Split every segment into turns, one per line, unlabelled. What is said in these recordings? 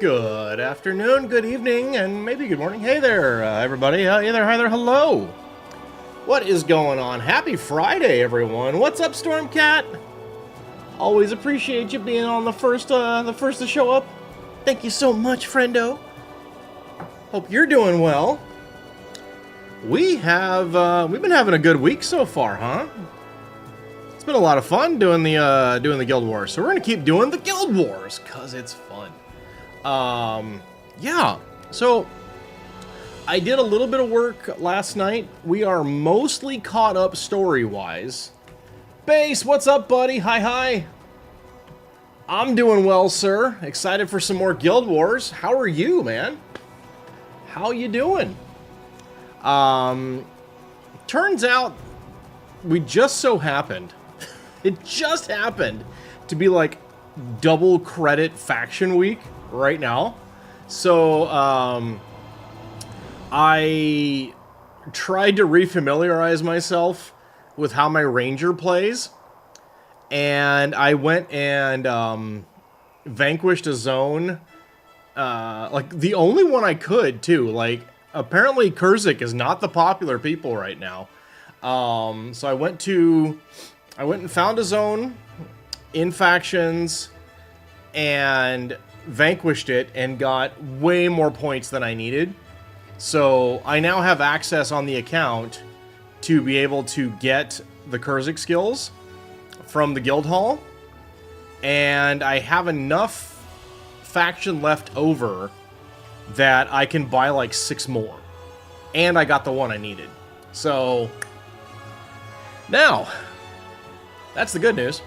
Good afternoon, good evening, and maybe good morning. Hey there, everybody. Hey there, hi there, hello. What is going on? Happy Friday, everyone. What's up, Stormcat? Always appreciate you being on the first to show up. Thank you so much, friendo. Hope you're doing well. We've been having a good week so far, huh? It's been a lot of fun doing the Guild Wars. So we're gonna keep doing the Guild Wars cause it's fun. Yeah. So I did a little bit of work last night. We are mostly caught up story-wise. Base, what's up, buddy? Hi. I'm doing well, sir. Excited for some more Guild Wars. How are you, man? How you doing? Turns out we just so happened. It just happened to be like double credit faction week right now. So, I tried to refamiliarize myself with how my ranger plays, and I went and vanquished a zone, like the only one I could too. Like apparently Kurzik is not the popular people right now. So I went and found a zone in factions and vanquished it and got way more points than I needed. So I now have access on the account to be able to get the Kurzik skills from the guild hall, and I have enough faction left over that I can buy like 6 more, and I got the one I needed. So now that's the good news.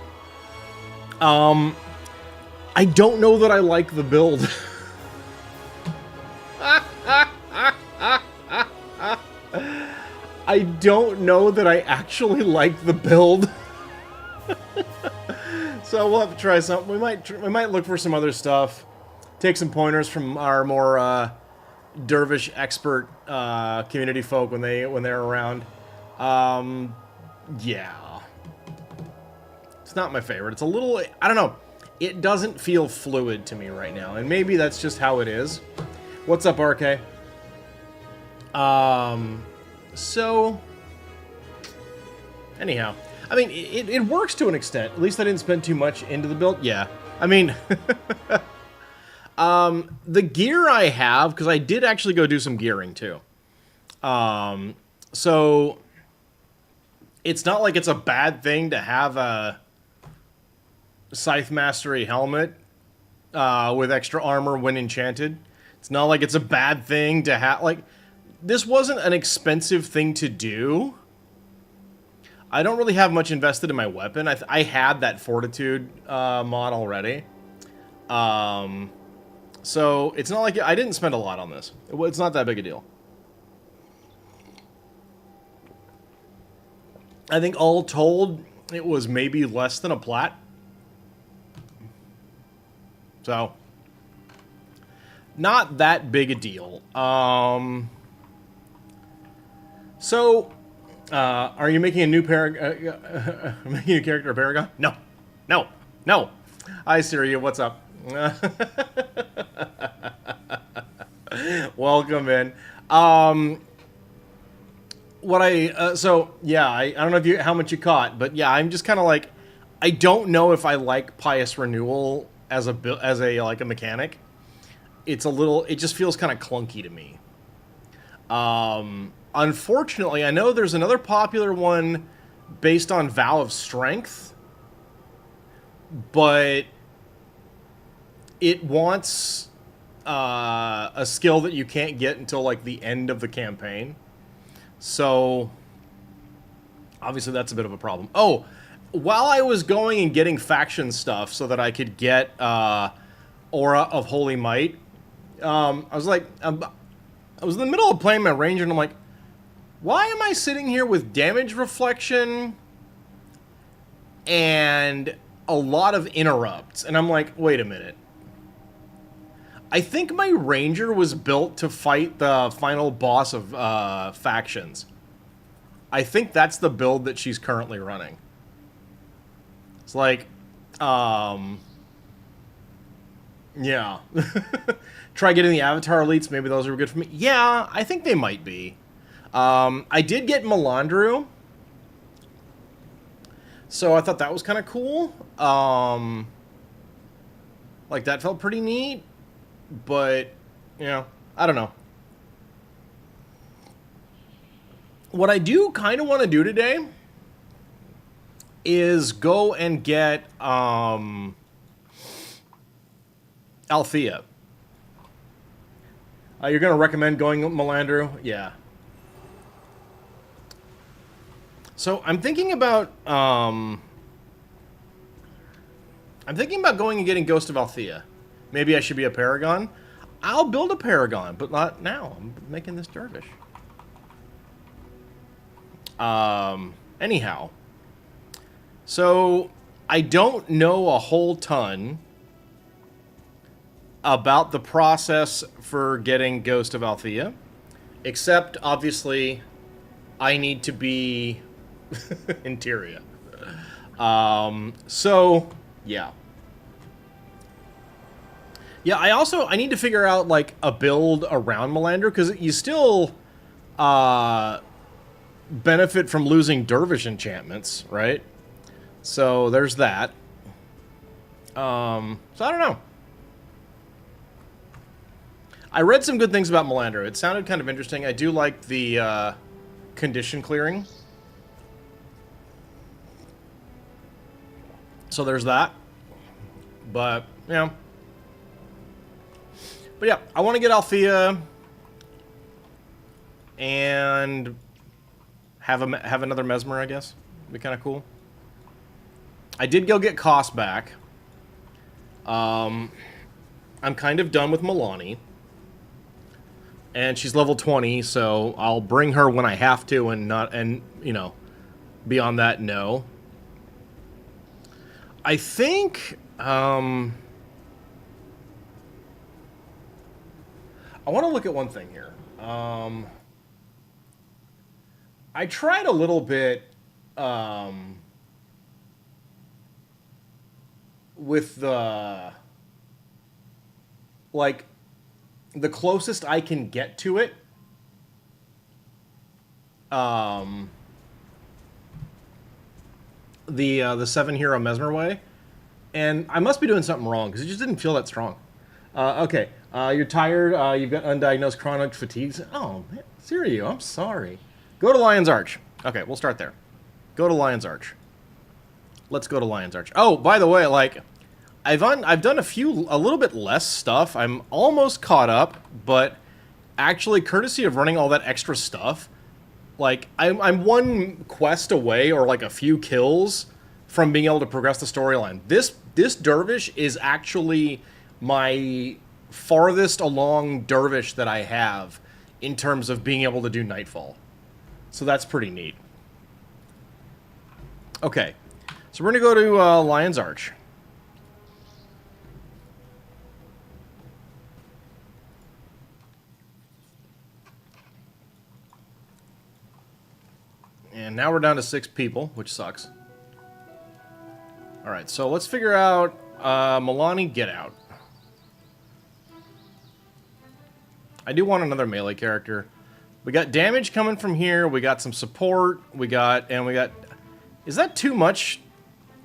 I don't know that I like the build. I don't know that I actually like the build. So we'll have to try something. We might look for some other stuff. Take some pointers from our more dervish expert community folk when they're around. Yeah. It's not my favorite. It's a little, I don't know. It doesn't feel fluid to me right now, and maybe that's just how it is. What's up, RK? So anyhow, I mean, it works to an extent. At least I didn't spend too much into the build. Yeah, I mean, the gear I have, because I did actually go do some gearing too. So it's not like it's a bad thing to have a Scythe Mastery helmet with extra armor when enchanted. It's not like it's a bad thing to have, like, this wasn't an expensive thing to do. I don't really have much invested in my weapon. I had that Fortitude mod already. So it's not like I didn't spend a lot on this. It's not that big a deal. I think all told, it was maybe less than a plat. So, not that big a deal. So, are you making a new making a character a Paragon? No. Hi, Syria. What's up? Welcome in. So yeah, I don't know how much you caught, but yeah, I'm just kind of like, I don't know if I like Pious Renewal as a like a mechanic. It just feels kind of clunky to me. Unfortunately, I know there's another popular one based on Vow of Strength, but it wants a skill that you can't get until like the end of the campaign. So obviously that's a bit of a problem. Oh, while I was going and getting faction stuff so that I could get Aura of Holy Might, I was in the middle of playing my ranger and I'm like, why am I sitting here with damage reflection and a lot of interrupts? And I'm like, wait a minute. I think my ranger was built to fight the final boss of factions. I think that's the build that she's currently running. It's like, Yeah. Try getting the Avatar elites. Maybe those are good for me. Yeah, I think they might be. I did get Melandru, so I thought that was kind of cool. Like, that felt pretty neat, but, you know, I don't know. What I do kind of want to do today is go and get Althea. You're going to recommend going Melandru? Yeah. So I'm thinking about going and getting Ghost of Althea. Maybe I should be a Paragon. I'll build a Paragon, but not now. I'm making this Dervish. Anyhow. So I don't know a whole ton about the process for getting Ghost of Althea, except obviously I need to be Interior. So yeah. Yeah, I need to figure out like a build around Melandru, because you still benefit from losing Dervish enchantments, right? So there's that. So I don't know. I read some good things about Melandru. It sounded kind of interesting. I do like the condition clearing. So there's that. But, you know. But yeah, I want to get Althea and have another Mesmer, I guess. Be kind of cool. I did go get Koss back. I'm kind of done with Milani. And she's level 20, so I'll bring her when I have to, and you know, beyond that, no. I think I want to look at one thing here. I tried a little bit with the closest I can get to it. The 7-hero Mesmer way, and I must be doing something wrong because it just didn't feel that strong. Okay, you're tired. You've got undiagnosed chronic fatigue. Oh, man, Sirio, I'm sorry. Go to Lion's Arch. Okay, we'll start there. Go to Lion's Arch. Let's go to Lion's Arch. Oh, by the way, like, I've done a little bit less stuff. I'm almost caught up, but actually, courtesy of running all that extra stuff, like, I'm one quest away, or like a few kills, from being able to progress the storyline. This Dervish is actually my farthest along Dervish that I have in terms of being able to do Nightfall. So that's pretty neat. Okay, so we're going to go to Lion's Arch. And now we're down to 6 people, which sucks. Alright, so let's figure out Milani, get out. I do want another melee character. We got damage coming from here. We got some support. We got... Is that too much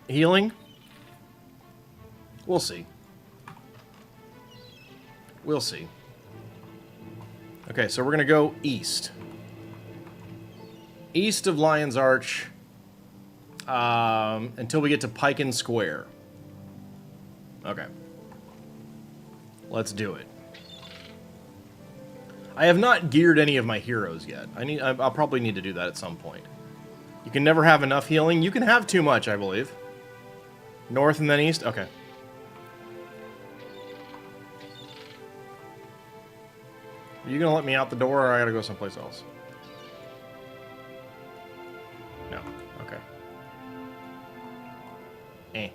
healing? We'll see. We'll see. Okay, so we're going to go east. East of Lion's Arch. Until we get to Piken Square. Okay. Let's do it. I have not geared any of my heroes yet. I'll probably need to do that at some point. You can never have enough healing. You can have too much, I believe. North and then east? Okay. Are you gonna let me out the door, or I gotta go someplace else? No. Okay. Eh.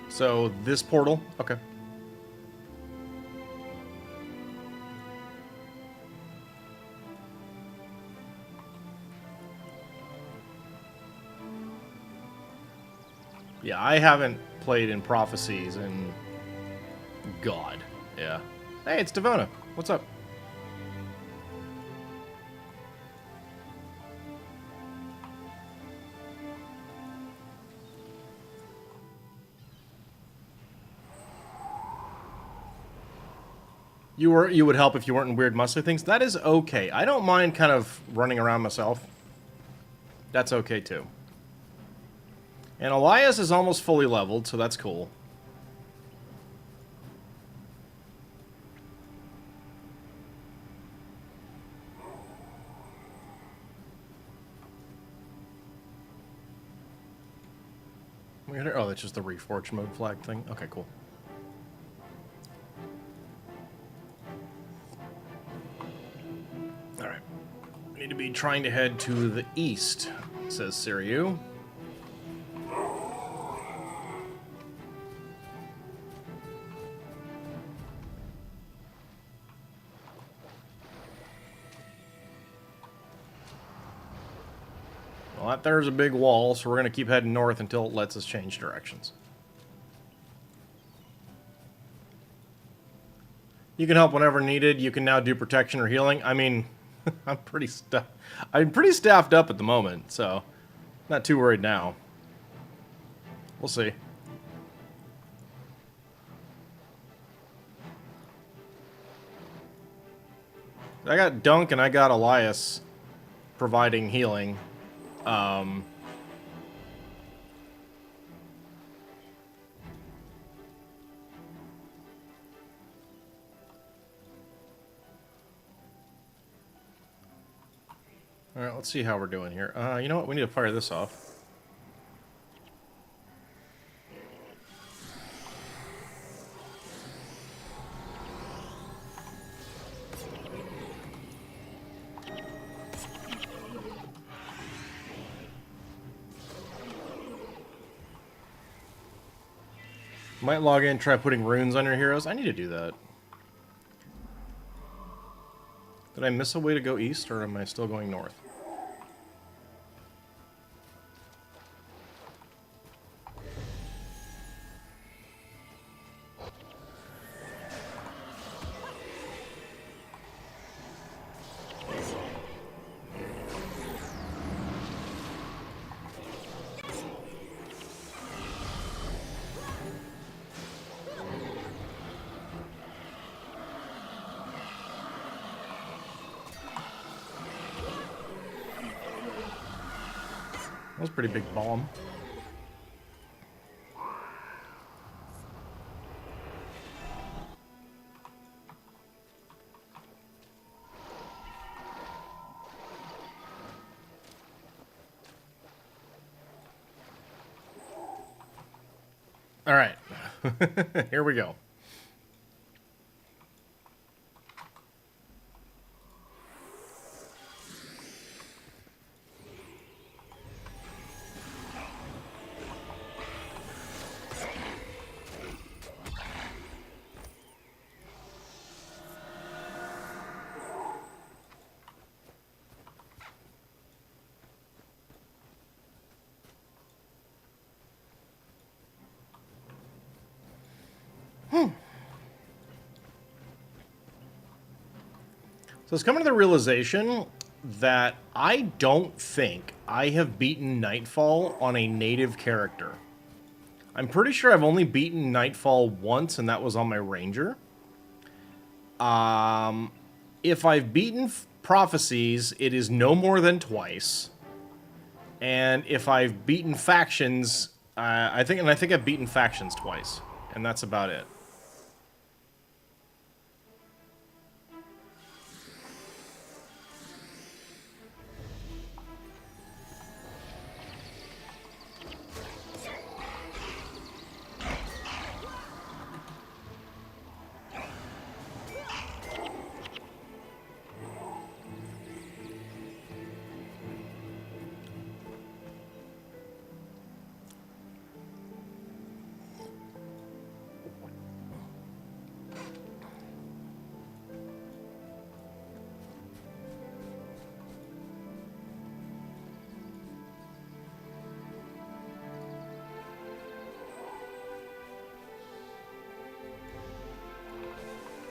So, this portal? Okay. Yeah, I haven't played in Prophecies, and God, yeah. Hey, it's Devona. What's up? You would help if you weren't in weird muscly things. That is okay. I don't mind kind of running around myself. That's okay too. And Elias is almost fully leveled, so that's cool. Oh, that's just the Reforged mode flag thing? Okay, cool. Alright. We need to be trying to head to the east, says Siriu. Well, that there's a big wall, so we're going to keep heading north until it lets us change directions. You can help whenever needed. You can now do protection or healing. I mean, I'm pretty staffed up at the moment, so not too worried now. We'll see. I got Dunk and I got Elias providing healing. Alright, let's see how we're doing here. You know what? We need to fire this off. Might log in and try putting runes on your heroes. I need to do that. Did I miss a way to go east, or am I still going north? That was a pretty big bomb. All right. Here we go. So it's coming to the realization that I don't think I have beaten Nightfall on a native character. I'm pretty sure I've only beaten Nightfall once, and that was on my Ranger. If I've beaten Prophecies, it is no more than twice. And if I've beaten Factions, I think I've beaten Factions twice, and that's about it.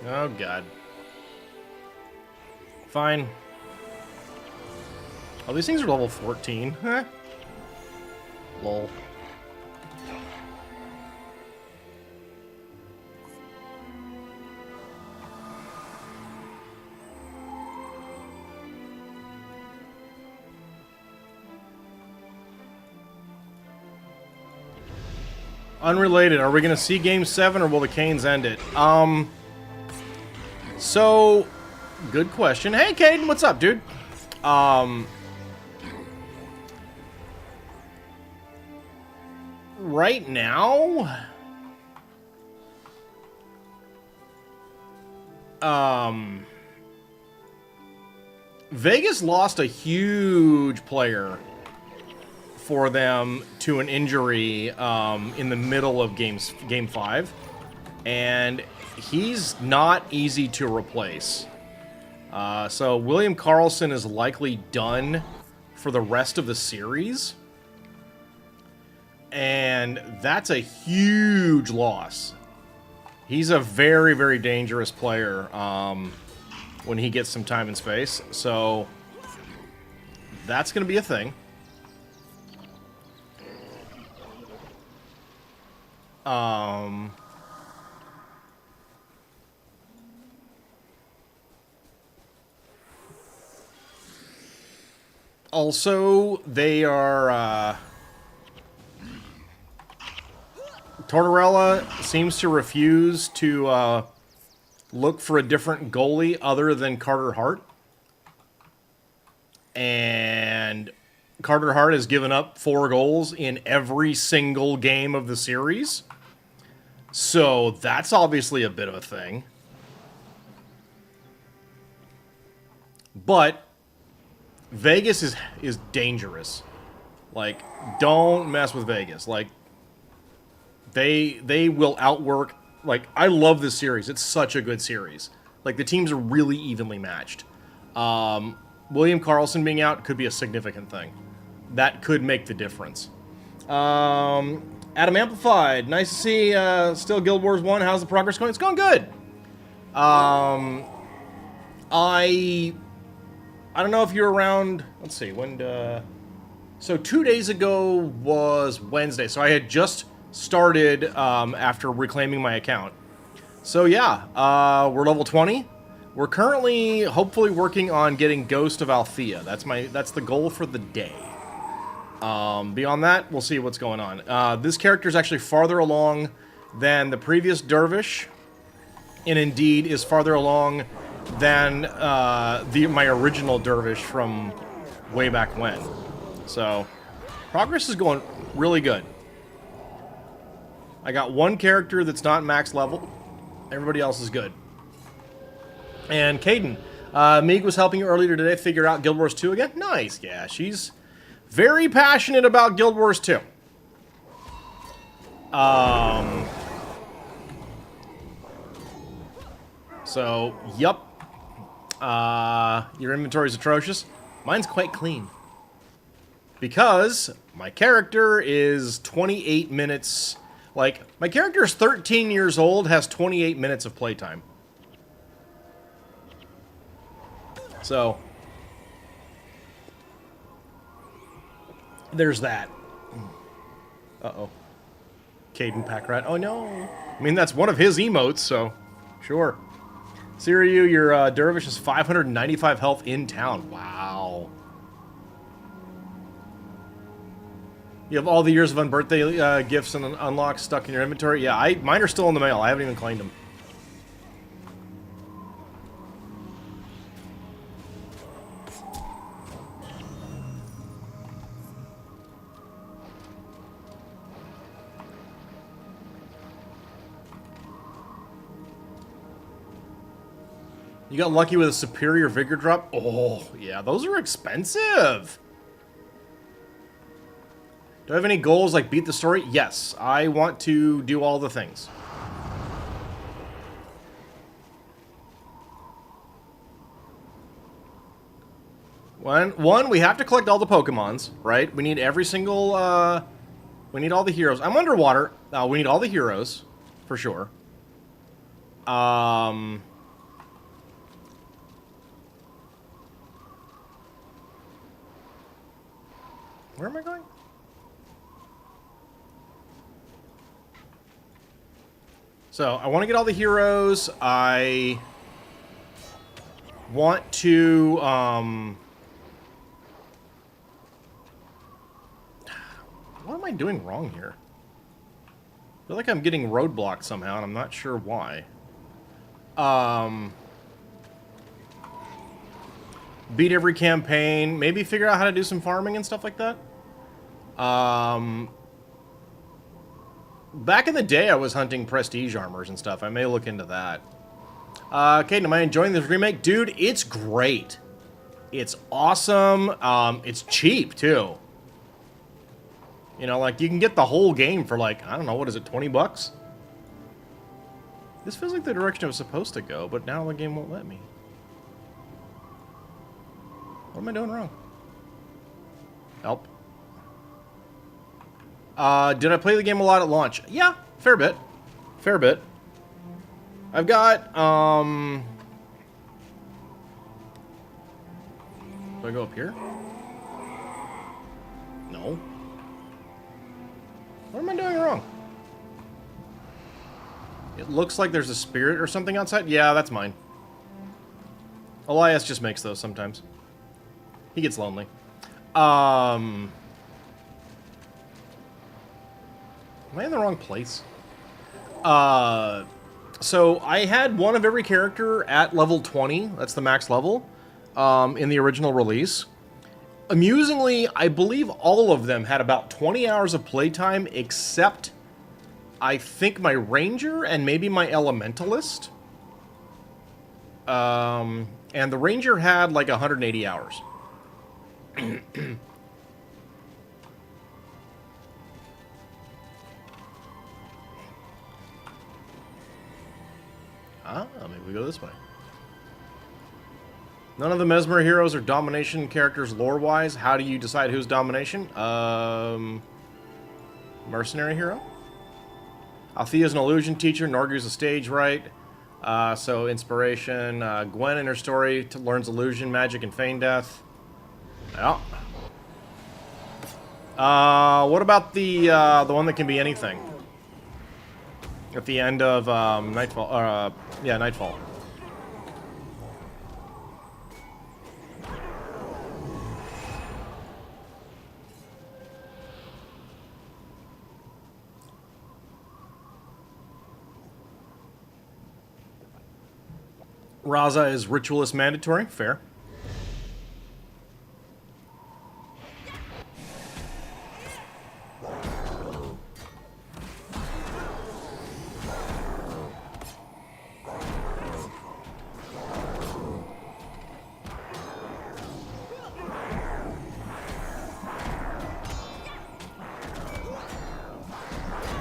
Oh, God. Fine. Oh, these things are level 14. Huh? Lol. Unrelated, are we going to see Game 7 or will the Canes end it? So, good question. Hey, Caden, what's up, dude? Right now... Vegas lost a huge player for them to an injury in the middle of Game 5. And he's not easy to replace. So William Karlsson is likely done for the rest of the series. And that's a huge loss. He's a very, very dangerous player when he gets some time and space. So that's going to be a thing. Also, they are... Tortorella seems to refuse to look for a different goalie other than Carter Hart. And Carter Hart has given up 4 goals in every single game of the series. So that's obviously a bit of a thing. But Vegas is dangerous. Like, don't mess with Vegas. Like, they will outwork... Like, I love this series. It's such a good series. Like, the teams are really evenly matched. William Karlsson being out could be a significant thing. That could make the difference. Adam Amplified. Nice to see still Guild Wars 1. How's the progress going? It's going good. I don't know if you're around... Let's see. When... So 2 days ago was Wednesday. So I had just started after reclaiming my account. So yeah, we're level 20. We're currently, hopefully, working on getting Ghost of Althea. That's the goal for the day. Beyond that, we'll see what's going on. This character is actually farther along than the previous Dervish, and indeed is farther along than my original Dervish from way back when. So, progress is going really good. I got one character that's not max level. Everybody else is good. And Caden, Meeg was helping you earlier today figure out Guild Wars 2 again. Nice, yeah, she's very passionate about Guild Wars 2. So, yup. Your inventory is atrocious. Mine's quite clean. Because my character is 28 minutes... Like, my character is 13 years old, has 28 minutes of playtime. So, there's that. Uh-oh. Caden Packrat. Oh, no. I mean, that's one of his emotes, so sure. Siriu, your Dervish is 595 health in town. Wow. You have all the years of unbirthday gifts and unlocks stuck in your inventory? Yeah, mine are still in the mail. I haven't even claimed them. You got lucky with a superior vigor drop? Oh, yeah, those are expensive. Do I have any goals like beat the story? Yes, I want to do all the things. One, we have to collect all the Pokemons, right? We need every single, we need all the heroes. I'm underwater. We need all the heroes, for sure. Where am I going? So, I want to get all the heroes. I want to, what am I doing wrong here? I feel like I'm getting roadblocked somehow, and I'm not sure why. Beat every campaign. Maybe figure out how to do some farming and stuff like that. Back in the day, I was hunting prestige armors and stuff. I may look into that. Caden, am I enjoying this remake? Dude, it's great. It's awesome. It's cheap, too. You know, like, you can get the whole game for, like, I don't know, what is it, 20 bucks? This feels like the direction it was supposed to go, but now the game won't let me. What am I doing wrong? Help. Did I play the game a lot at launch? Yeah, fair bit. Fair bit. I've got, do I go up here? No. What am I doing wrong? It looks like there's a spirit or something outside. Yeah, that's mine. Elias just makes those sometimes. He gets lonely. Am I in the wrong place? So I had one of every character at level 20. That's the max level in the original release. Amusingly, I believe all of them had about 20 hours of playtime, except I think my Ranger and maybe my Elementalist. And the Ranger had like 180 hours. Maybe we go this way. None of the Mesmer heroes are domination characters lore-wise. How do you decide who's domination? Mercenary hero? Althea's an illusion teacher. Norgu's a stage right. So inspiration. Gwen in her story learns illusion, magic, and feign death. Yeah. What about the one that can be anything? At the end of Nightfall. Yeah, Nightfall. Raza is ritualist mandatory. Fair.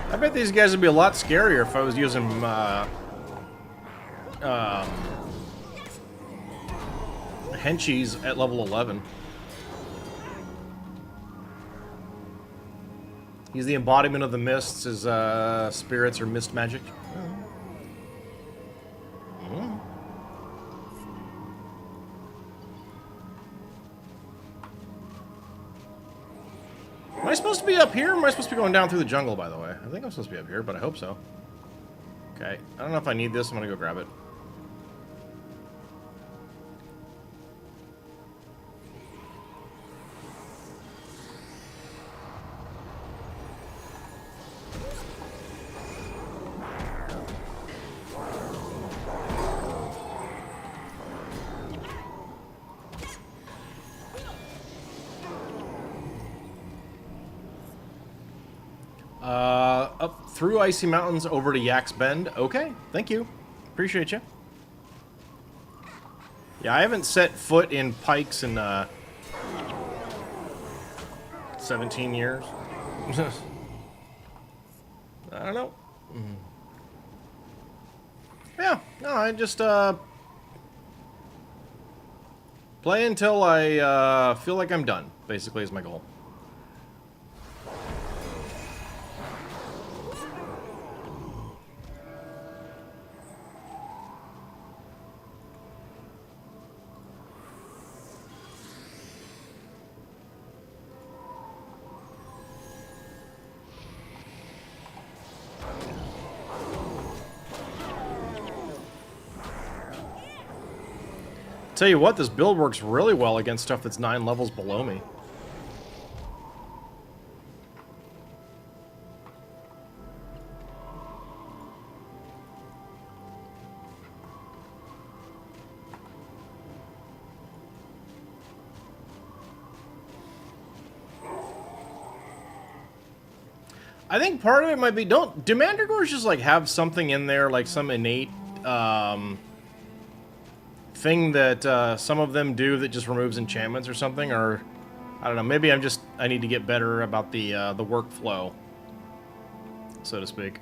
I bet these guys would be a lot scarier if I was using Henchies at level 11. He's the embodiment of the mists. His spirits are mist magic. Am I supposed to be up here, or am I supposed to be going down through the jungle, by the way? I think I'm supposed to be up here, but I hope so. Okay. I don't know if I need this. I'm gonna go grab it. Up through Icy Mountains over to Yak's Bend. Okay, thank you. Appreciate you. Yeah, I haven't set foot in Pikes in 17 years. I don't know. Yeah, no, I just play until I feel like I'm done, basically, is my goal. Tell you what, this build works really well against stuff that's 9 levels below me. I think part of it might be, do Mandragores just like have something in there, like some innate thing that some of them do that just removes enchantments or something? Or I don't know, maybe I need to get better about the workflow, so to speak.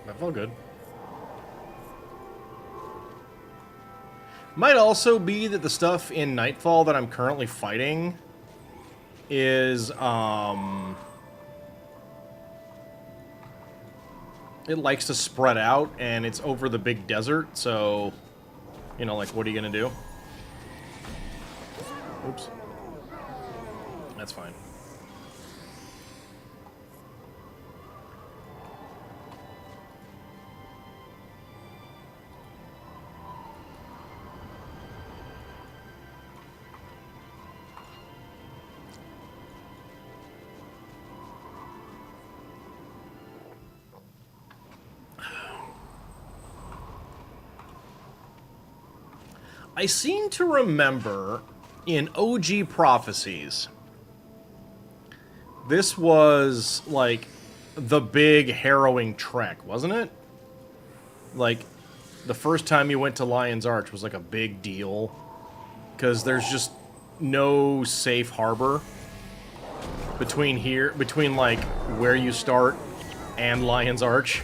That felt good. Might also be that the stuff in Nightfall that I'm currently fighting is, it likes to spread out, and it's over the big desert, so, you know, like, what are you gonna do? Oops. That's fine. I seem to remember in OG Prophecies, this was like the big harrowing trek, wasn't it? Like, the first time you went to Lion's Arch was like a big deal, because there's just no safe harbor between like where you start and Lion's Arch.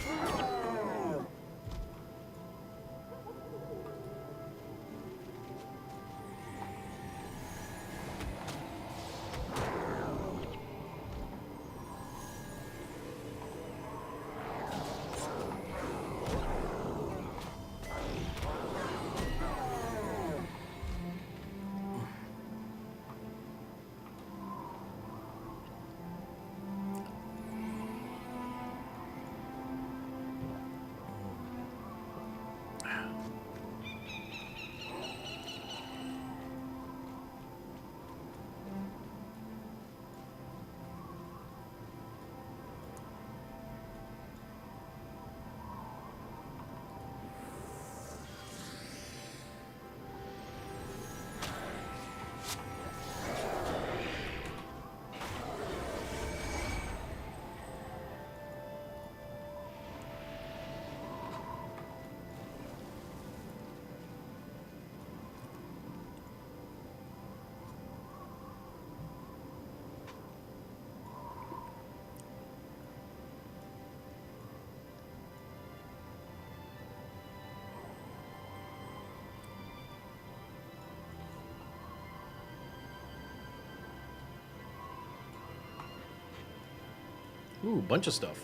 Ooh, bunch of stuff.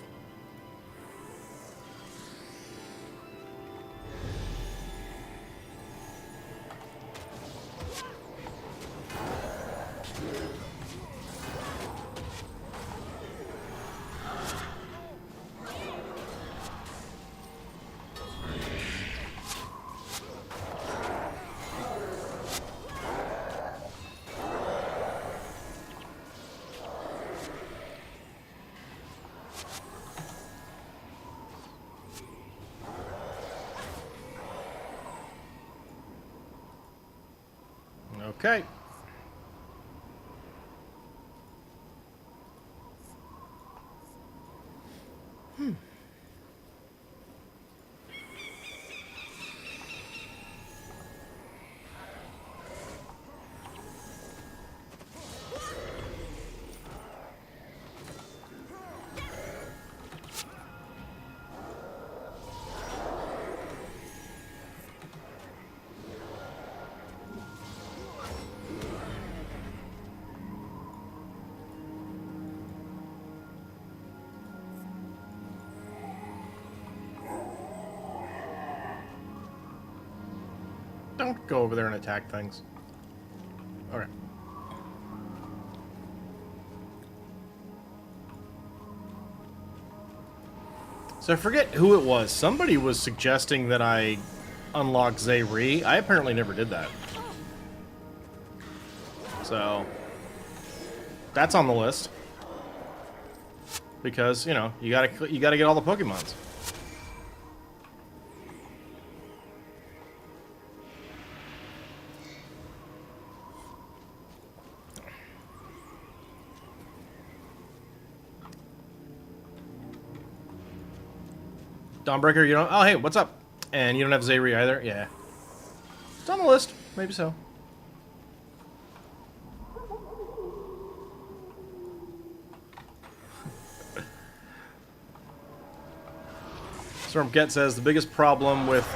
Okay. Don't go over there and attack things. Okay. So I forget who it was. Somebody was suggesting that I unlock Zayri. I apparently never did that. So that's on the list. Because, you know, you gotta get all the Pokemons. Dawnbreaker, you don't... Oh, hey, what's up? And you don't have Zayri either? Yeah. It's on the list. Maybe so. Stormcat says the biggest problem with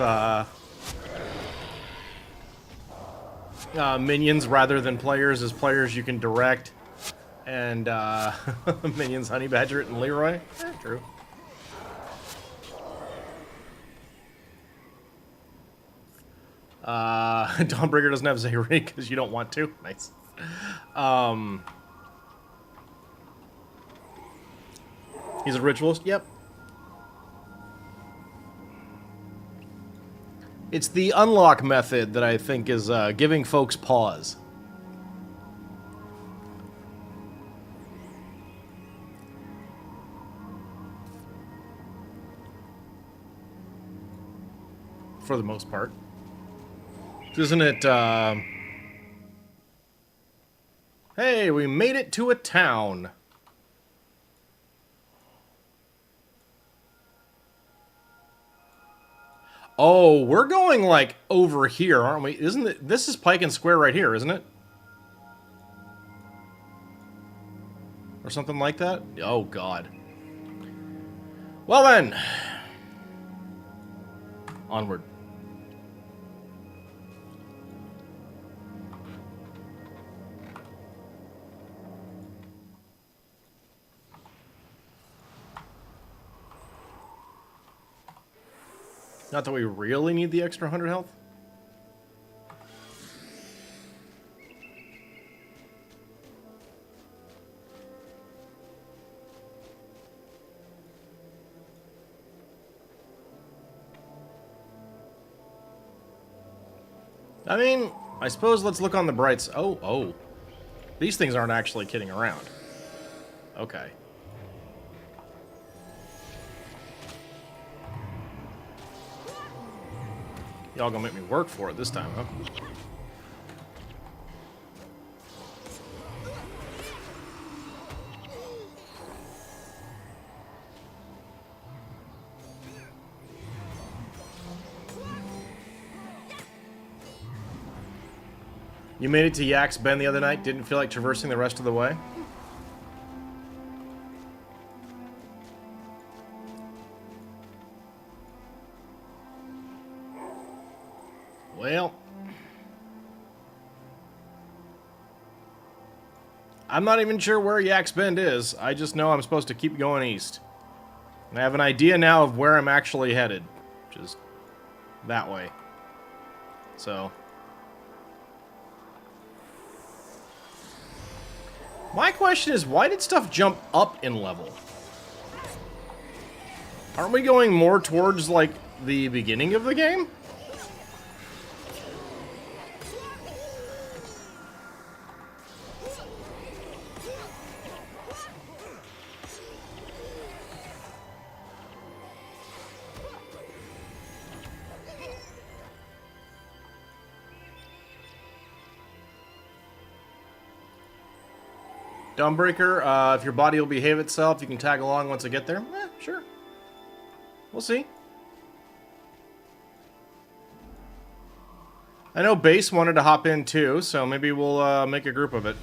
minions rather than players is players you can direct, and minions Honey Badger and Leroy. True. Dawnbreaker doesn't have Zayri because you don't want to. Nice. He's a ritualist. Yep. It's the unlock method that I think is giving folks pause. For the most part. Isn't it, Hey, we made it to a town. Oh, we're going, like, over here, aren't we? Isn't it? This is Pike and Square right here, isn't it? Or something like that? Oh, God. Well, then. Onward. Not that we really need the extra 100 health. I mean, I suppose let's look on the bright side. Oh. These things aren't actually kidding around. Okay. Y'all gonna make me work for it this time, huh? You made it to Yak's Bend the other night, didn't feel like traversing the rest of the way? Well, I'm not even sure where Yak's Bend is. I just know I'm supposed to keep going east. And I have an idea now of where I'm actually headed, which is that way. So... my question is, why did stuff jump up in level? Aren't we going more towards, like, the beginning of the game? Dawnbreaker, if your body will behave itself, you can tag along once I get there. Sure. We'll see. I know Base wanted to hop in too, so maybe we'll make a group of it.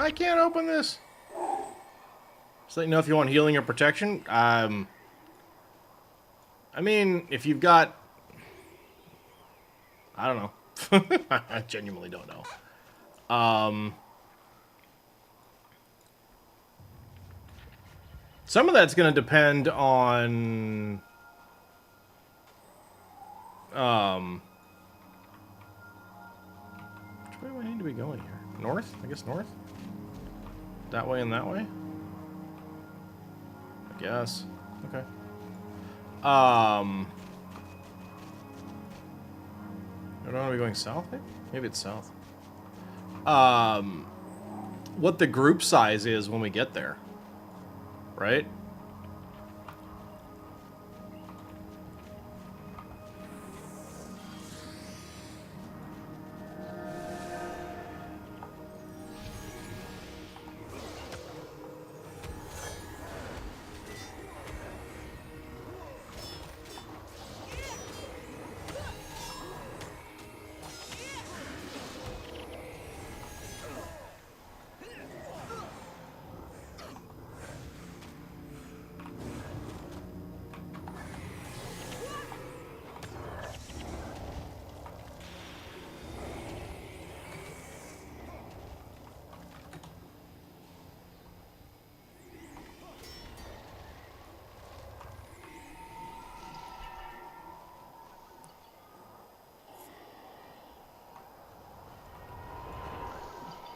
I can't open this. So you know if you want healing or protection. I mean, if you've got... I don't know. I genuinely don't know. Some of that's going to depend on... which way do I need to be going here? North? I guess north? That way and that way? I guess. Okay. I don't know, are we going south? Maybe it's south. What the group size is when we get there. Right?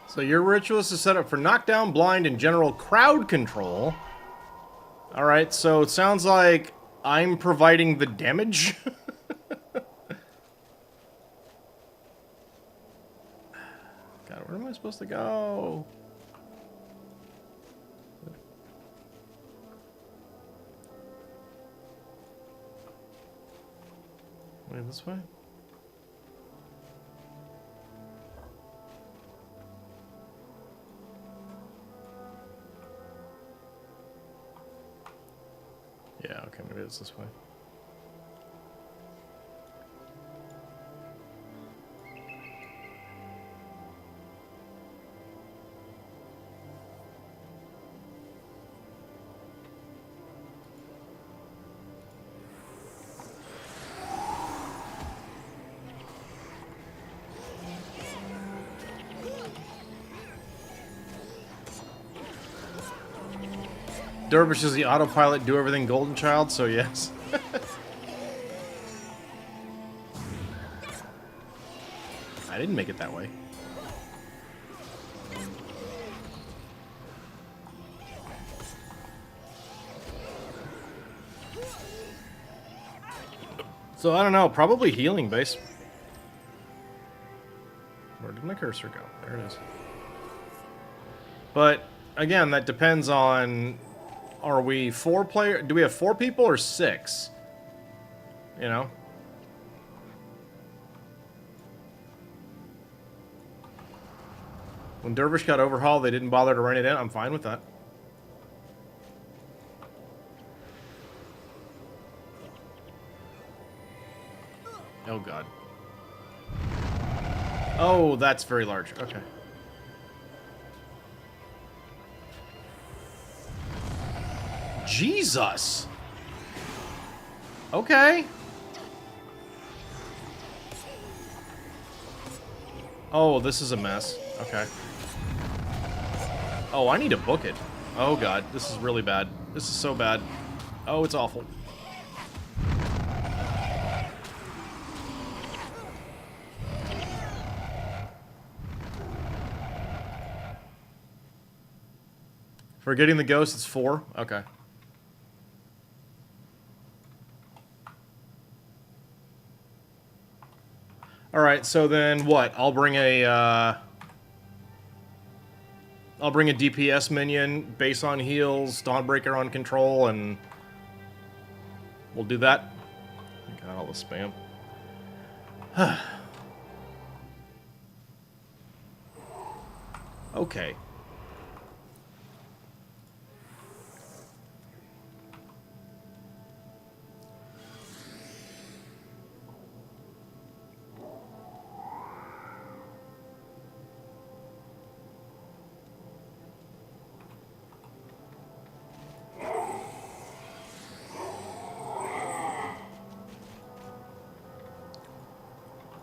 So your ritualist is set up for knockdown, blind, and general crowd control. Alright, so it sounds like I'm providing the damage. God, where am I supposed to go? Wait, this way? Yeah, okay, maybe it's this way. Dervish is the autopilot, do everything golden child, so yes. I didn't make it that way. So I don't know, probably healing base. Where did my cursor go? There it is. But again, that depends on, are we 4 player? Do we have 4 people or 6? You know? When Dervish got overhauled, they didn't bother to rein it in. I'm fine with that. Oh, God. Oh, that's very large. Okay. Jesus! Okay. Oh, this is a mess. Okay. Oh, I need to book it. Oh, God. This is really bad. This is so bad. Oh, it's awful. For getting the ghost, it's 4? Okay. Alright, so then what? I'll bring a DPS minion, base on heals, Dawnbreaker on control, and we'll do that. Got all the spam. Okay.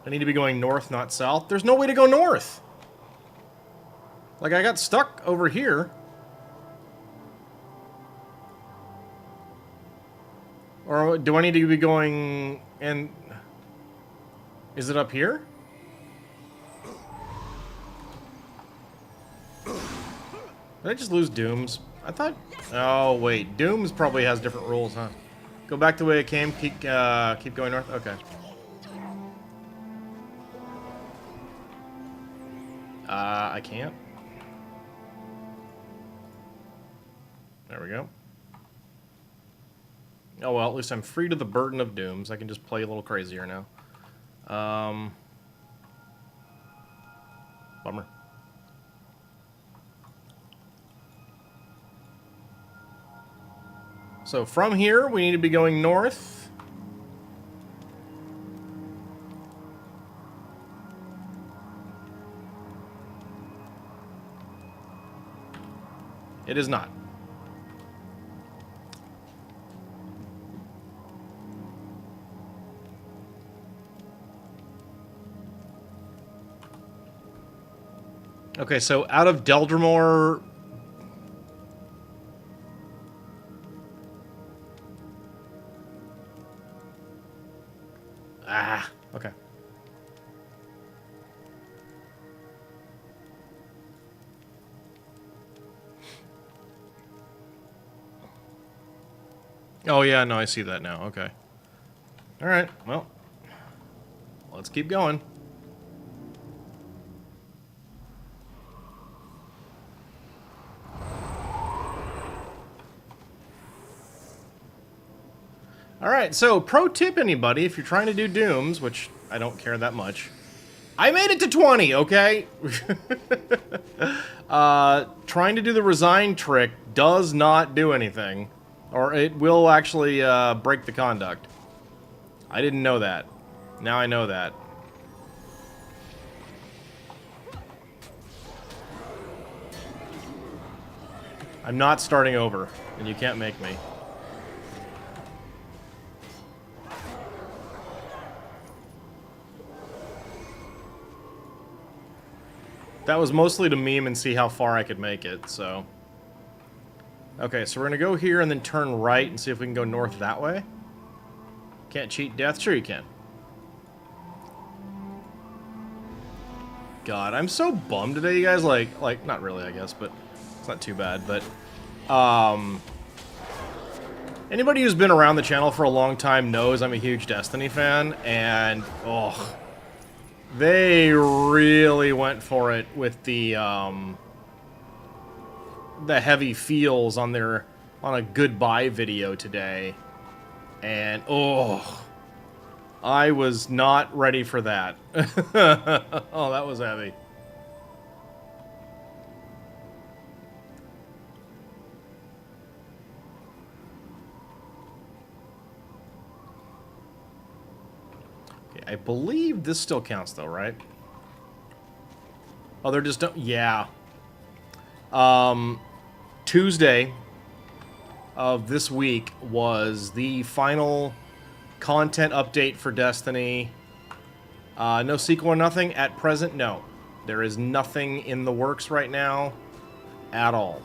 I need to be going north, not south. There's no way to go north. Like, I got stuck over here. Or do I need to be going... and... is it up here? Did I just lose Dooms? I thought... oh, wait. Dooms probably has different rules, huh? Go back the way it came. Keep going north? Okay. I can't. There we go. Oh, well, at least I'm free to the burden of Dooms. I can just play a little crazier now. Bummer. So from here, we need to be going north. It is not. Okay, so out of Deldrimor... ah, okay. Oh, yeah, no, I see that now. Okay. All right, well, let's keep going. Alright, so pro tip anybody, if you're trying to do Dooms, which I don't care that much. I made it to 20, okay? Trying to do the resign trick does not do anything. Or it will actually break the conduct. I didn't know that. Now I know that. I'm not starting over, and you can't make me. That was mostly to meme and see how far I could make it, so... okay, so we're gonna go here and then turn right and see if we can go north that way. Can't cheat death? Sure you can. God, I'm so bummed today, you guys. Like, not really, I guess, but it's not too bad, but... anybody who's been around the channel for a long time knows I'm a huge Destiny fan, and... oh... they really went for it with the heavy feels on a goodbye video today. And, oh, I was not ready for that. Oh, that was heavy. I believe this still counts, though, right? Oh, they're just... yeah. Tuesday of this week was the final content update for Destiny. No sequel or nothing? At present, no. There is nothing in the works right now at all.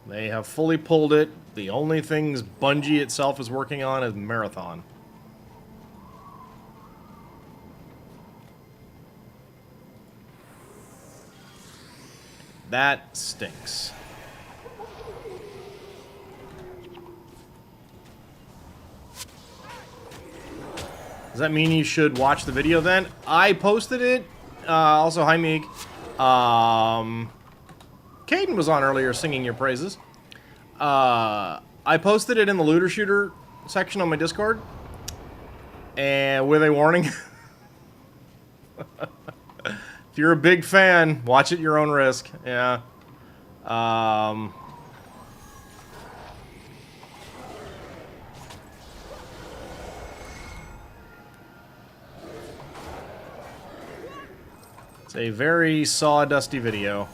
They have fully pulled it. The only things Bungie itself is working on is Marathon. That stinks. Does that mean you should watch the video then? I posted it. Also, hi Meek. Caden was on earlier singing your praises. I posted it in the looter shooter section on my Discord. And with a warning. If you're a big fan, watch at your own risk. Yeah. It's a very sawdusty video.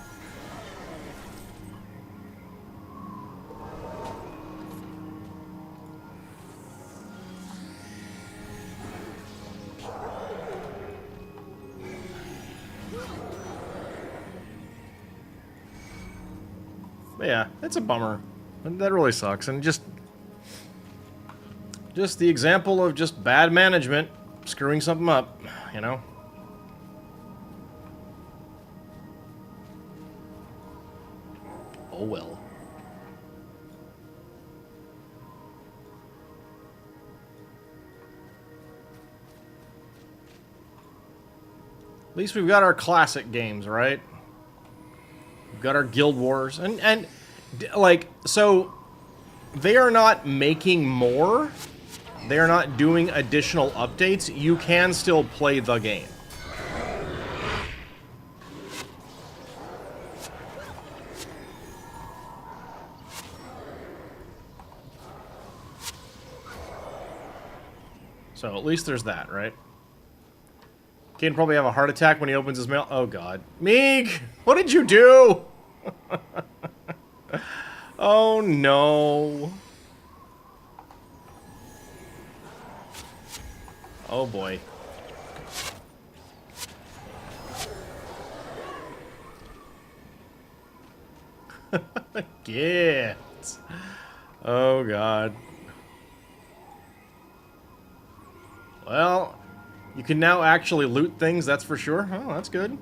But yeah, it's a bummer. That really sucks. And just the example of just bad management screwing something up, you know? Oh well. At least we've got our classic games, right? We've got our Guild Wars. And like, so they are not making more. They are not doing additional updates. You can still play the game. So at least there's that, right? Caden probably have a heart attack when he opens his mail. Oh god. Meek! What did you do? Oh no. Oh boy. Get. Oh god. Well, you can now actually loot things, that's for sure. Oh, that's good.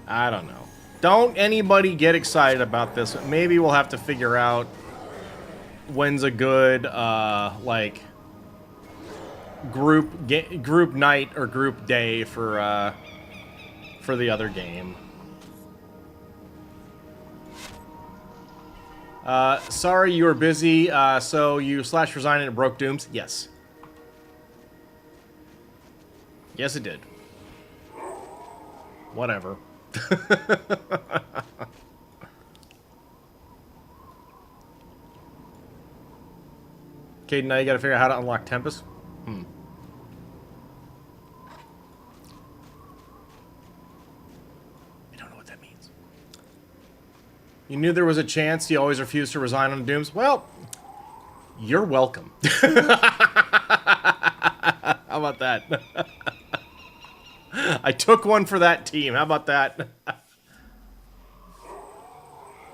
I don't know. Don't anybody get excited about this. Maybe we'll have to figure out when's a good, like, group night or group day for the other game. Sorry you were busy, so you /resigned and it broke Dooms? Yes. Yes, it did. Whatever. Caden, now you gotta figure out how to unlock Tempest? You knew there was a chance, you always refused to resign on Dooms? Well, you're welcome. How about that? I took one for that team. How about that?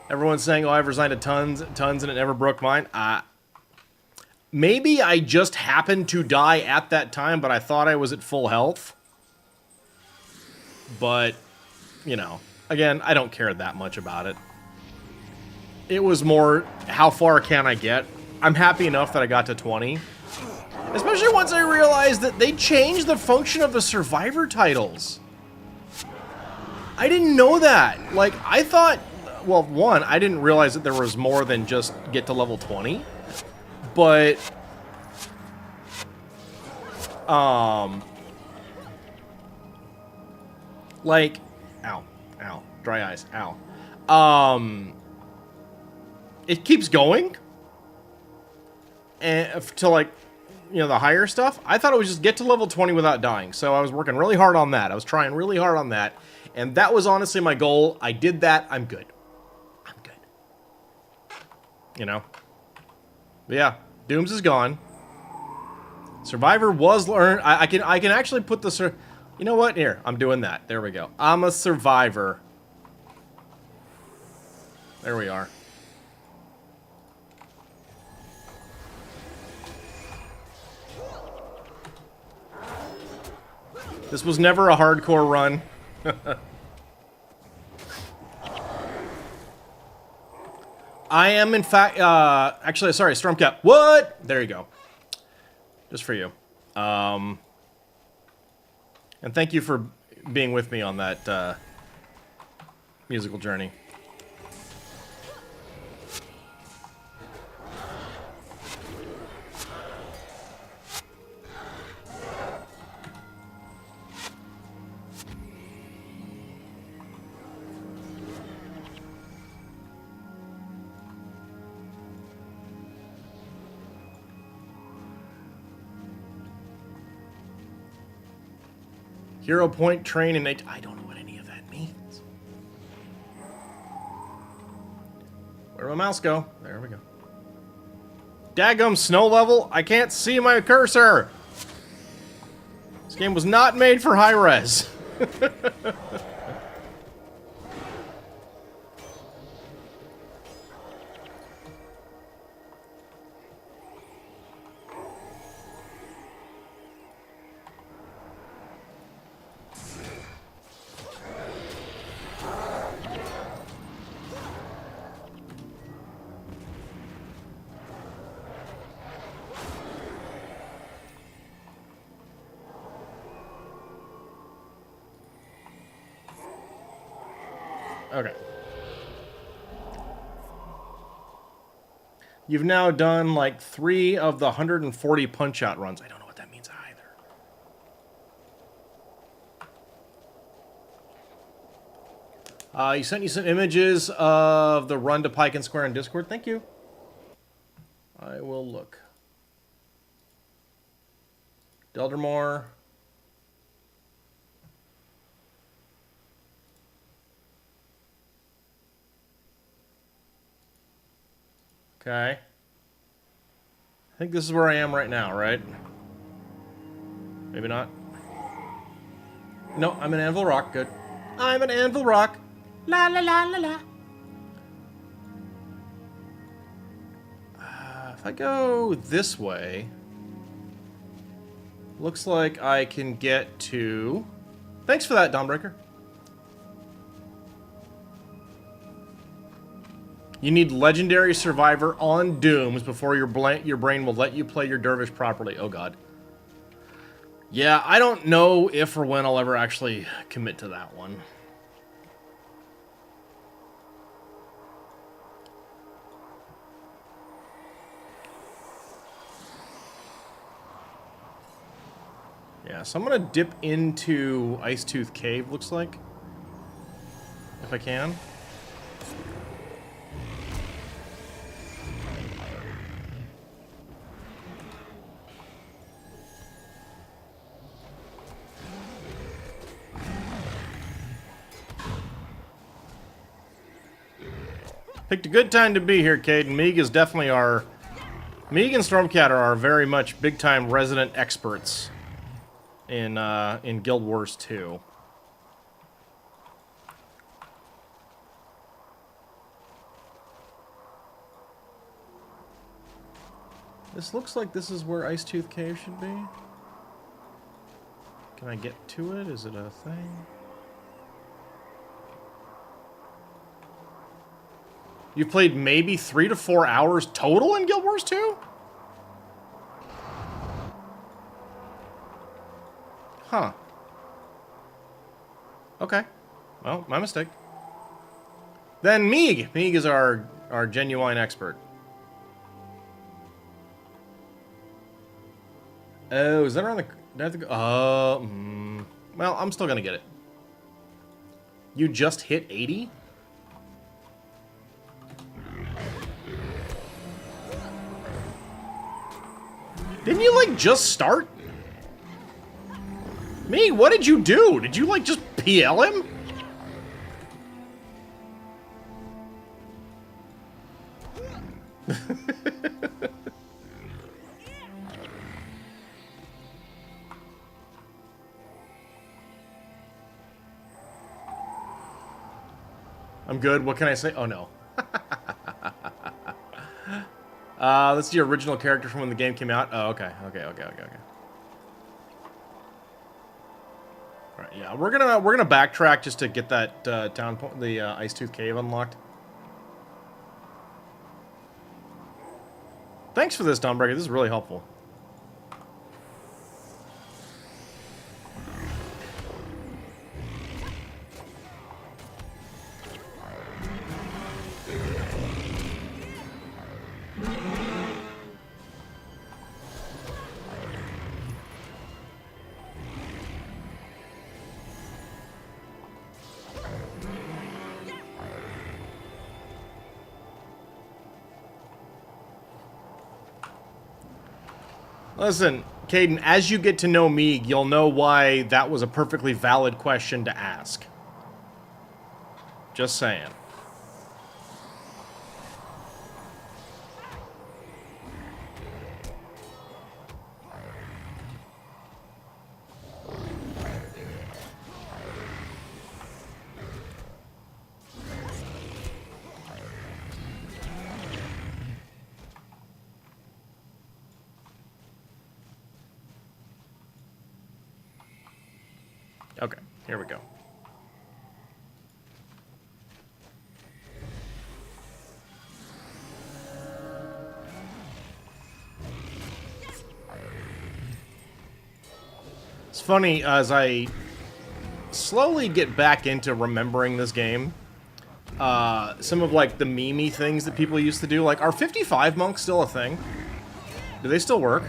Everyone's saying, oh, I've resigned to tons, and it never broke mine. Maybe I just happened to die at that time, but I thought I was at full health. But, you know, again, I don't care that much about it. It was more, how far can I get? I'm happy enough that I got to 20. Especially once I realized that they changed the function of the Survivor titles. I didn't know that. Like, I thought, well, one, I didn't realize that there was more than just get to level 20. But, like, ow, dry eyes, ow. It keeps going, and to, like, you know, the higher stuff. I thought it was just get to level 20 without dying, so I was working really hard on that. I was trying really hard on that, and that was honestly my goal. I did that. I'm good. I'm good. You know? But yeah, Dooms is gone. Survivor was learned. I can actually put the you know what? Here, I'm doing that. There we go. I'm a survivor. There we are. This was never a hardcore run. I am, in fact, actually, sorry, Stormcap. What? There you go. Just for you. And thank you for being with me on that musical journey. Hero Point, train, and I don't know what any of that means. Where did my mouse go? There we go. Daggum snow level? I can't see my cursor! This game was not made for high res. Okay. You've now done like 3 of the 140 punch-out runs. I don't know what that means either. You sent you some images of the run to Pike and Square on Discord. Thank you. I will look. Deldermore. Okay. I think this is where I am right now, right? Maybe not. No, I'm in Anvil Rock. Good. I'm in Anvil Rock. La la la la la. If I go this way, looks like I can get to... Thanks for that, Dawnbreaker. You need Legendary Survivor on Dooms before your brain will let you play your Dervish properly. Oh, God. Yeah, I don't know if or when I'll ever actually commit to that one. Yeah, so I'm going to dip into Icetooth Cave, looks like. If I can. Picked a good time to be here, Caden. Meeg is definitely our... Meeg and Stormcat are our very much big-time resident experts in Guild Wars 2. This looks like this is where Icetooth Cave should be. Can I get to it? Is it a thing? You played maybe 3 to 4 hours total in Guild Wars 2? Huh. Okay. Well, my mistake. Then Meeg. Meeg is our genuine expert. Oh, is that around the... Do I have to go? Well, I'm still gonna get it. You just hit 80? Didn't you, like, just start? Me, what did you do? Did you, like, just PL him? I'm good. What can I say? Oh, no. That's the original character from when the game came out. Oh, okay. Okay. All right, yeah, we're gonna backtrack just to get that the Icetooth Cave unlocked. Thanks for this, Dawnbreaker. This is really helpful. Listen, Caden, as you get to know Meeg, you'll know why that was a perfectly valid question to ask. Just saying. Here we go. It's funny, as I slowly get back into remembering this game, some of, like, the meme-y things that people used to do. Like, are 55 monks still a thing? Do they still work?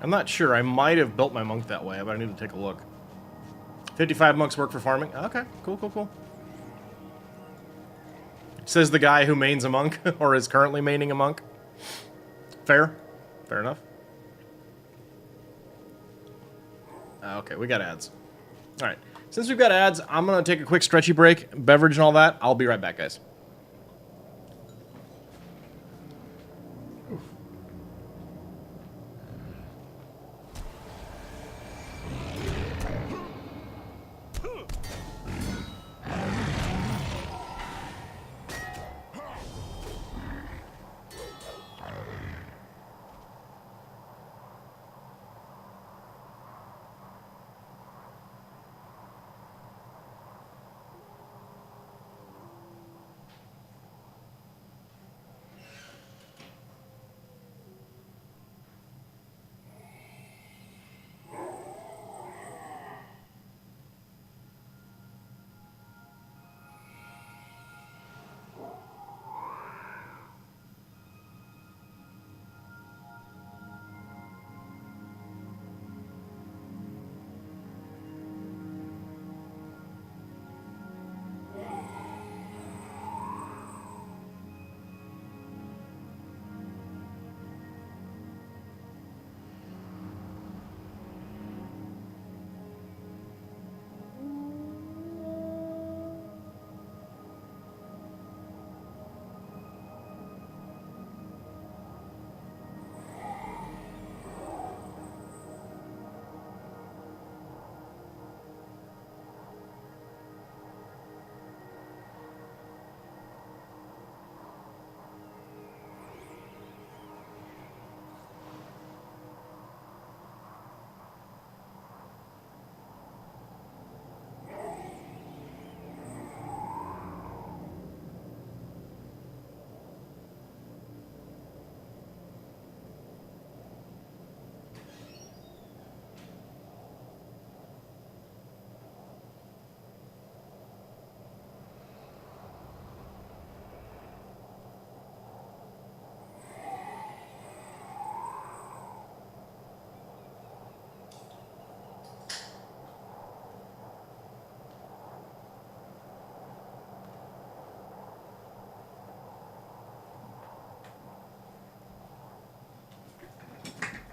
I'm not sure. I might have built my monk that way, but I need to take a look. 55 monks work for farming? Okay, cool, cool, cool. Says the guy who mains a monk, or is currently maining a monk. Fair. Fair enough. Okay, we got ads. Alright. Since we've got ads, I'm going to take a quick stretchy break, beverage and all that. I'll be right back, guys.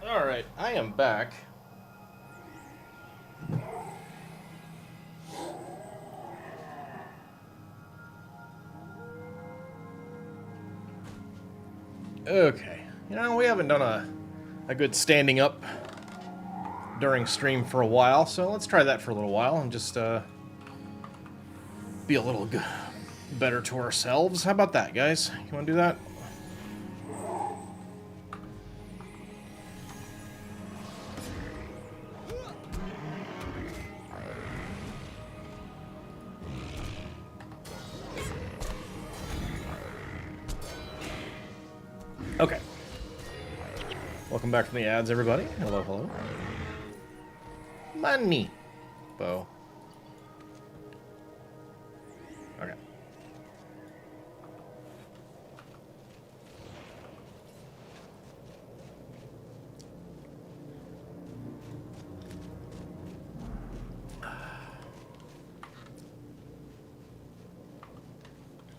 Alright, I am back. Okay. You know, we haven't done a good standing up during stream for a while, so let's try that for a little while and just be a little better to ourselves. How about that, guys? You want to do that? Okay. Welcome back from the ads, everybody. Hello, hello. Money. Bo. Okay.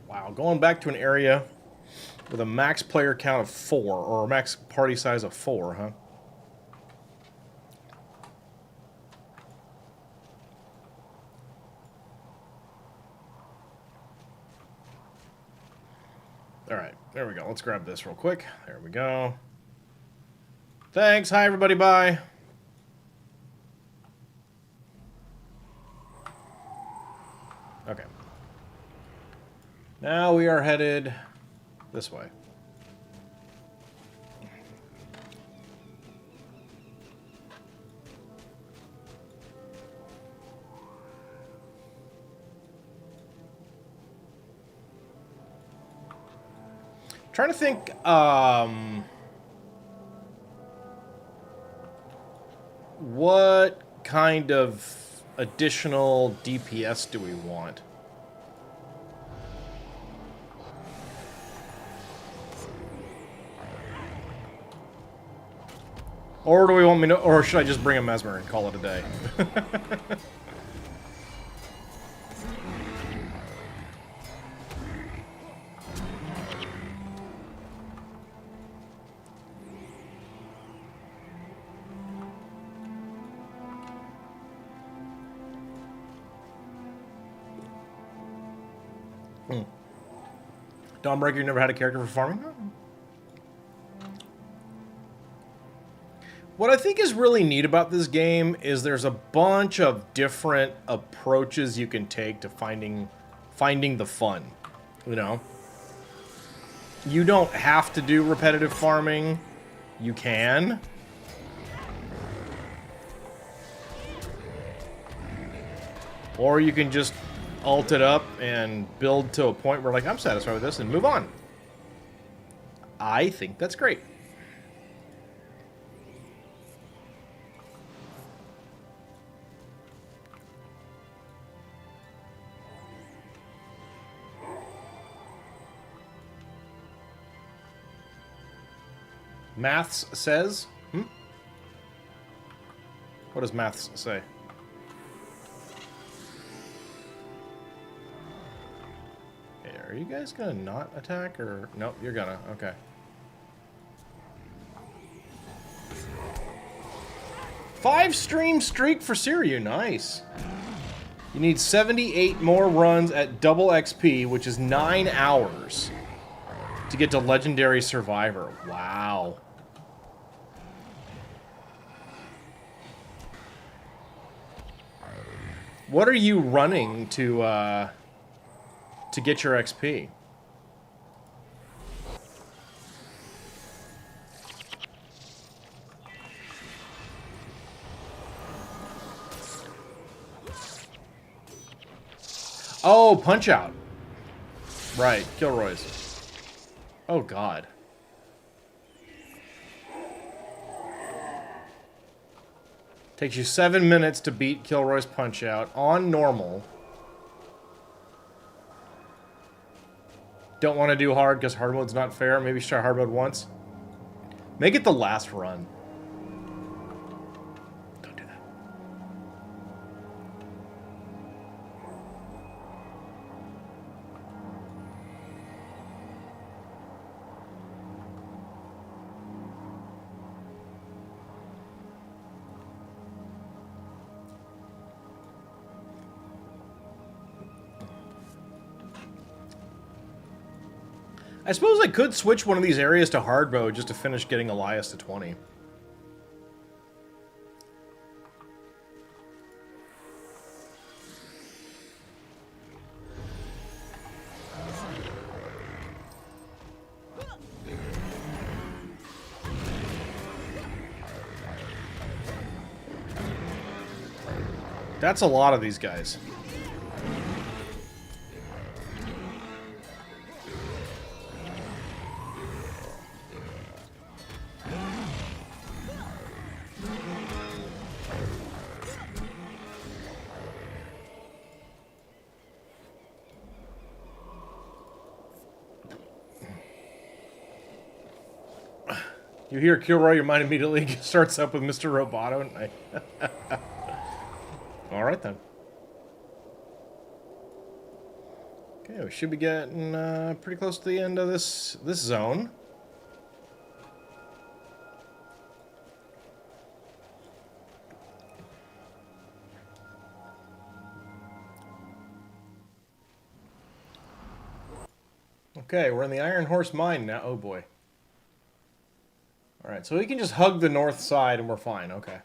Wow, going back to an area with a max player count of 4, or a max party size of 4, huh? All right. There we go. Let's grab this real quick. There we go. Thanks. Hi, everybody. Bye. Okay. Now we are headed this way. Trying to think, what kind of additional DPS do we want? Or do we want me to, or should I just bring a Mesmer and call it a day? Dawnbreaker, you never had a character for farming? What I think is really neat about this game is there's a bunch of different approaches you can take to finding the fun, you know? You don't have to do repetitive farming. You can. Or you can just ult it up and build to a point where, like, I'm satisfied with this and move on. I think that's great. Maths says? What does Maths say? Okay, are you guys gonna not attack or... Nope, you're gonna. Okay. Five-stream streak for Siryu. Nice. You need 78 more runs at double XP, which is 9 hours, to get to Legendary Survivor. Wow. What are you running to get your XP? Oh, Punch Out. Right, Kilroy's. Oh, God. Takes you 7 minutes to beat Kilroy's Punch Out on normal. Don't want to do hard because hard mode's not fair. Maybe try hard mode once. Make it the last run. Don't do that. I suppose I could switch one of these areas to hard mode just to finish getting Elias to 20. That's a lot of these guys. You hear Kilroy, your mind immediately starts up with Mr. Roboto. All right, then. Okay, we should be getting pretty close to the end of this zone. Okay, we're in the Iron Horse Mine now. Oh boy. Alright, so we can just hug the north side and we're fine. Okay.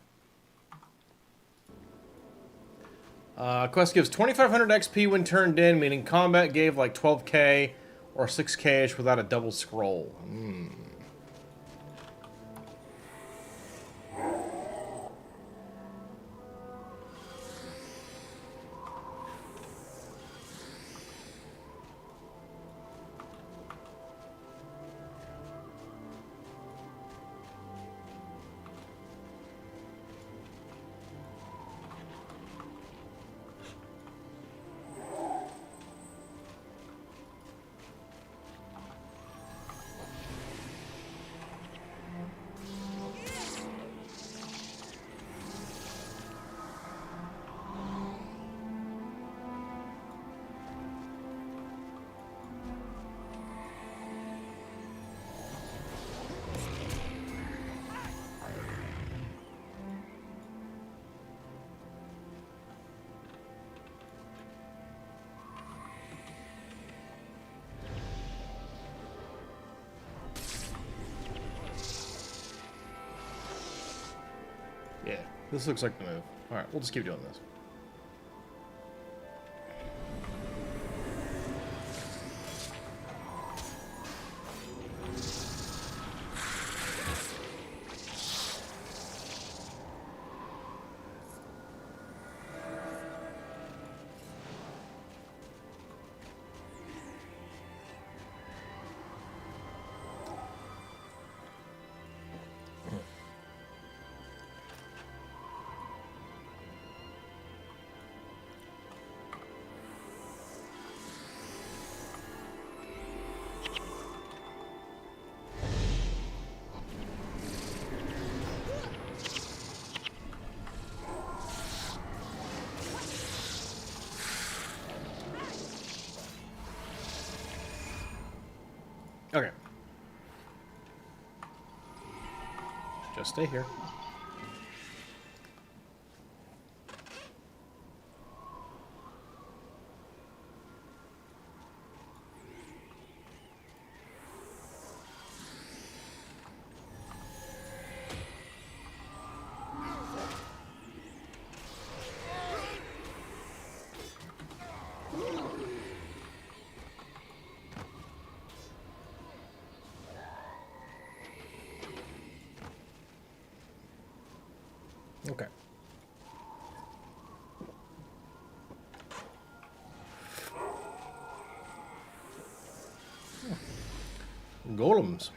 Quest gives 2,500 XP when turned in, meaning combat gave like 12k or 6k-ish without a double scroll. Yeah, this looks like the move. Alright, we'll just keep doing this. Okay. Just stay here. Okay. Golems.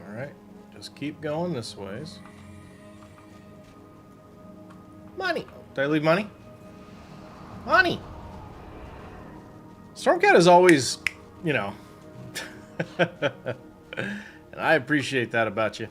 Alright, just keep going this ways. Money! Did I leave money? Money! Stormcat is always, you know. And I appreciate that about you.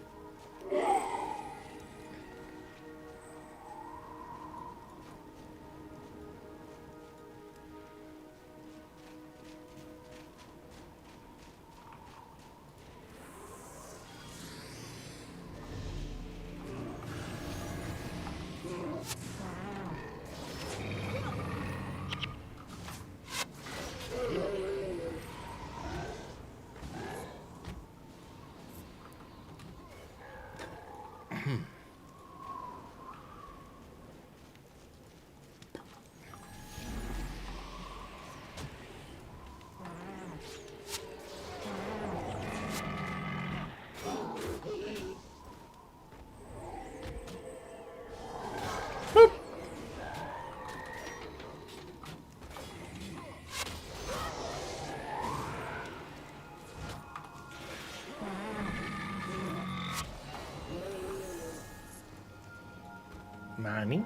Money.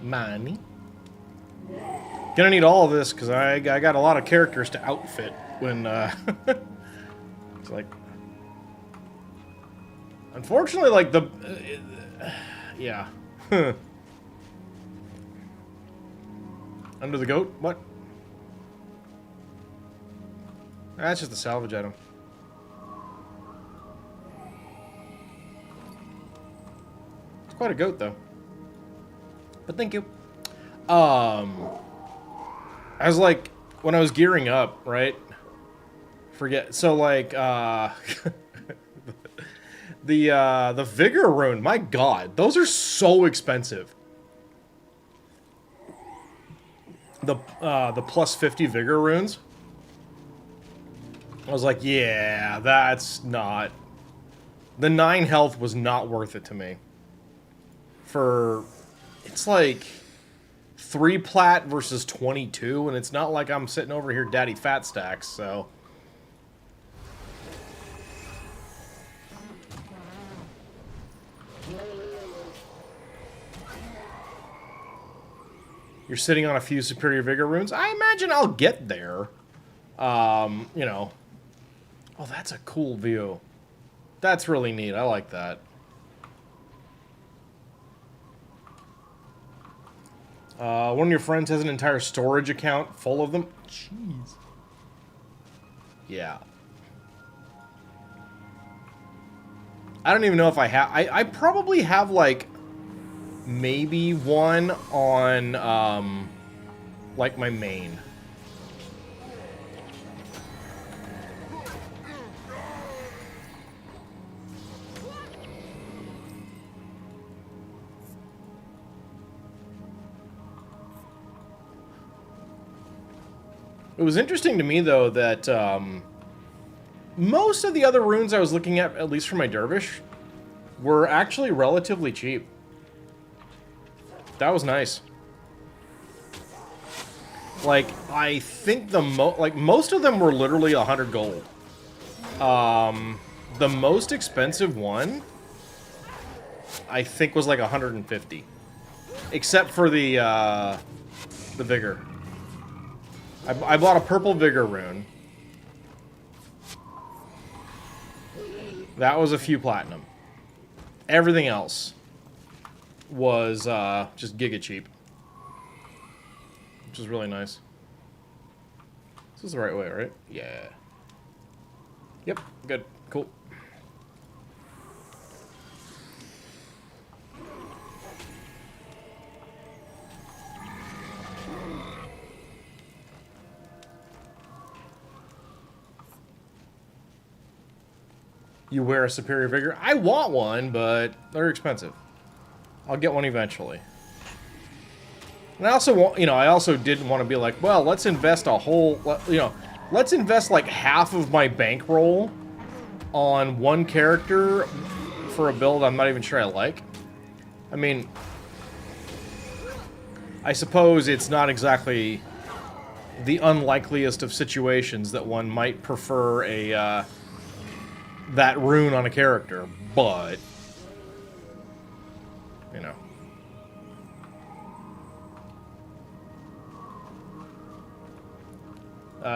Money. Gonna need all of this because I got a lot of characters to outfit when it's like, unfortunately, like the yeah. Under the goat? What? That's just a salvage item. It's quite a goat, though. But thank you. I was like, when I was gearing up, right? Forget. So, like, the Vigor rune, my god, those are so expensive. The plus 50 Vigor runes. I was like, yeah, that's not... The 9 health was not worth it to me. For... It's like... 3 plat versus 22, and it's not like I'm sitting over here daddy fat stacks, so... You're sitting on a few Superior Vigor runes? I imagine I'll get there. You know... Oh, that's a cool view. That's really neat. I like that. One of your friends has an entire storage account full of them. Jeez. Yeah. I don't even know if I have... I probably have, like, maybe one on, like, my main. It was interesting to me, though, that most of the other runes I was looking at least for my Dervish, were actually relatively cheap. That was nice. Like, I think most of them were literally 100 gold. The most expensive one, I think, was like 150. Except for the Vigor. I bought a purple Vigor rune. That was a few platinum. Everything else was just giga cheap. Which is really nice. This is the right way, right? Yeah. Yep, good. Cool. You wear a Superior Vigor? I want one, but they're expensive. I'll get one eventually. And I also want, I also didn't want to be like, well, let's invest a whole, let's invest like half of my bankroll on one character for a build I'm not even sure I like. I mean, I suppose it's not exactly the unlikeliest of situations that one might prefer a, that rune on a character, but, you know.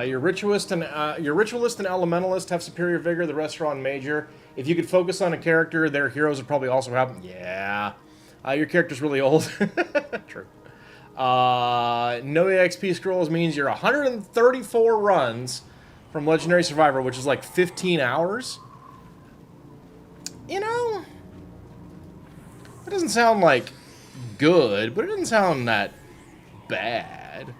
Your Ritualist and Elementalist have Superior Vigor, the rest are on Major. If you could focus on a character, their heroes would probably also have them. Yeah. Your character's really old. True. No EXP scrolls means you're 134 runs from Legendary Survivor, which is like 15 hours. You know, it doesn't sound like good, but it doesn't sound that bad.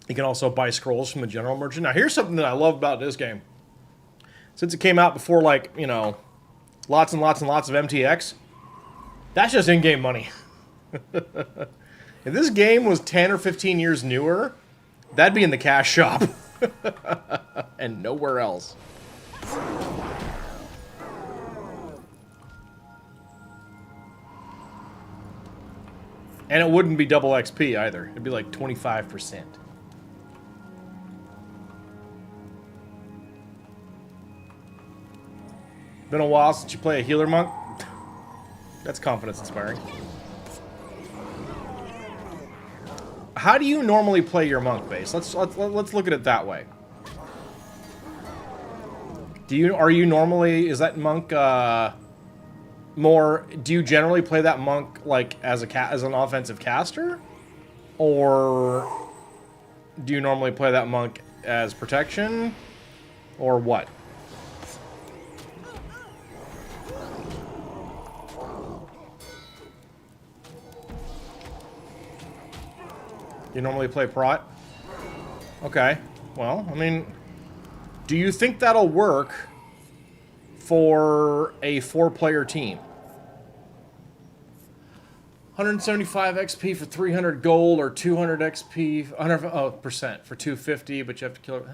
You can also buy scrolls from the general merchant. Now, here's something that I love about this game. Since it came out before, like, lots and lots and lots of MTX, that's just in-game money. If this game was 10 or 15 years newer, that'd be in the cash shop. And nowhere else. And it wouldn't be double XP either. It'd be like 25%. Been a while since you play a healer monk? That's confidence inspiring. how do you normally play your monk base? Let's look at it that way. Are you normally, is that monk more, do you generally play that monk like as an offensive caster, or do you normally play that monk as protection, or what? You normally play prot? Okay. Well, I mean, do you think that'll work for a 4-player team? 175 XP for 300 gold, or 200 XP, 100% for 250, but you have to kill it.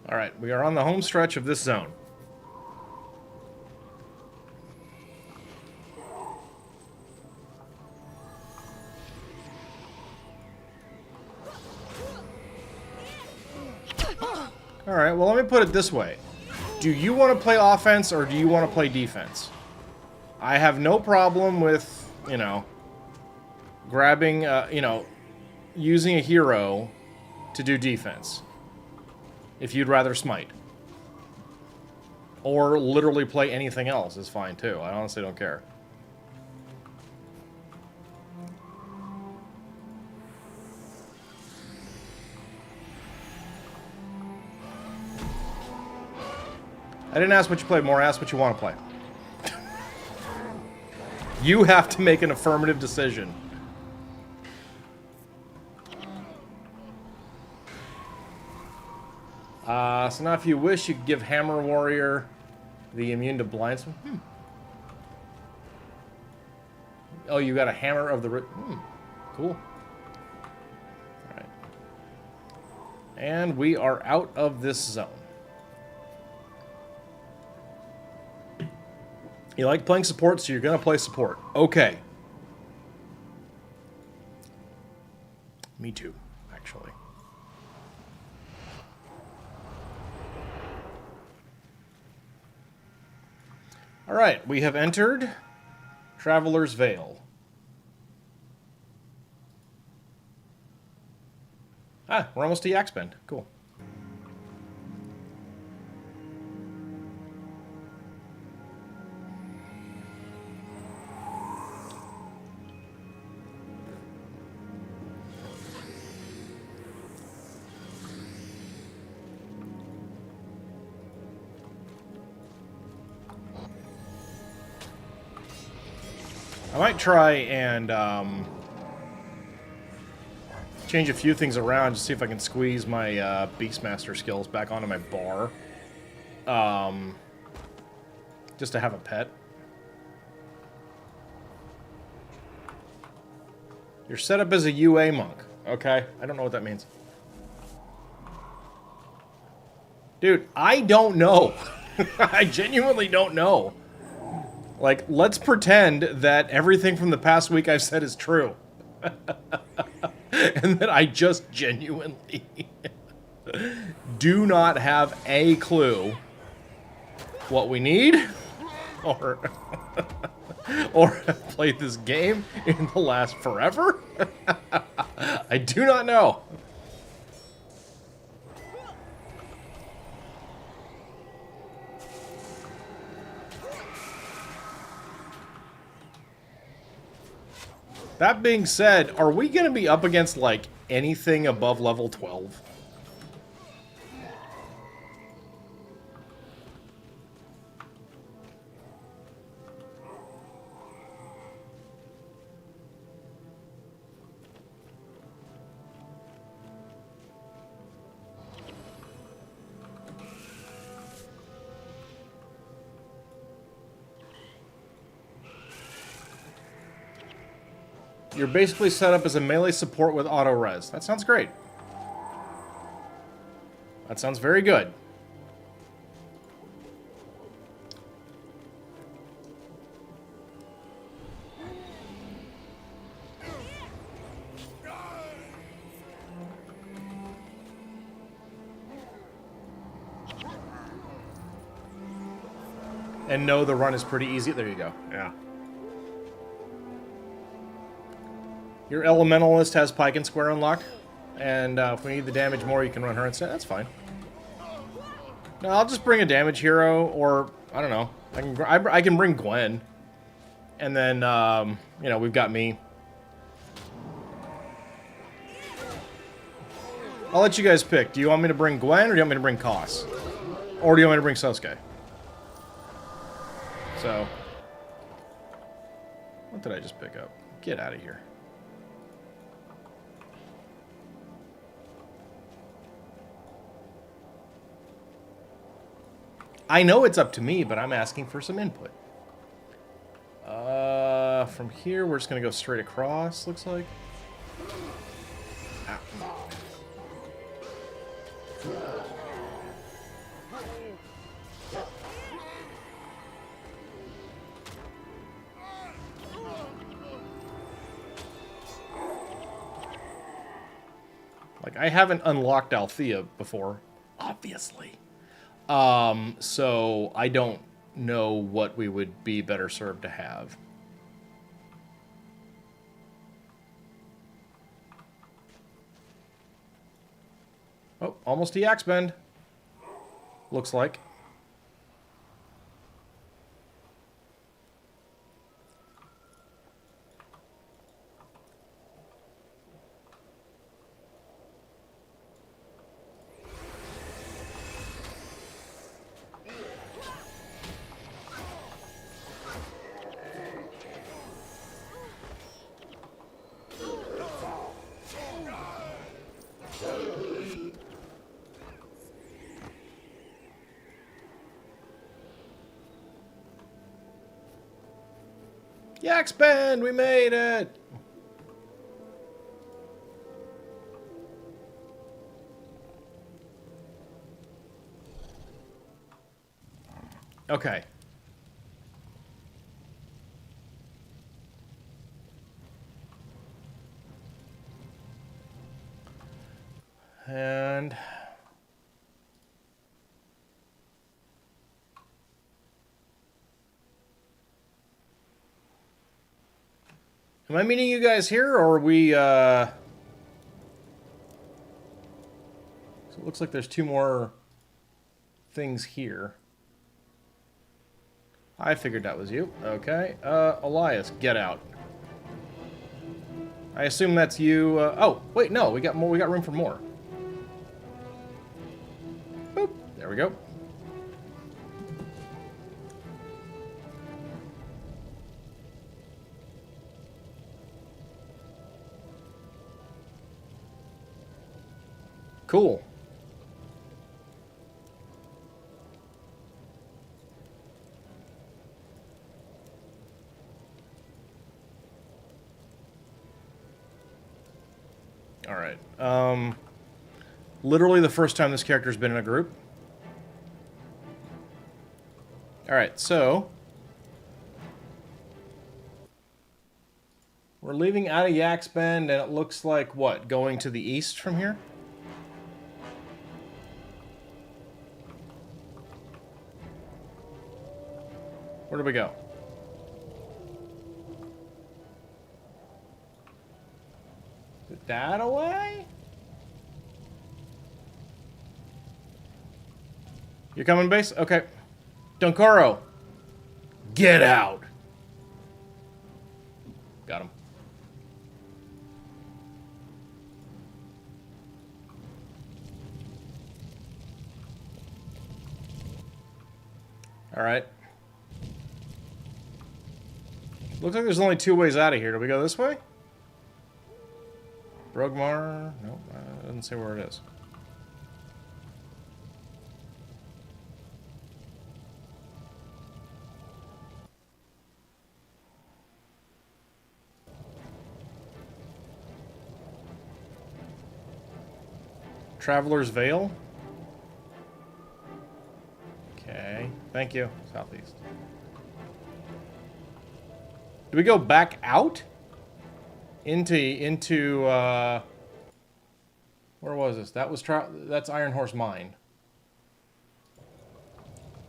Alright, we are on the home stretch of this zone. Alright, well, let me put it this way. Do you want to play offense, or do you want to play defense? I have no problem with, you know, grabbing, using a hero to do defense. If you'd rather smite. Or literally play anything else is fine too. I honestly don't care. I didn't ask what you play more, I asked what you want to play. You have to make an affirmative decision. So now if you wish, you could give Hammer Warrior the immune to blinds. Oh, you got a Hammer of the... Cool. Alright. And we are out of this zone. You like playing support, so you're going to play support. Okay. Me too, actually. Alright, we have entered Traveler's Vale. Ah, we're almost to Yaxbend. Cool. I might try and change a few things around to see if I can squeeze my Beastmaster skills back onto my bar. Just to have a pet. You're set up as a UA monk. Okay, I don't know what that means. Dude, I don't know. I genuinely don't know. Like, let's pretend that everything from the past week I've said is true. And that I just genuinely do not have a clue what we need, or have played this game in the last forever. I do not know. That being said, are we going to be up against, like, anything above level 12? You're basically set up as a melee support with auto-res. That sounds great. That sounds very good. And no, the run is pretty easy. There you go. Yeah. Your Elementalist has Pike and Square unlocked. And if we need the damage more, you can run her instead. That's fine. No, I'll just bring a damage hero, or, I don't know. I can bring Gwen. And then, you know, we've got me. I'll let you guys pick. Do you want me to bring Gwen, or do you want me to bring Koss? Or do you want me to bring Sosuke? So, what did I just pick up? Get out of here. I know it's up to me, but I'm asking for some input. From here, we're just going to go straight across, looks like. Ah. Like, I haven't unlocked Althea before, obviously. So I don't know what we would be better served to have. Oh, almost a Axe Bend. Looks like. Axe Bend, we made it! Okay. And... am I meeting you guys here, or are we, So it looks like there's two more things here. I figured that was you. Okay. Elias, get out. I assume that's you. Oh, wait, no, we got more. We got room for more. Boop. There we go. Cool. All right. Literally the first time this character's been in a group. All right, so we're leaving out of Axe Bend, and it looks like what? Going to the east from here? Where do we go? Is it that away? You're coming, base? Okay. Dunkoro, get out. Got him. All right. Looks like there's only two ways out of here. Do we go this way? Brogmar? Nope, doesn't say where it is. Traveler's Veil? Thank you. Southeast. Do we go back out? Into where was this? That's Iron Horse Mine.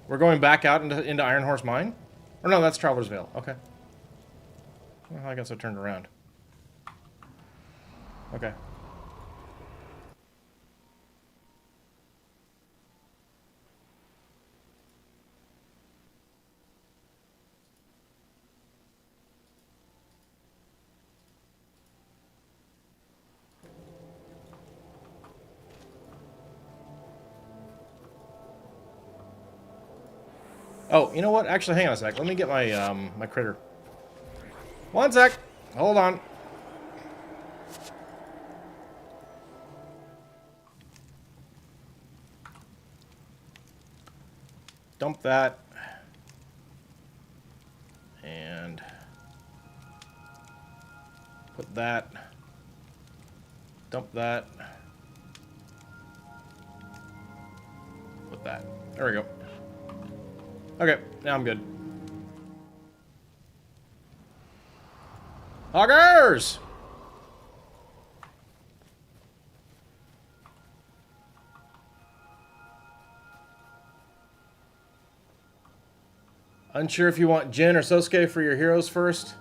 We're going back out into Iron Horse Mine? Or no, that's Traveler's Vale. Okay. Well, I guess I turned around. Okay. Oh, you know what? Actually, hang on a sec. Let me get my my critter. One sec. Hold on. Dump that. And put that. Dump that. Put that. There we go. Okay, now I'm good. Hoggers! Unsure if you want Jin or Sosuke for your heroes first.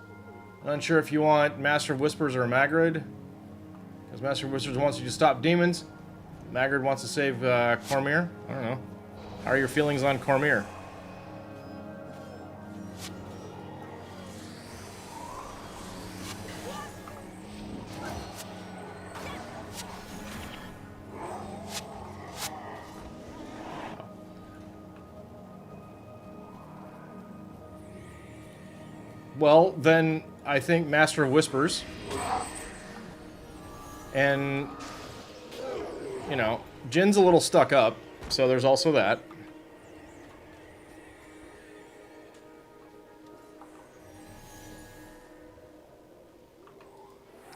Unsure if you want Master of Whispers or Magrid. Because Master of Whispers wants you to stop demons. Magrid wants to save Cormyr. I don't know. How are your feelings on Cormyr? Well, then I think Master of Whispers. And, you know, Jin's a little stuck up, so there's also that.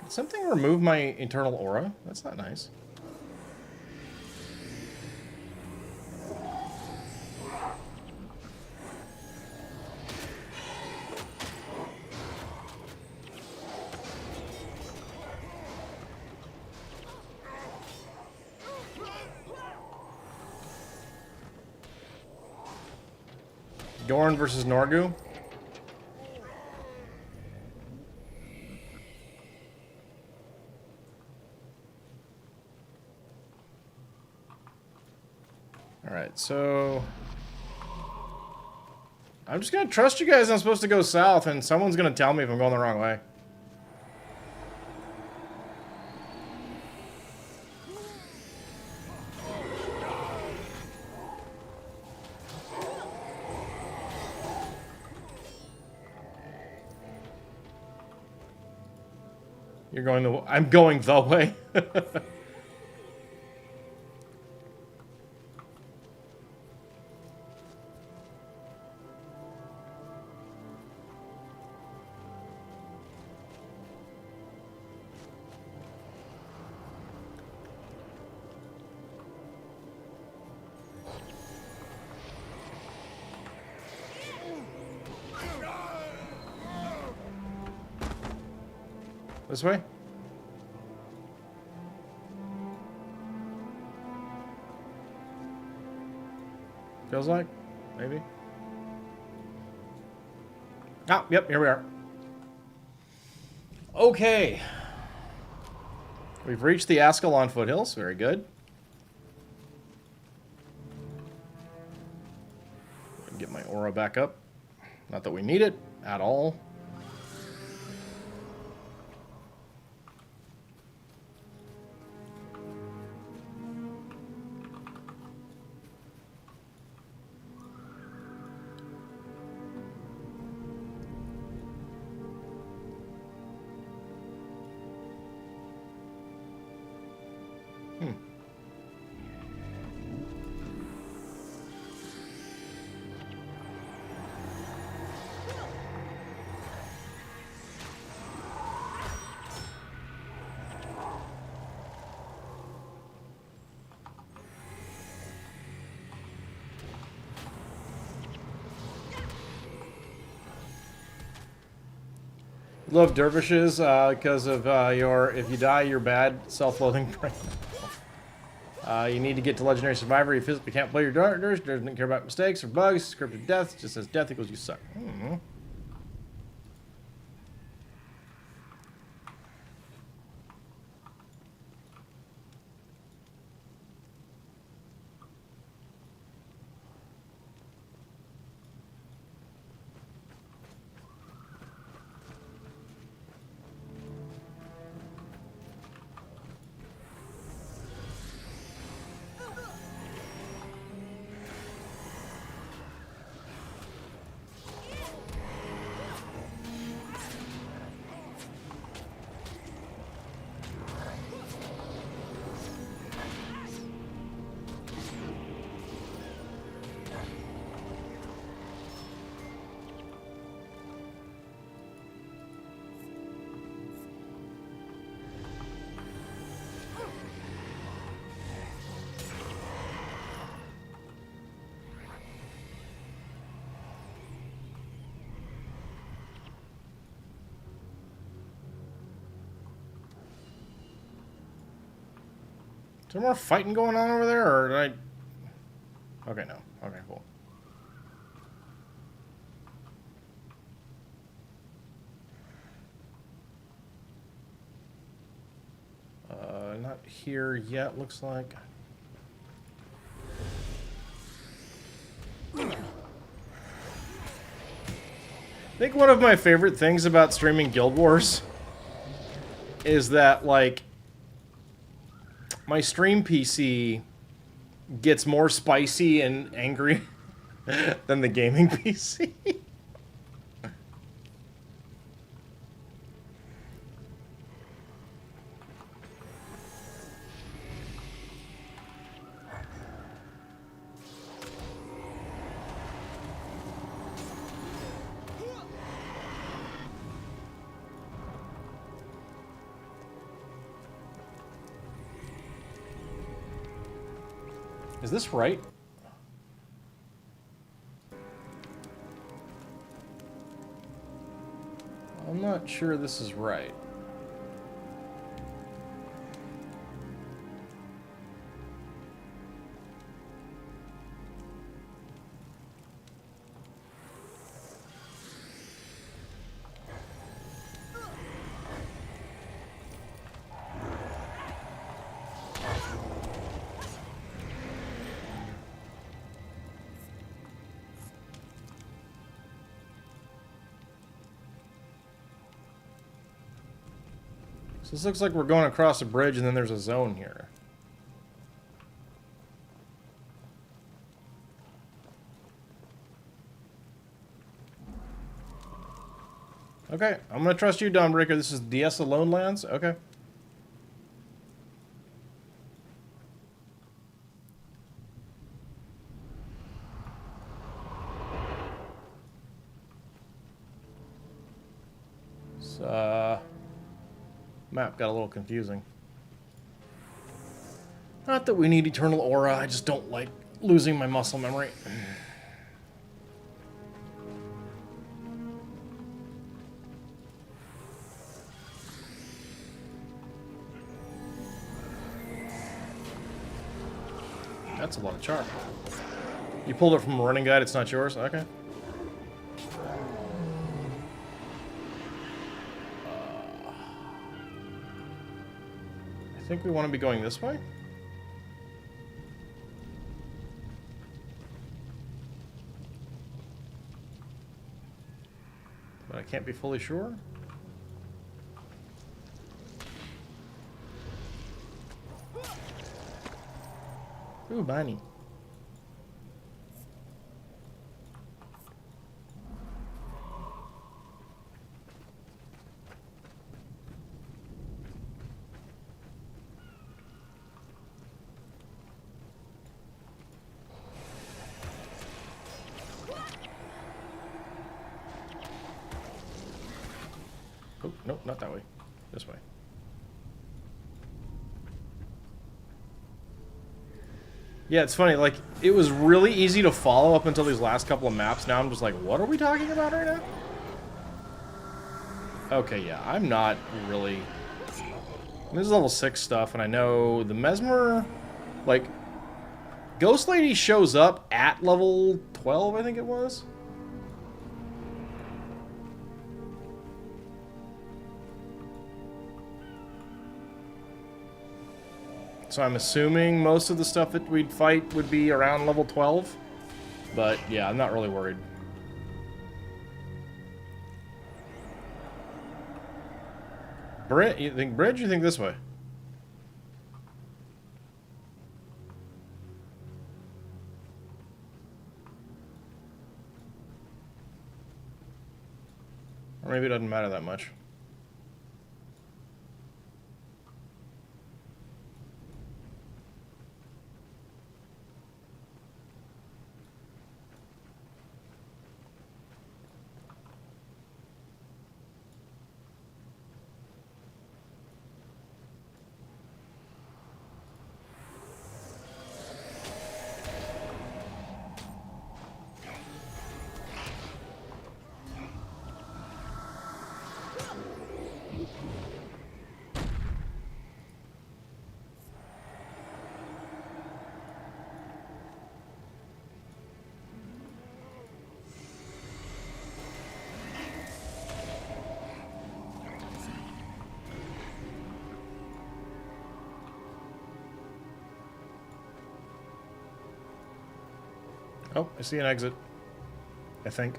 Did something remove my internal aura? That's not nice. Dorn versus Norgu. Alright, so I'm just gonna trust you guys. I'm supposed to go south, and someone's gonna tell me if I'm going the wrong way. You're going the way. I'm going the way. This way? Feels like? Maybe? Ah, yep, here we are. Okay. We've reached the Ascalon foothills. Very good. Get my aura back up. Not that we need it at all. Love dervishes because of your if you die, you're bad. Self-loathing brain. You need to get to legendary survivor. You physically can't play your dervish. Doesn't care about mistakes or bugs. Scripted death just says death equals you suck. Is there more fighting going on over there, or did I... Okay, no. Okay, cool. Not here yet, looks like. I think one of my favorite things about streaming Guild Wars is that, like, my stream PC gets more spicy and angry than the gaming PC. Is this right? I'm not sure this is right. So this looks like we're going across a bridge and then there's a zone here. Okay, I'm gonna trust you, Dawnbreaker. This is DS Alone Lands? Okay. Map got a little confusing. Not that we need Eternal Aura, I just don't like losing my muscle memory. That's a lot of charm. You pulled it from a running guide, it's not yours? Okay. I think we want to be going this way? But I can't be fully sure. Ooh, Bonnie. Oh, nope, not that way. This way. Yeah, it's funny, like, it was really easy to follow up until these last couple of maps. Now I'm just like, what are we talking about right now? Okay, yeah, I'm not really... This is level 6 stuff, and I know the Mesmer... Like, Ghost Lady shows up at level 12, I think it was? So I'm assuming most of the stuff that we'd fight would be around level 12. But, yeah, I'm not really worried. You think bridge? You think this way? Or maybe it doesn't matter that much. Oh, I see an exit. I think.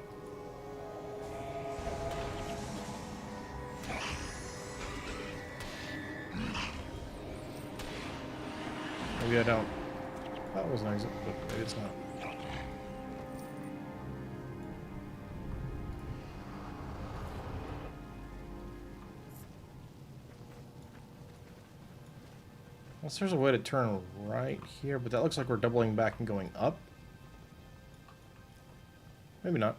Maybe I don't. That was an exit, but maybe it's not. Unless there's a way to turn right here, but that looks like we're doubling back and going up. Maybe not.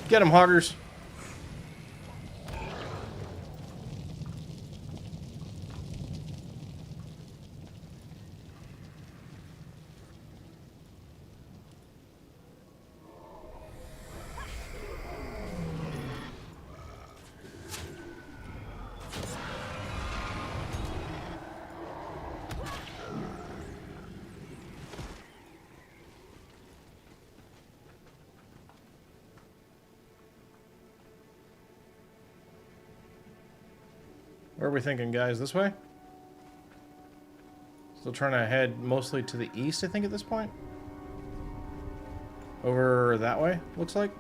Get him, hoggers. Where are we thinking, guys? This way? Still trying to head mostly to the east, I think, at this point? Over that way, looks like?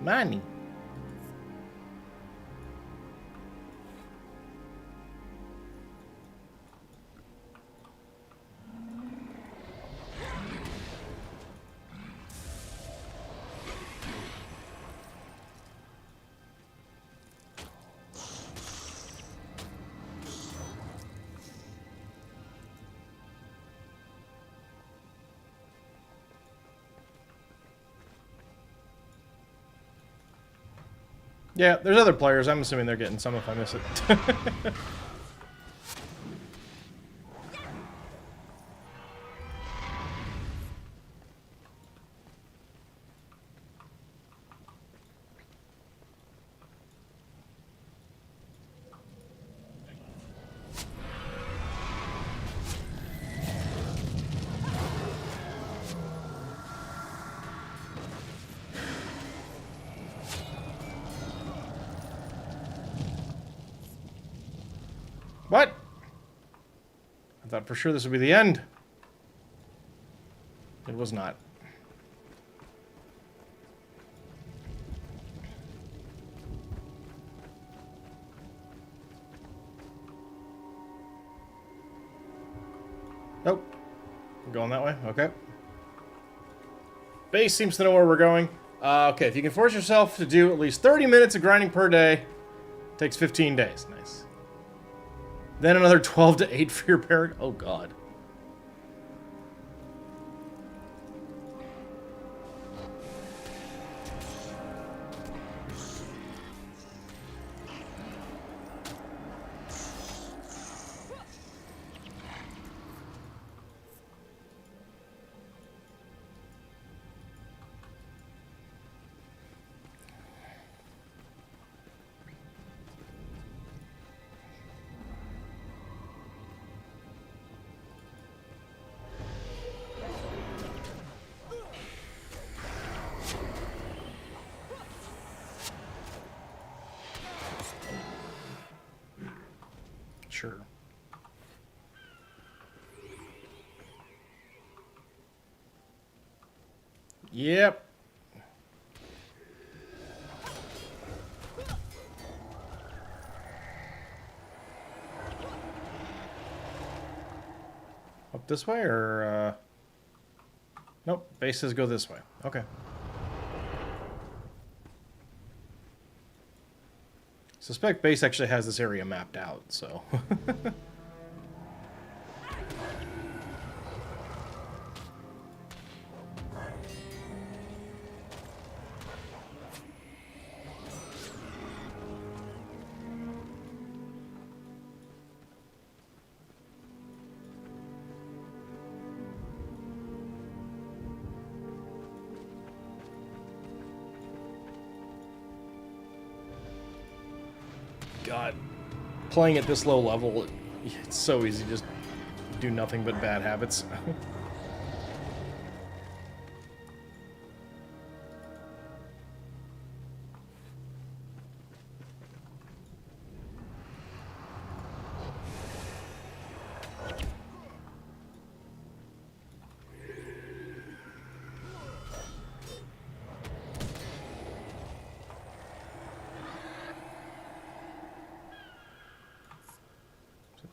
Money. Yeah, there's other players. I'm assuming they're getting some if I miss it. What? I thought for sure this would be the end. It was not. Nope. Going that way? Okay. Base seems to know where we're going. Okay, if you can force yourself to do at least 30 minutes of grinding per day, takes 15 days. Nice. Then another 12 to 8 for your parent. Oh, God. Sure. Yep. Up this way, or, Nope, bases go this way. Okay. Suspect base actually has this area mapped out, so... God, playing at this low level, it's so easy to just do nothing but bad habits.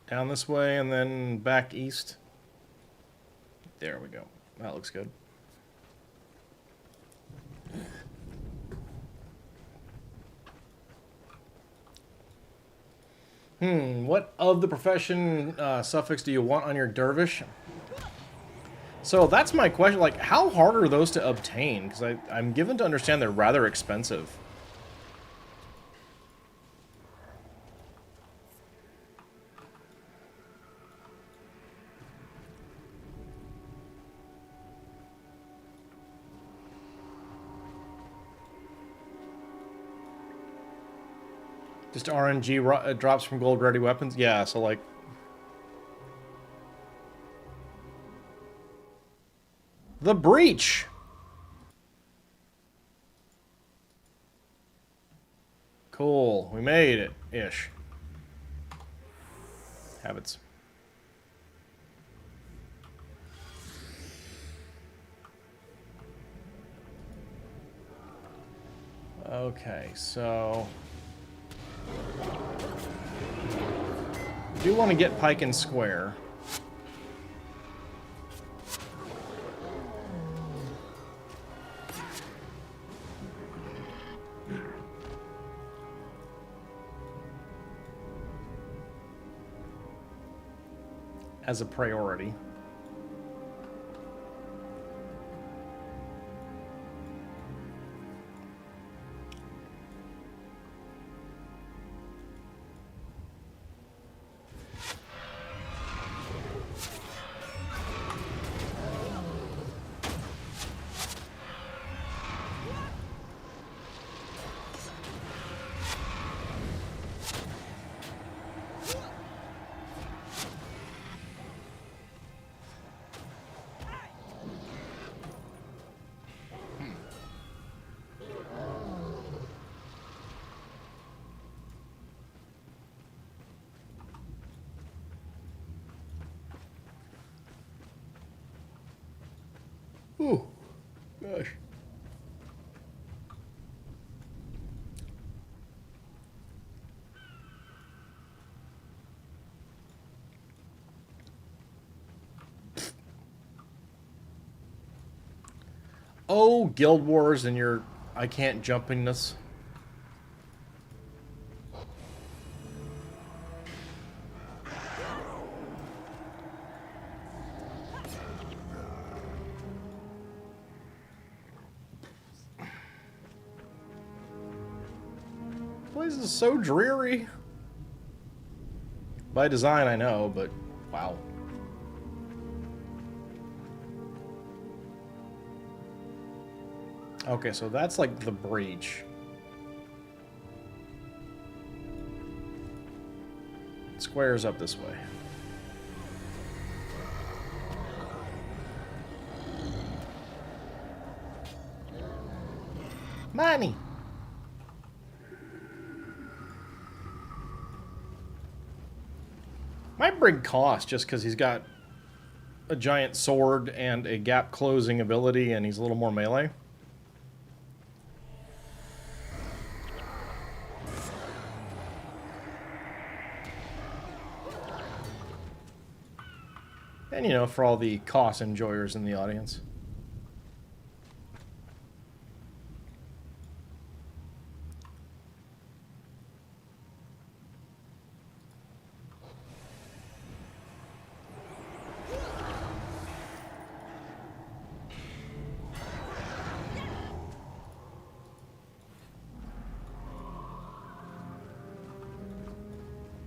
Down this way and then back east. There we go. That looks good. What of the profession suffix do you want on your dervish? So that's my question. Like, how hard are those to obtain? Because I'm given to understand they're rather expensive. Just RNG drops from gold-ready weapons? Yeah, so like... The Breach! Cool, we made it, ish. Habits. Okay, so... do want to get Pike and Square. As a priority. Ooh, gosh. Oh, Guild Wars and your I can't jumpingness. This place is so dreary. By design, I know, but wow. Okay, so that's like the breach. Squares up this way. Money! Might bring cost just because he's got a giant sword and a gap closing ability and he's a little more melee. And, you know, for all the cost enjoyers in the audience.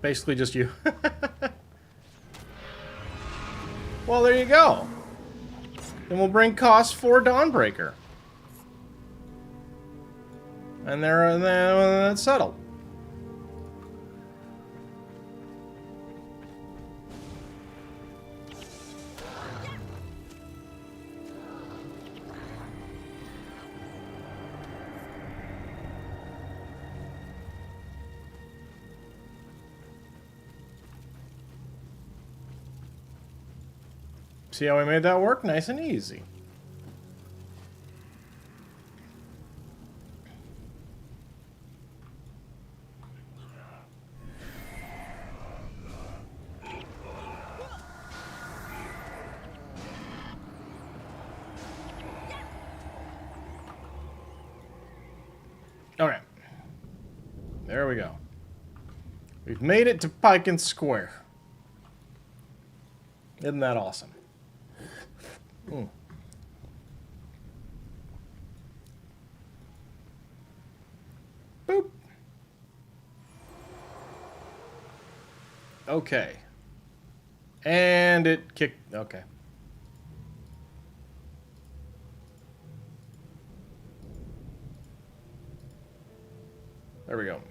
Basically just you. Well, there you go. Then we'll bring costs for Dawnbreaker. And then that's settled. See how we made that work? Nice and easy. Alright. There we go. We've made it to Pike Square. Isn't that awesome? Boop. Okay. And it kicked... Okay. There we go.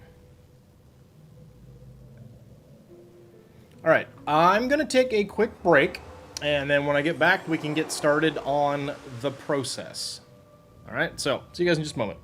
Alright, I'm going to take a quick break, and then when I get back, we can get started on the process. Alright, so, see you guys in just a moment.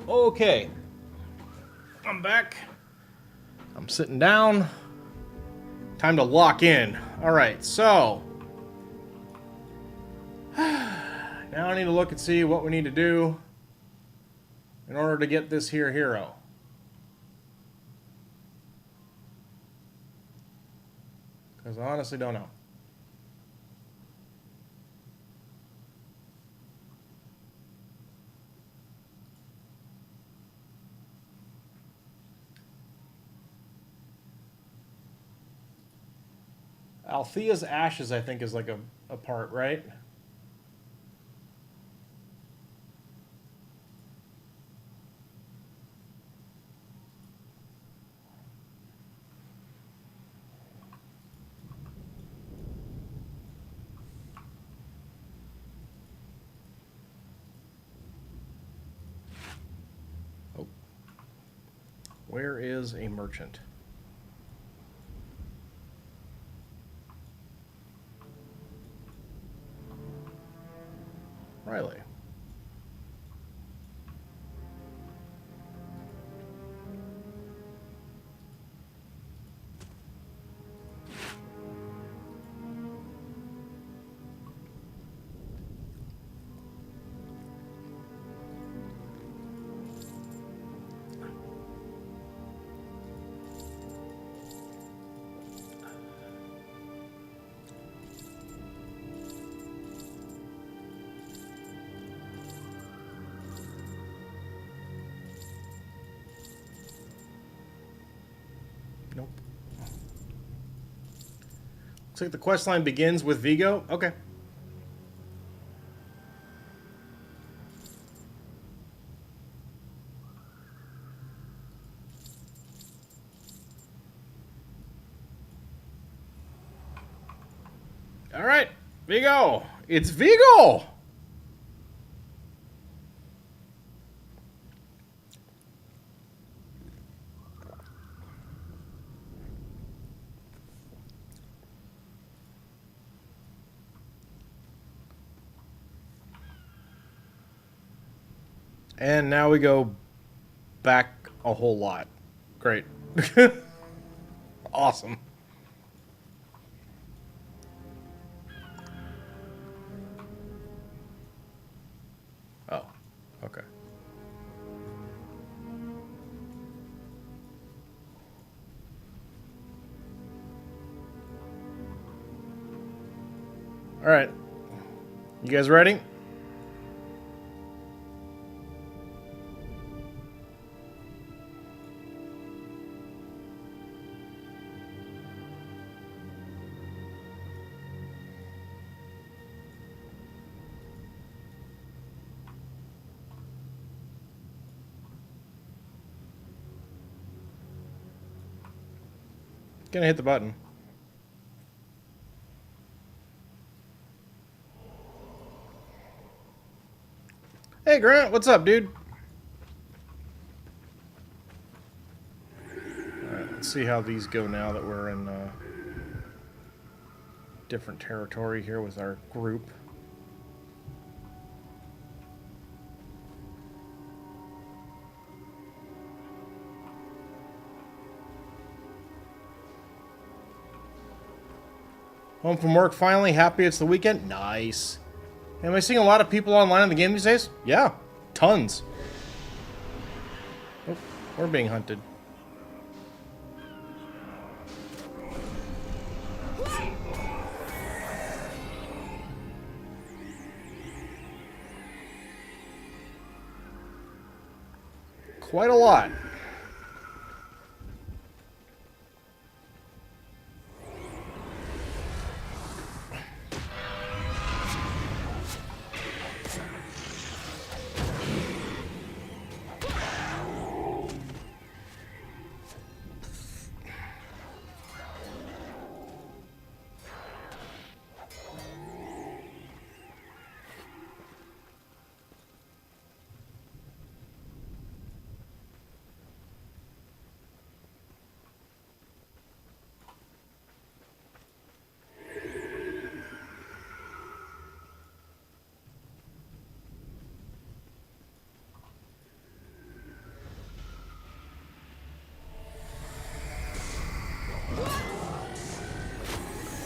Okay. I'm back. I'm sitting down. Time to lock in. Alright, so. Now I need to look and see what we need to do in order to get this here hero. Because I honestly don't know. Althea's Ashes, I think, is like a part, right? Oh. Where is a merchant? Riley. Nope. Looks like the quest line begins with Vigo. Okay. All right, Vigo. It's Vigo. And now we go back a whole lot. Great. Awesome. Oh, okay. All right. You guys ready? Gonna hit the button. Hey Grant, what's up, dude? Alright, let's see how these go now that we're in different territory here with our group. Home from work finally, happy it's the weekend? Nice. Am I seeing a lot of people online in the game these days? Yeah, tons. Oh, we're being hunted. Quite a lot.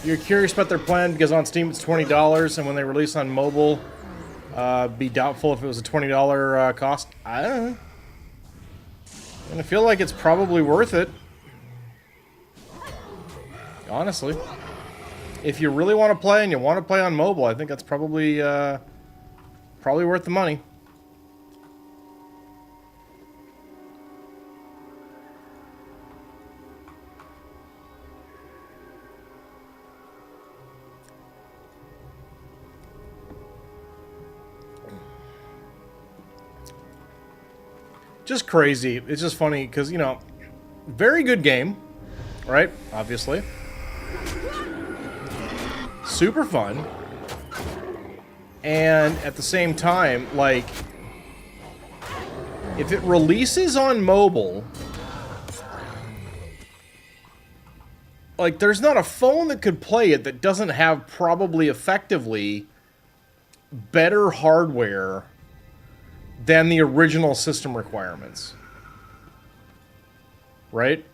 You're curious about their plan because on Steam it's $20, and when they release on mobile, be doubtful if it was a $20 cost. I don't know. And I feel like it's probably worth it. Honestly. If you really want to play and you want to play on mobile, I think that's probably worth the money. Just crazy. It's just funny because, you know, very good game, right? Obviously. Super fun. And at the same time, like, if it releases on mobile, like, there's not a phone that could play it that doesn't have probably effectively better hardware than the original system requirements. Right?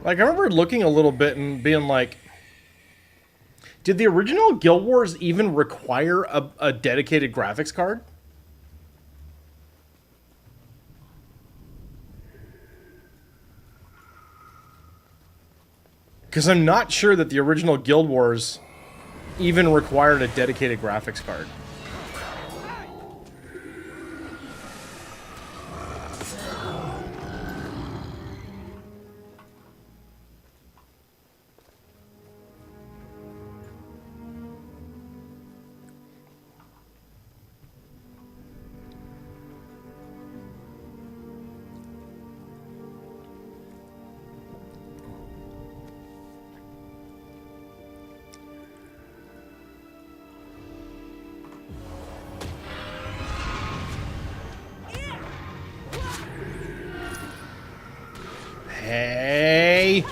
Like, I remember looking a little bit and being like, did the original Guild Wars even require a dedicated graphics card? Because I'm not sure that the original Guild Wars even required a dedicated graphics card. Hey!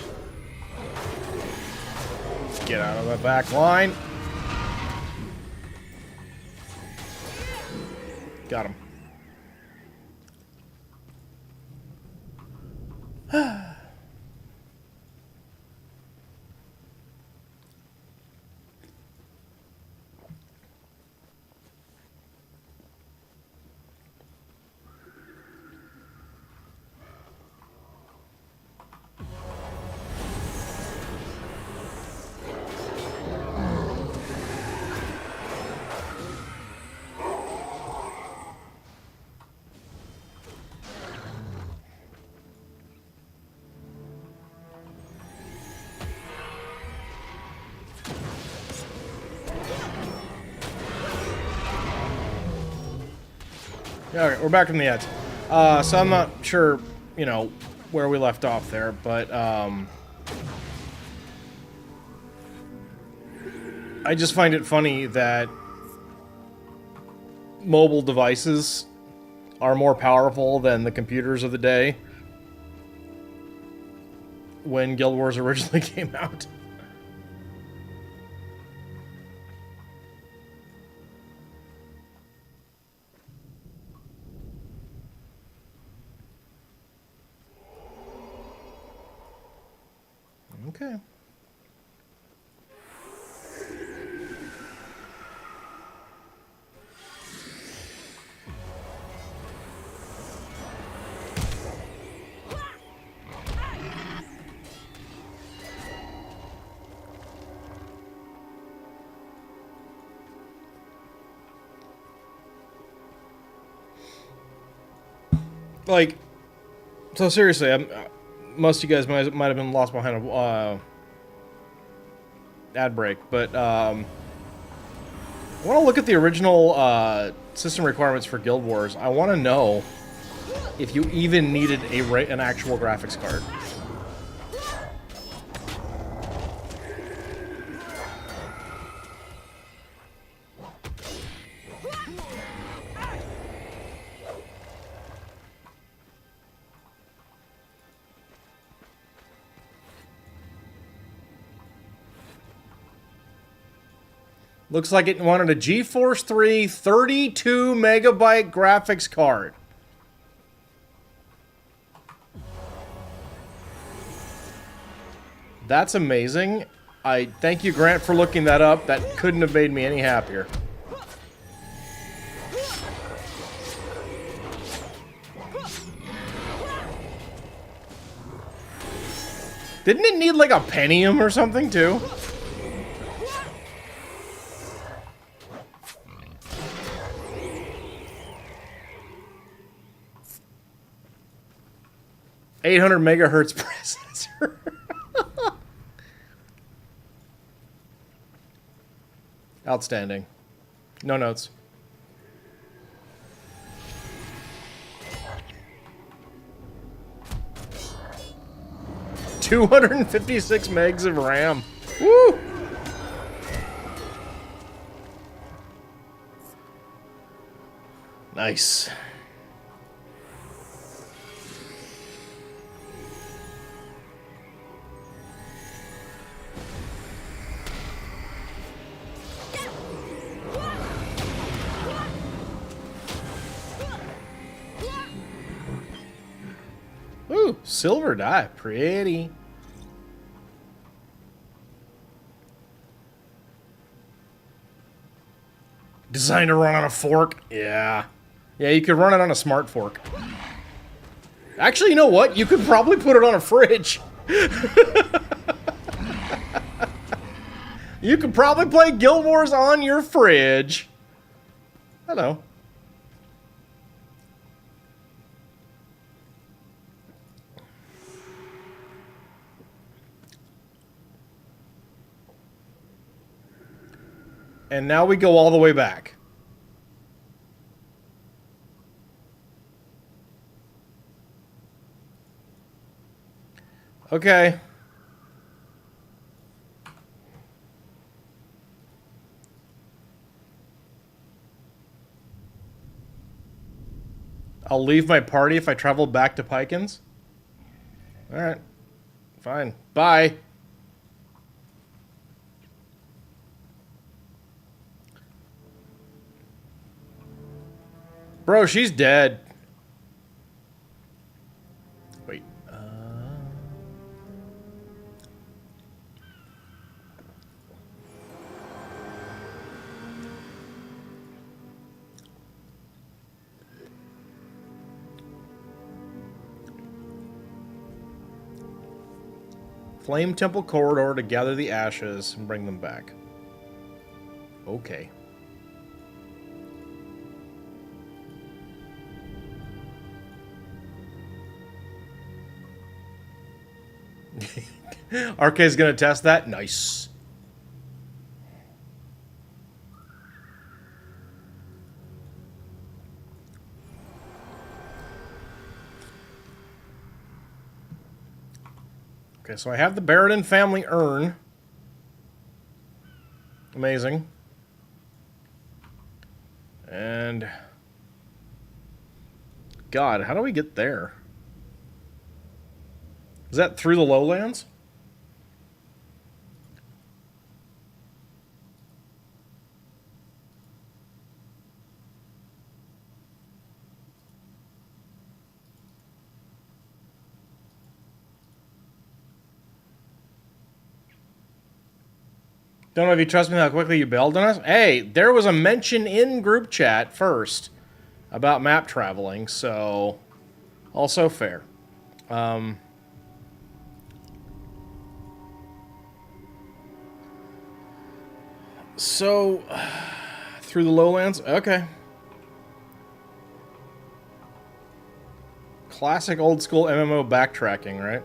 Get out of the back line. Got him. Okay, we're back from the edge. So I'm not sure, you know, where we left off there, but I just find it funny that mobile devices are more powerful than the computers of the day when Guild Wars originally came out. Okay. Like, so seriously, most of you guys might have been lost behind a ad break, but I want to look at the original system requirements for Guild Wars. I want to know if you even needed an actual graphics card. Looks like it wanted a GeForce 3 32 megabyte graphics card. That's amazing. I thank you, Grant, for looking that up. That couldn't have made me any happier. Didn't it need like a Pentium or something too? $800 megahertz processor. Outstanding. No notes. $256 megs of RAM. Woo! Nice. Ooh, silver die. Pretty. Designed to run on a fork? Yeah. Yeah, you could run it on a smart fork. Actually, you know what? You could probably put it on a fridge. You could probably play Guild Wars on your fridge. Hello. And now we go all the way back. Okay. I'll leave my party if I travel back to Pikins. Alright. Fine. Bye. Bro, she's dead. Wait. Flame Temple Corridor to gather the ashes and bring them back. Okay. RK's gonna test that? Nice. Okay, so I have the Barradin family urn. Amazing. And... God, how do we get there? Is that through the lowlands? Don't know if you trust me how quickly you bailed on us. Hey, there was a mention in group chat first about map traveling, so also fair. So, through the lowlands? Okay. Classic old school MMO backtracking, right?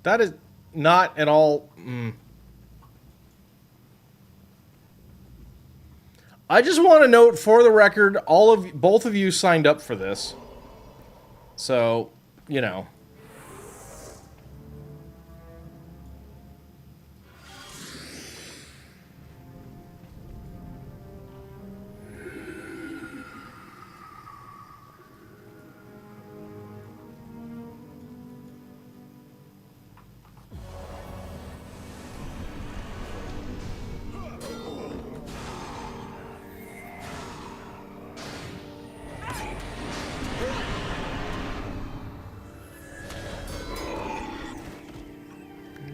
That is not at all... I just want to note, for the record, both of you signed up for this. So, you know.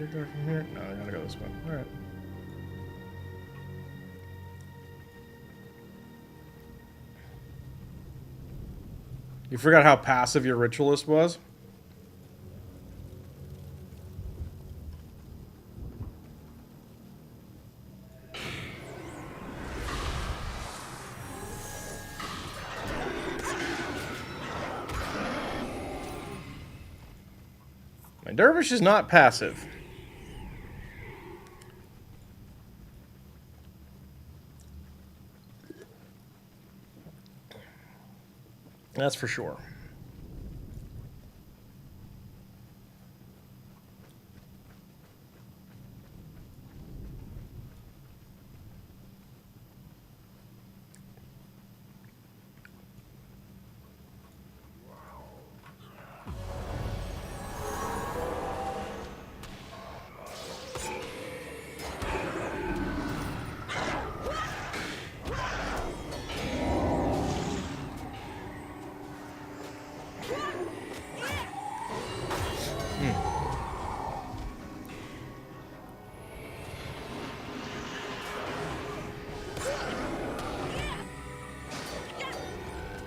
get there from here? No, I gotta go this way. Alright. You forgot how passive your ritualist was? My dervish is not passive. That's for sure.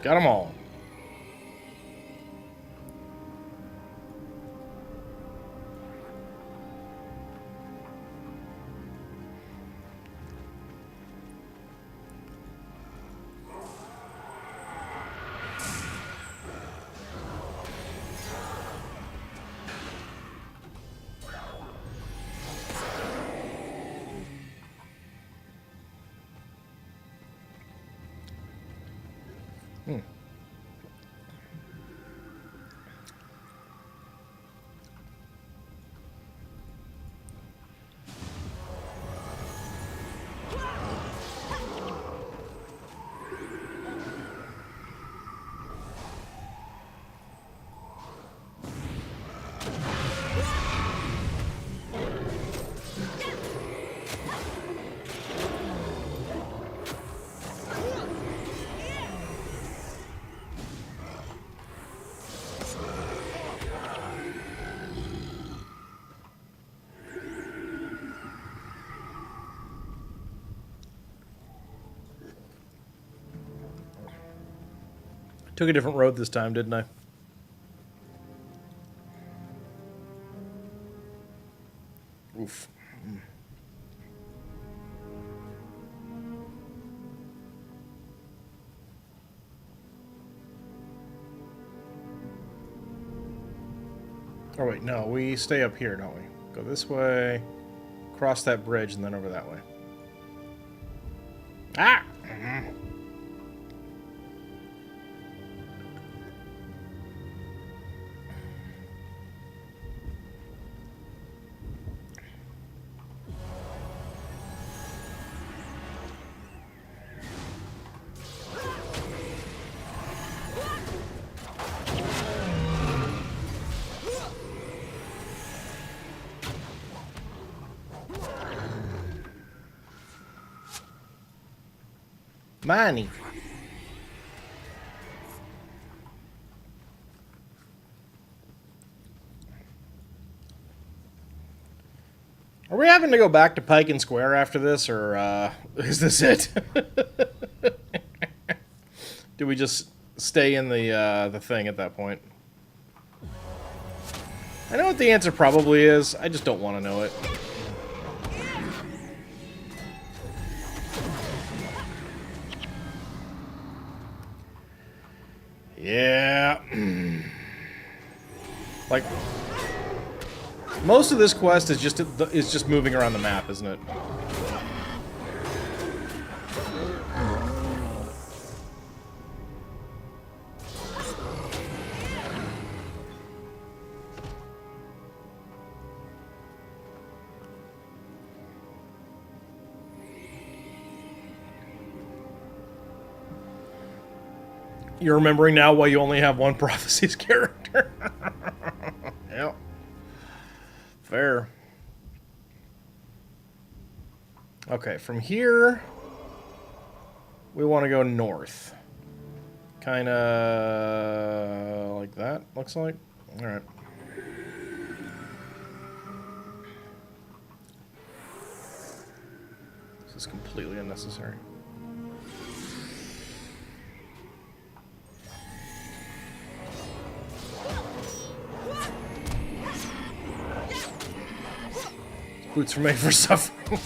Got them all. Took a different road this time, didn't I? Oof. Oh wait, no, we stay up here, don't we? Go this way, cross that bridge, and then over that way. Ah! Money. Are we having to go back to Pike and Square after this, or is this it? Do we just stay in the thing at that point? I know what the answer probably is. I just don't want to know it. Yeah. Like, most of this quest is just moving around the map, isn't it? You're remembering now why you only have one Prophecies character. Yep. Fair. Okay, from here, we want to go north. Kind of like that, looks like. All right. This is completely unnecessary. Boots were made for suffering.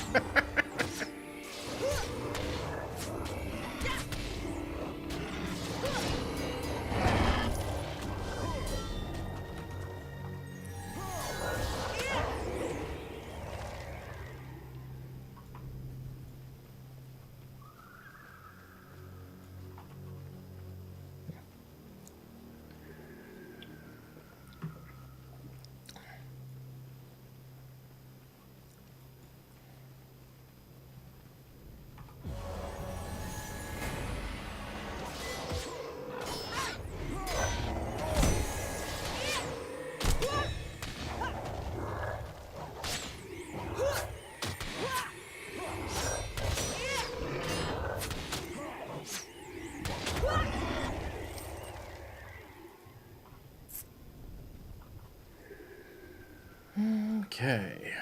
Okay.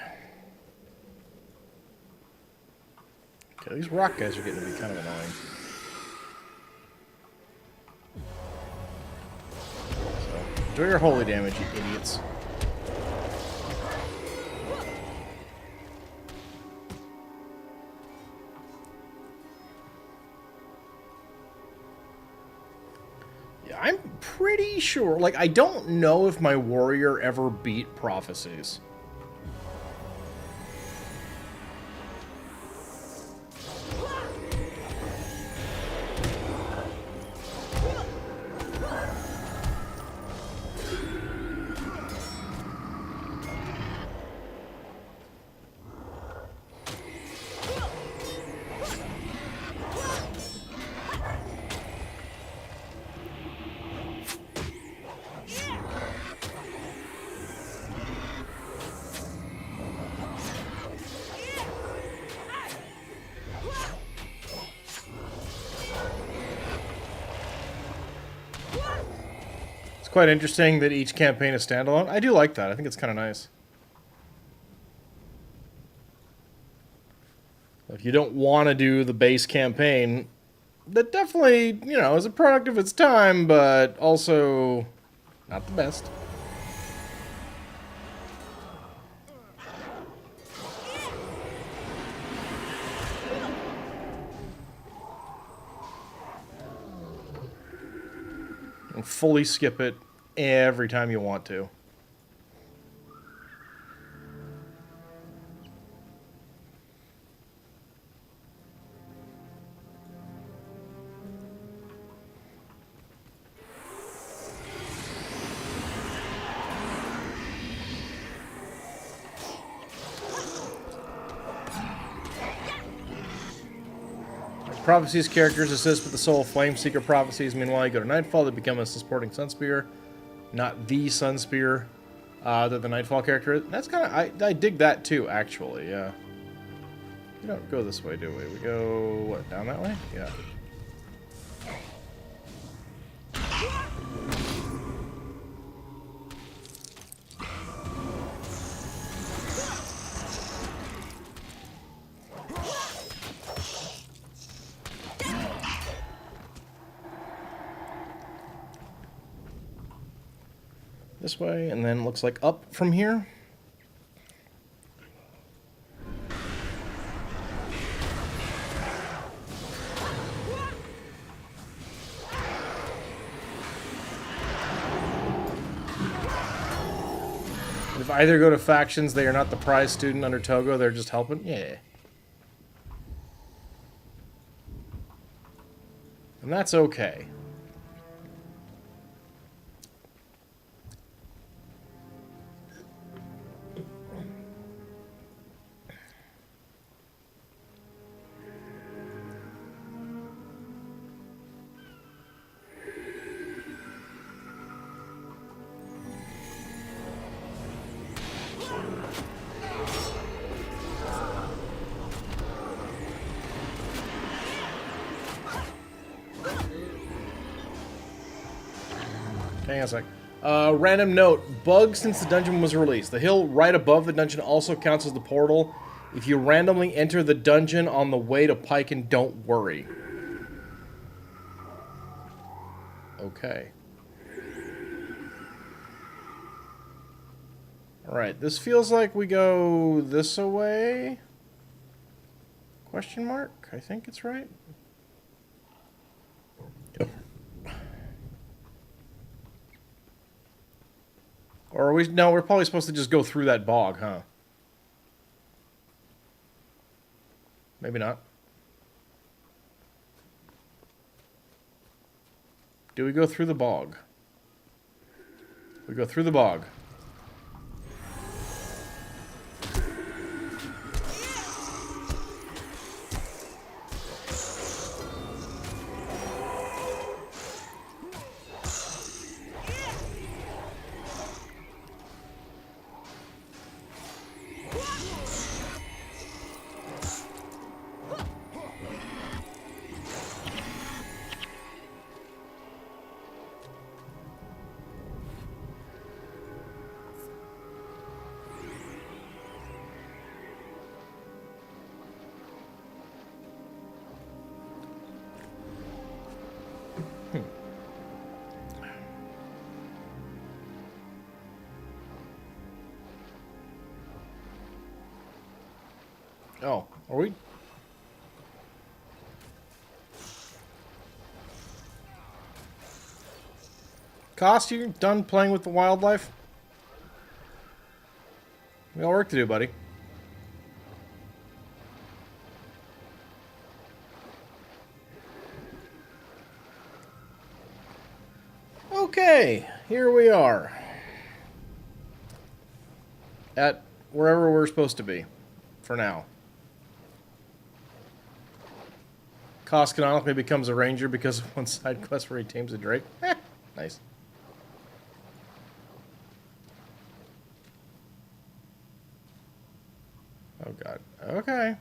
Okay, these rock guys are getting to be kind of annoying. So, enjoy your holy damage, you idiots. Yeah, I'm pretty sure. Like, I don't know if my warrior ever beat Prophecies. Quite interesting that each campaign is standalone. I do like that. I think it's kind of nice. If you don't want to do the base campaign, that definitely, you know, is a product of its time, but also not the best. And fully skip it every time you want to. Prophecies characters assist with the soul of Flameseeker prophecies. Meanwhile, you go to Nightfall to become a supporting Sunspear. Not the Sunspear that the Nightfall character is. That's kind of... I dig that too, actually, yeah. We don't go this way, do we? We go, what, down that way? Yeah. This way, and then looks like up from here. If either go to factions, they are not the prize student under Togo, they're just helping. Yeah. And that's okay. Hang on a sec. Random note. Bug since the dungeon was released. The hill right above the dungeon also counts as the portal. If you randomly enter the dungeon on the way to Piken, don't worry. Okay. Alright, this feels like we go this away. Question mark? I think it's right. Yep. Or are we... No, we're probably supposed to just go through that bog, huh? Maybe not. Do we go through the bog? We go through the bog. Oh, are we? Cost, you done playing with the wildlife? We got work to do, buddy. Okay, here we are. At wherever we're supposed to be. For now. Cost canonically becomes a ranger because of one side quest where he tames a drake. Nice. Oh god. Okay.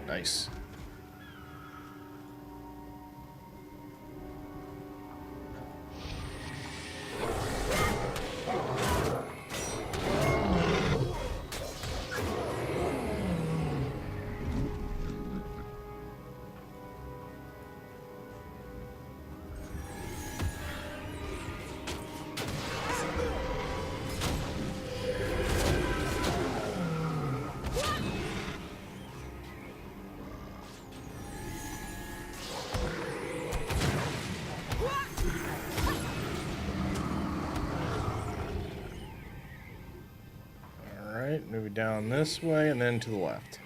Nice. Move down this way and then to the left.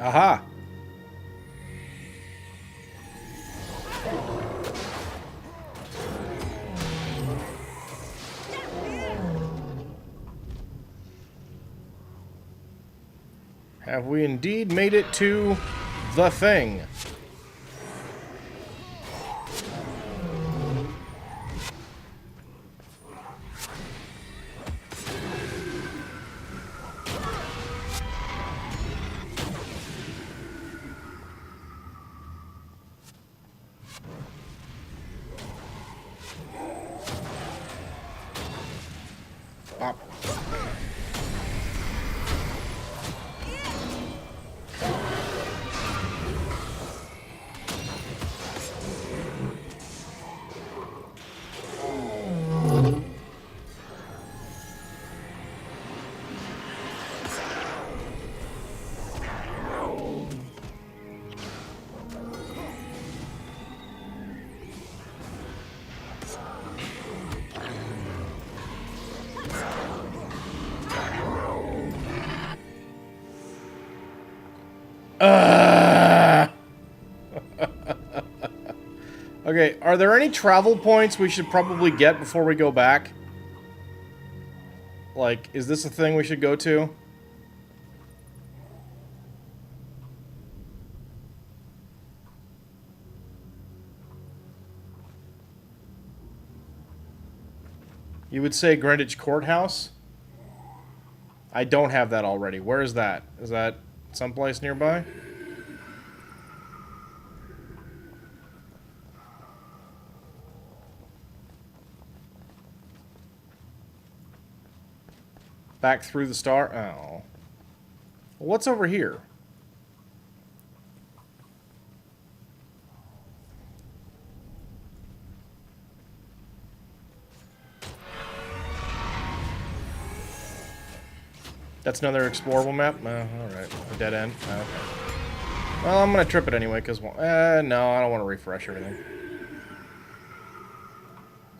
Aha! Have we indeed made it to the thing? Pop. Okay, are there any travel points we should probably get before we go back? Like, is this a thing we should go to? You would say Greenwich Courthouse? I don't have that already. Where is that? Is that someplace nearby? Back through the star? Oh. What's over here? That's another explorable map? Alright. A dead end? Okay. Well, I'm gonna trip it anyway, because... no, I don't want to refresh everything.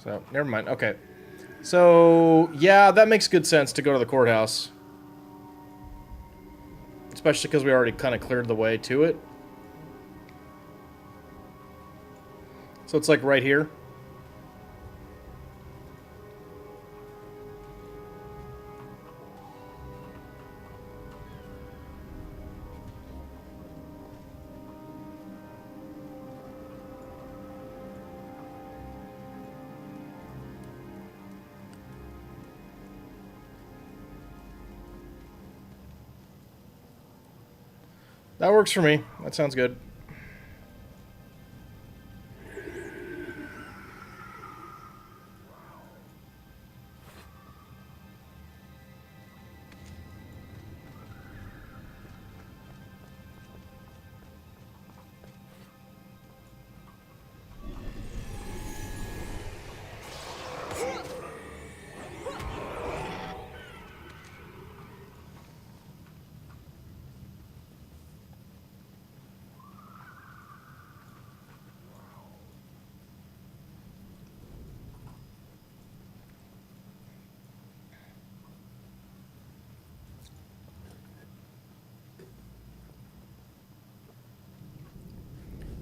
So, never mind. Okay. So, yeah, that makes good sense to go to the courthouse. Especially because we already kind of cleared the way to it. So it's like right here. That works for me. That sounds good.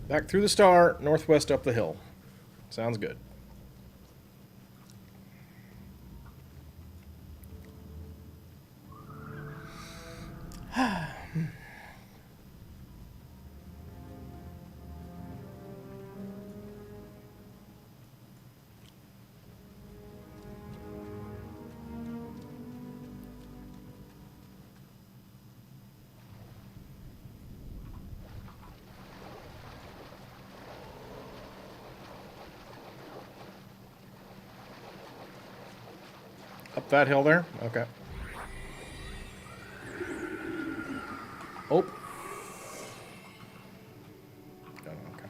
Back through the star, northwest up the hill. Sounds good. Up that hill there? Okay. Oh. Oh, okay.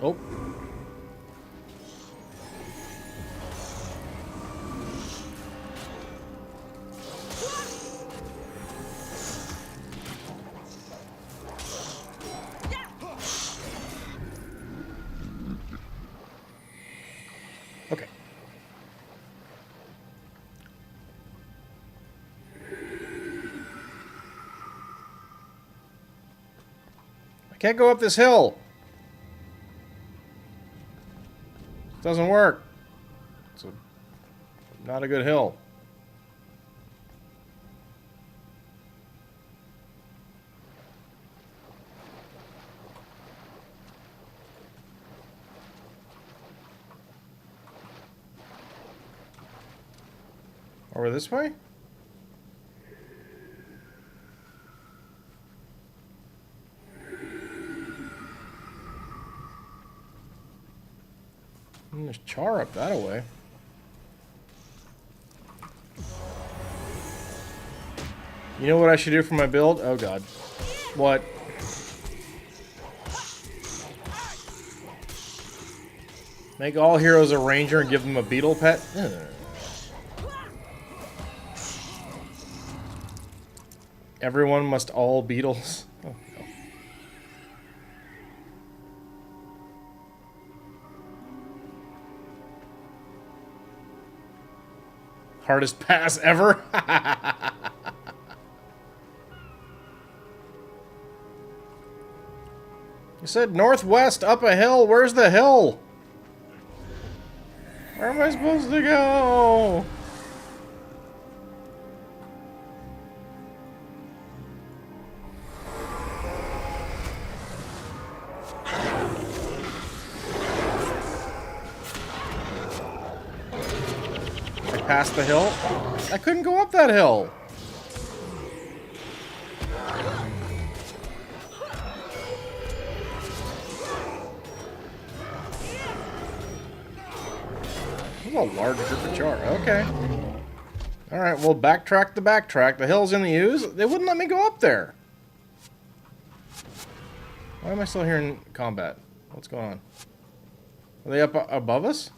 Oh. Okay. I can't go up this hill. It doesn't work. It's not a good hill. Over this way? And there's char up that way. You know what I should do for my build? Oh god. What? Make all heroes a ranger and give them a beetle pet? Ugh. Everyone must all beetles. Oh, no. Hardest pass ever? You said northwest, up a hill. Where's the hill? Where am I supposed to go? I passed the hill. I couldn't go up that hill. A large group of char. Okay. Alright, well, backtrack the backtrack. The hill's in the ooze. They wouldn't let me go up there. Why am I still hearing combat? What's going on? Are they up above us?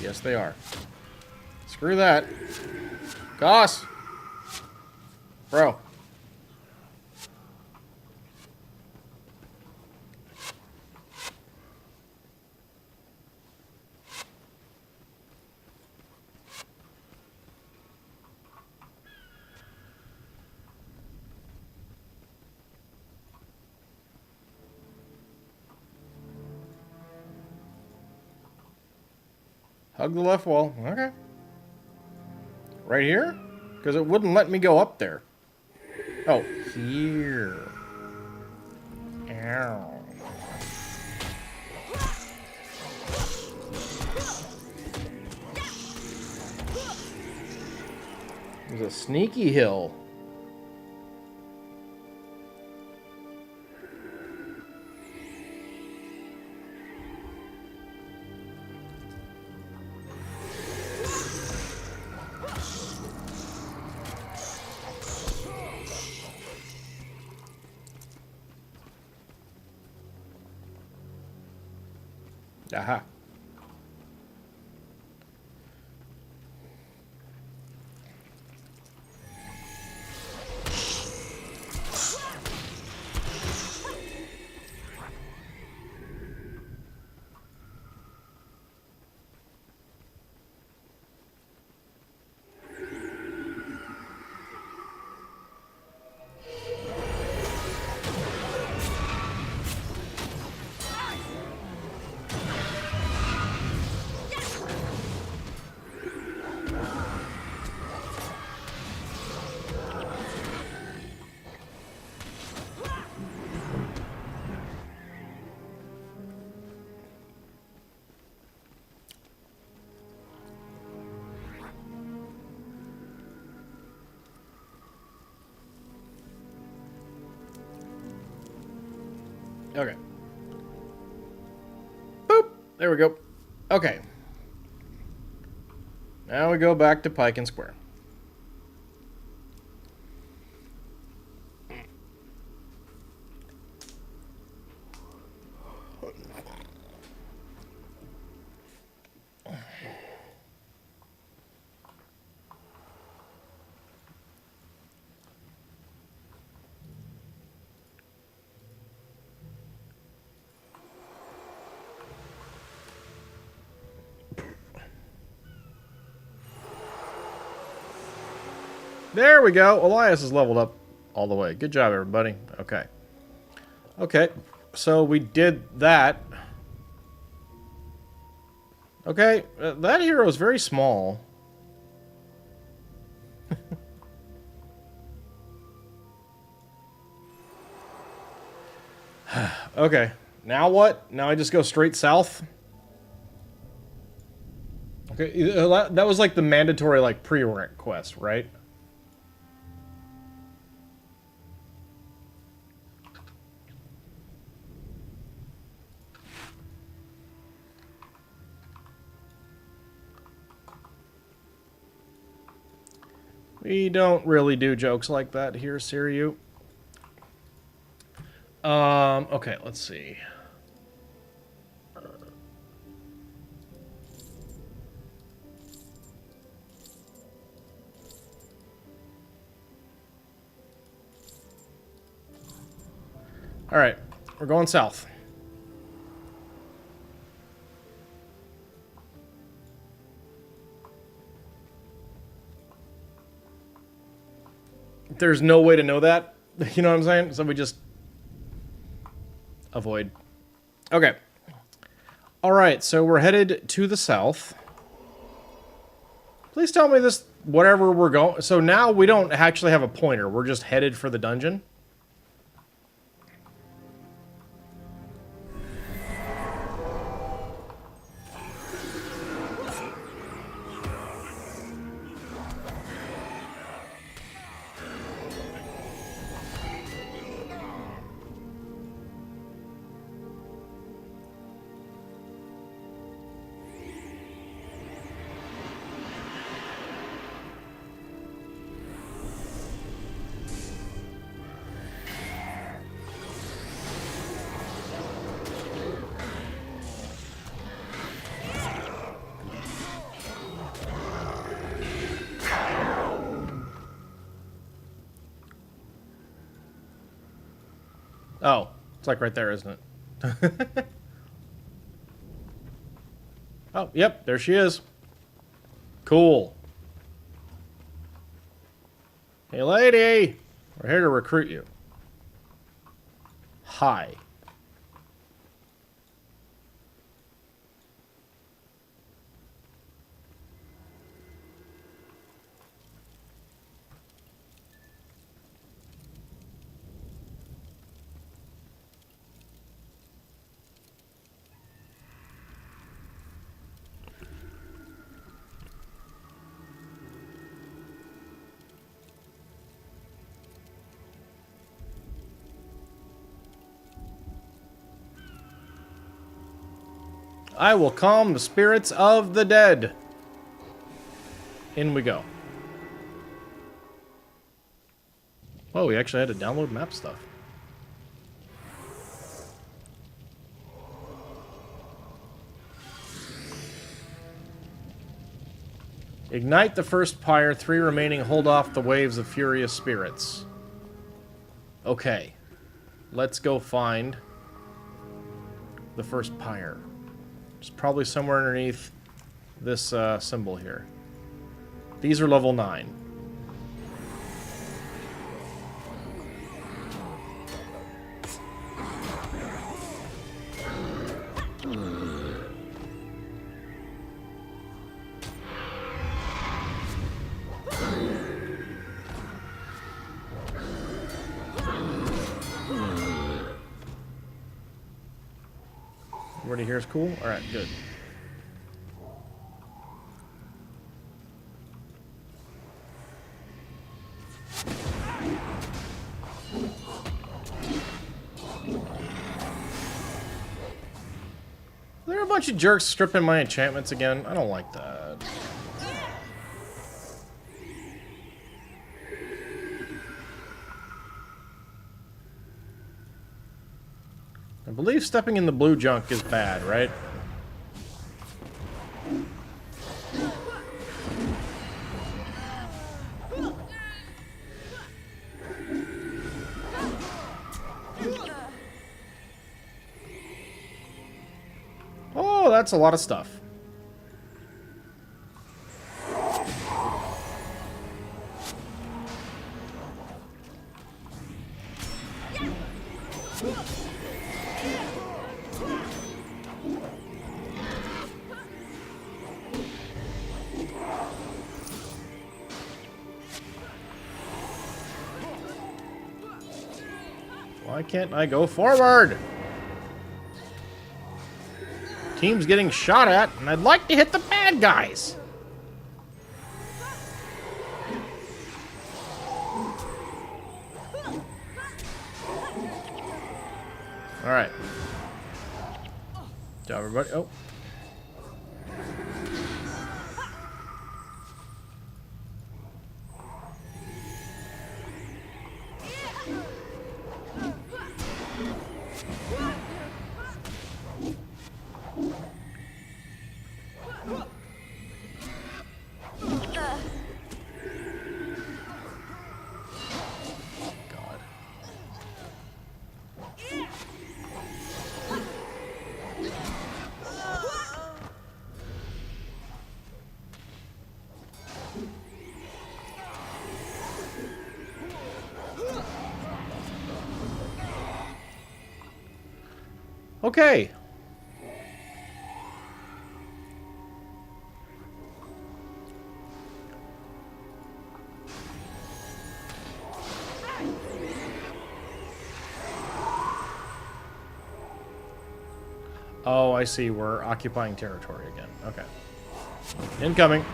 Yes, they are. Screw that. Goss! Bro. Hug the left wall. Okay. Right here? Because it wouldn't let me go up there. Oh, here. Ow. There's a sneaky hill. Aha. Okay. Boop. There we go. Okay. Now we go back to Pike and Square. There we go. Elias is leveled up all the way. Good job, everybody. Okay. Okay. So we did that. Okay. That hero is very small. Okay. Now what? Now I just go straight south? Okay, that was like the mandatory like pre-rank quest, right? We don't really do jokes like that here, Siryu. Okay, let's see. All right, we're going south. There's no way to know that. You know what I'm saying? So we just avoid. Okay. All right, so we're headed to the south. Please tell me this, whatever we're going... So now we don't actually have a pointer. We're just headed for the dungeon. Oh, it's like right there, isn't it? Oh, yep, there she is. Cool. Hey, lady! We're here to recruit you. Hi. I will calm the spirits of the dead. In we go. Oh, we actually had to download map stuff. Ignite the first pyre, 3 remaining hold off the waves of furious spirits. Okay. Let's go find the first pyre. It's probably somewhere underneath this symbol here. These are level 9. Everybody here is cool? Alright, good. There are a bunch of jerks stripping my enchantments again. I don't like that. I believe stepping in the blue junk is bad, right? Oh, that's a lot of stuff. Why can't I go forward? team's getting shot at, and I'd like to hit the bad guys. All right. Good job, everybody. Oh. Okay. Oh, I see. We're occupying territory again. Okay. Incoming.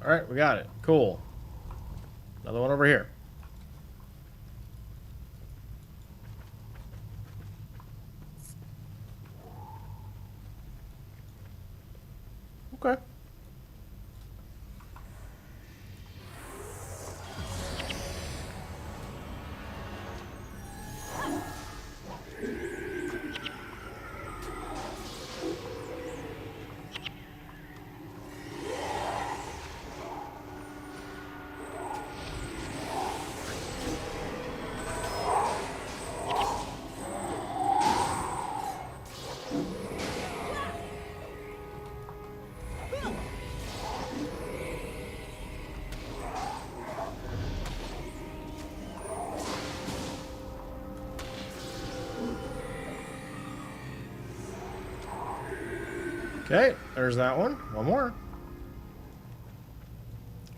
All right, we got it. Cool. Another one over here. Okay. Okay, there's that one. One more.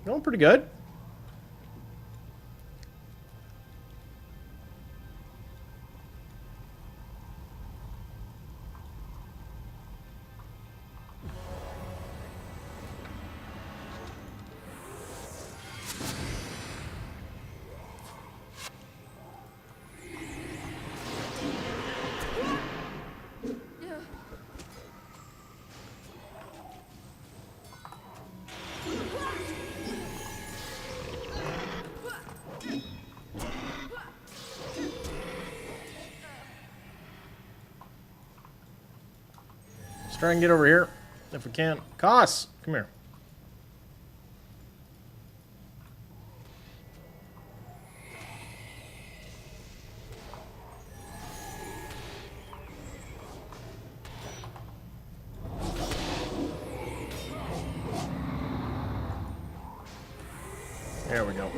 Going pretty good. Let's try and get over here if we can. Koss, come here. There we go.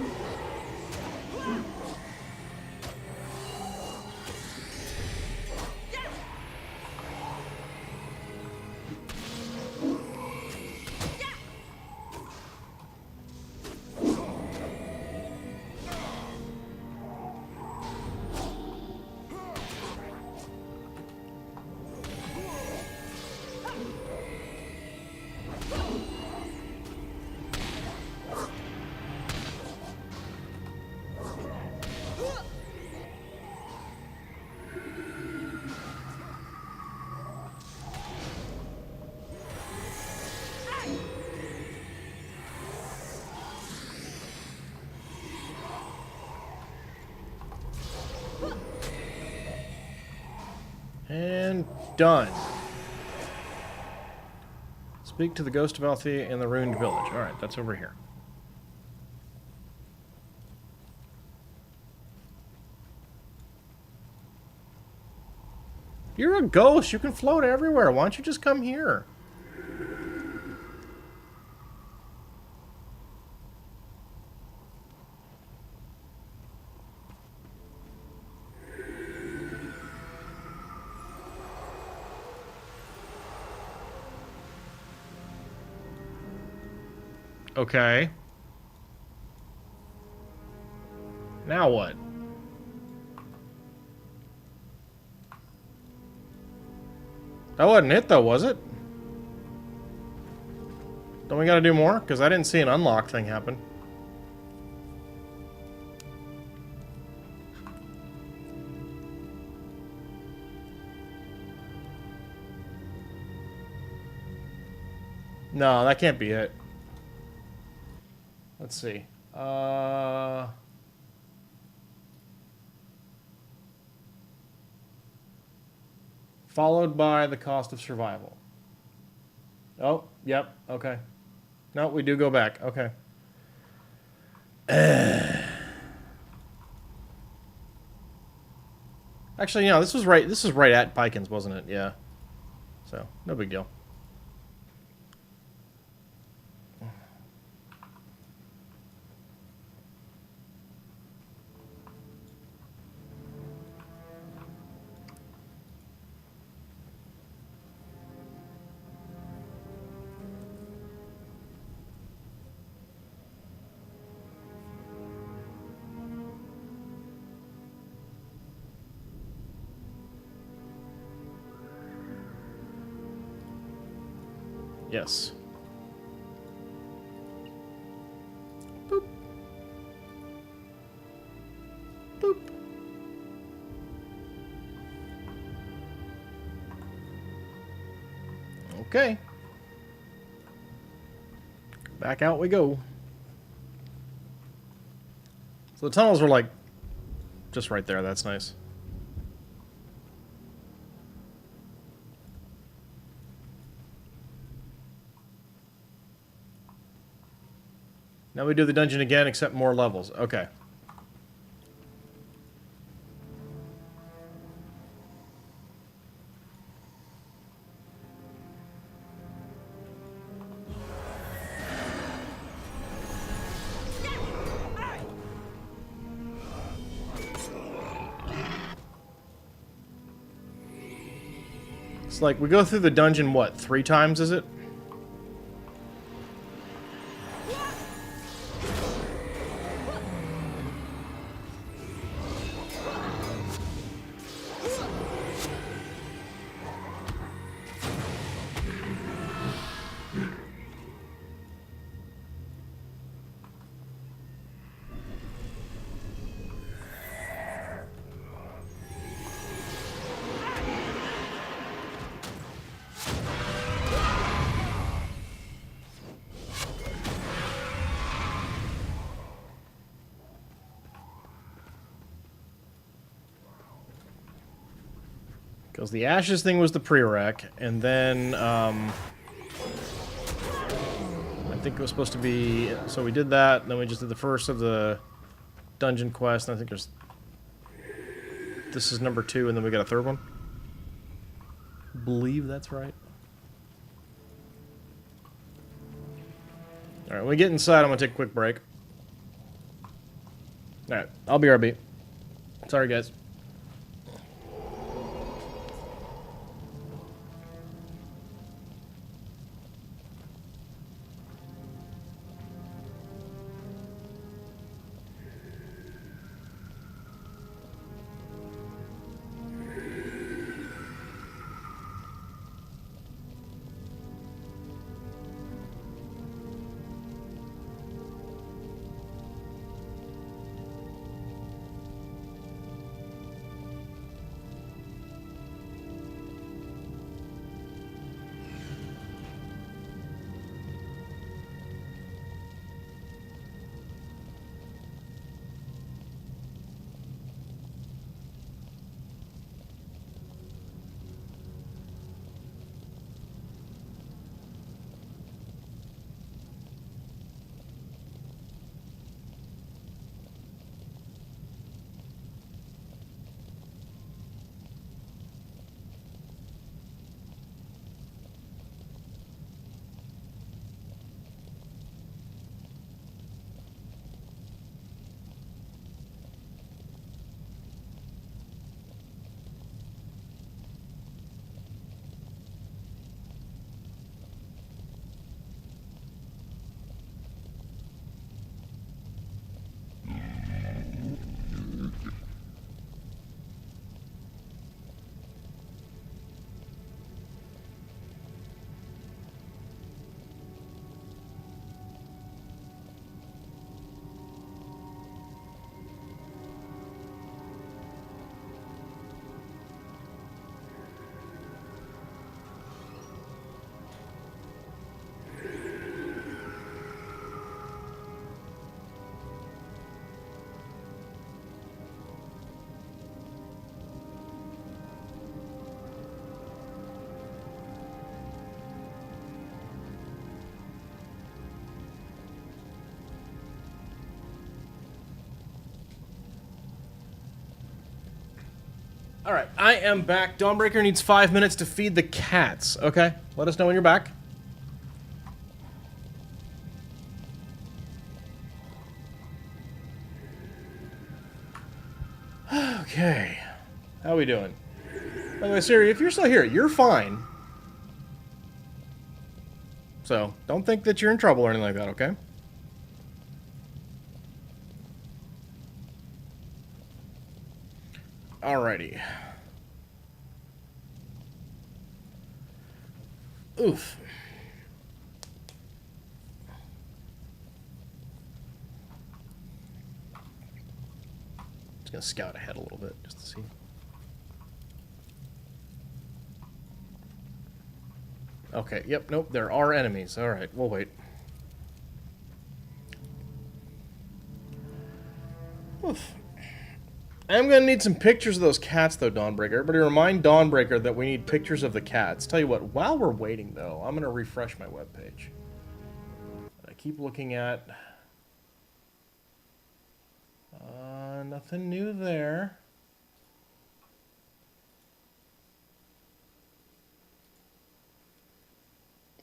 Done. Speak to the ghost of Althea in the ruined village. Alright, that's over here. You're a ghost. You can float everywhere. Why don't you just come here? Okay. Now what? That wasn't it, though, was it? Don't we gotta do more? Because I didn't see an unlock thing happen. No, that can't be it. Let's see. Followed by the cost of survival. Oh, yep, okay. No, we do go back, okay. Actually, no, this was right at Pikins, wasn't it? Yeah. So, no big deal. Yes. Boop. Boop. Okay. Back out we go. So the tunnels were like just right there. That's nice. Now we do the dungeon again, except more levels. Okay. It's like we go through the dungeon, what, 3 times, is it? Because the ashes thing was the prereq, and then, I think it was supposed to be... So we did that, and then we just did the first of the dungeon quest, and I think there's... This is number 2, and then we got a third one. Believe that's right. Alright, when we get inside, I'm gonna take a quick break. Alright, I'll be RB. Sorry, guys. All right, I am back. Dawnbreaker needs 5 minutes to feed the cats. Okay, let us know when you're back. Okay, how we doing? By the way, Siri, if you're still here, you're fine. So, don't think that you're in trouble or anything like that, okay? Alrighty. Oof. Just gonna scout ahead a little bit, just to see. Okay, yep, nope, there are enemies. Alright, we'll wait. Oof. I'm gonna need some pictures of those cats, though, Dawnbreaker. Everybody remind Dawnbreaker that we need pictures of the cats. Tell you what, while we're waiting, though, I'm gonna refresh my webpage. I keep looking at... nothing new there.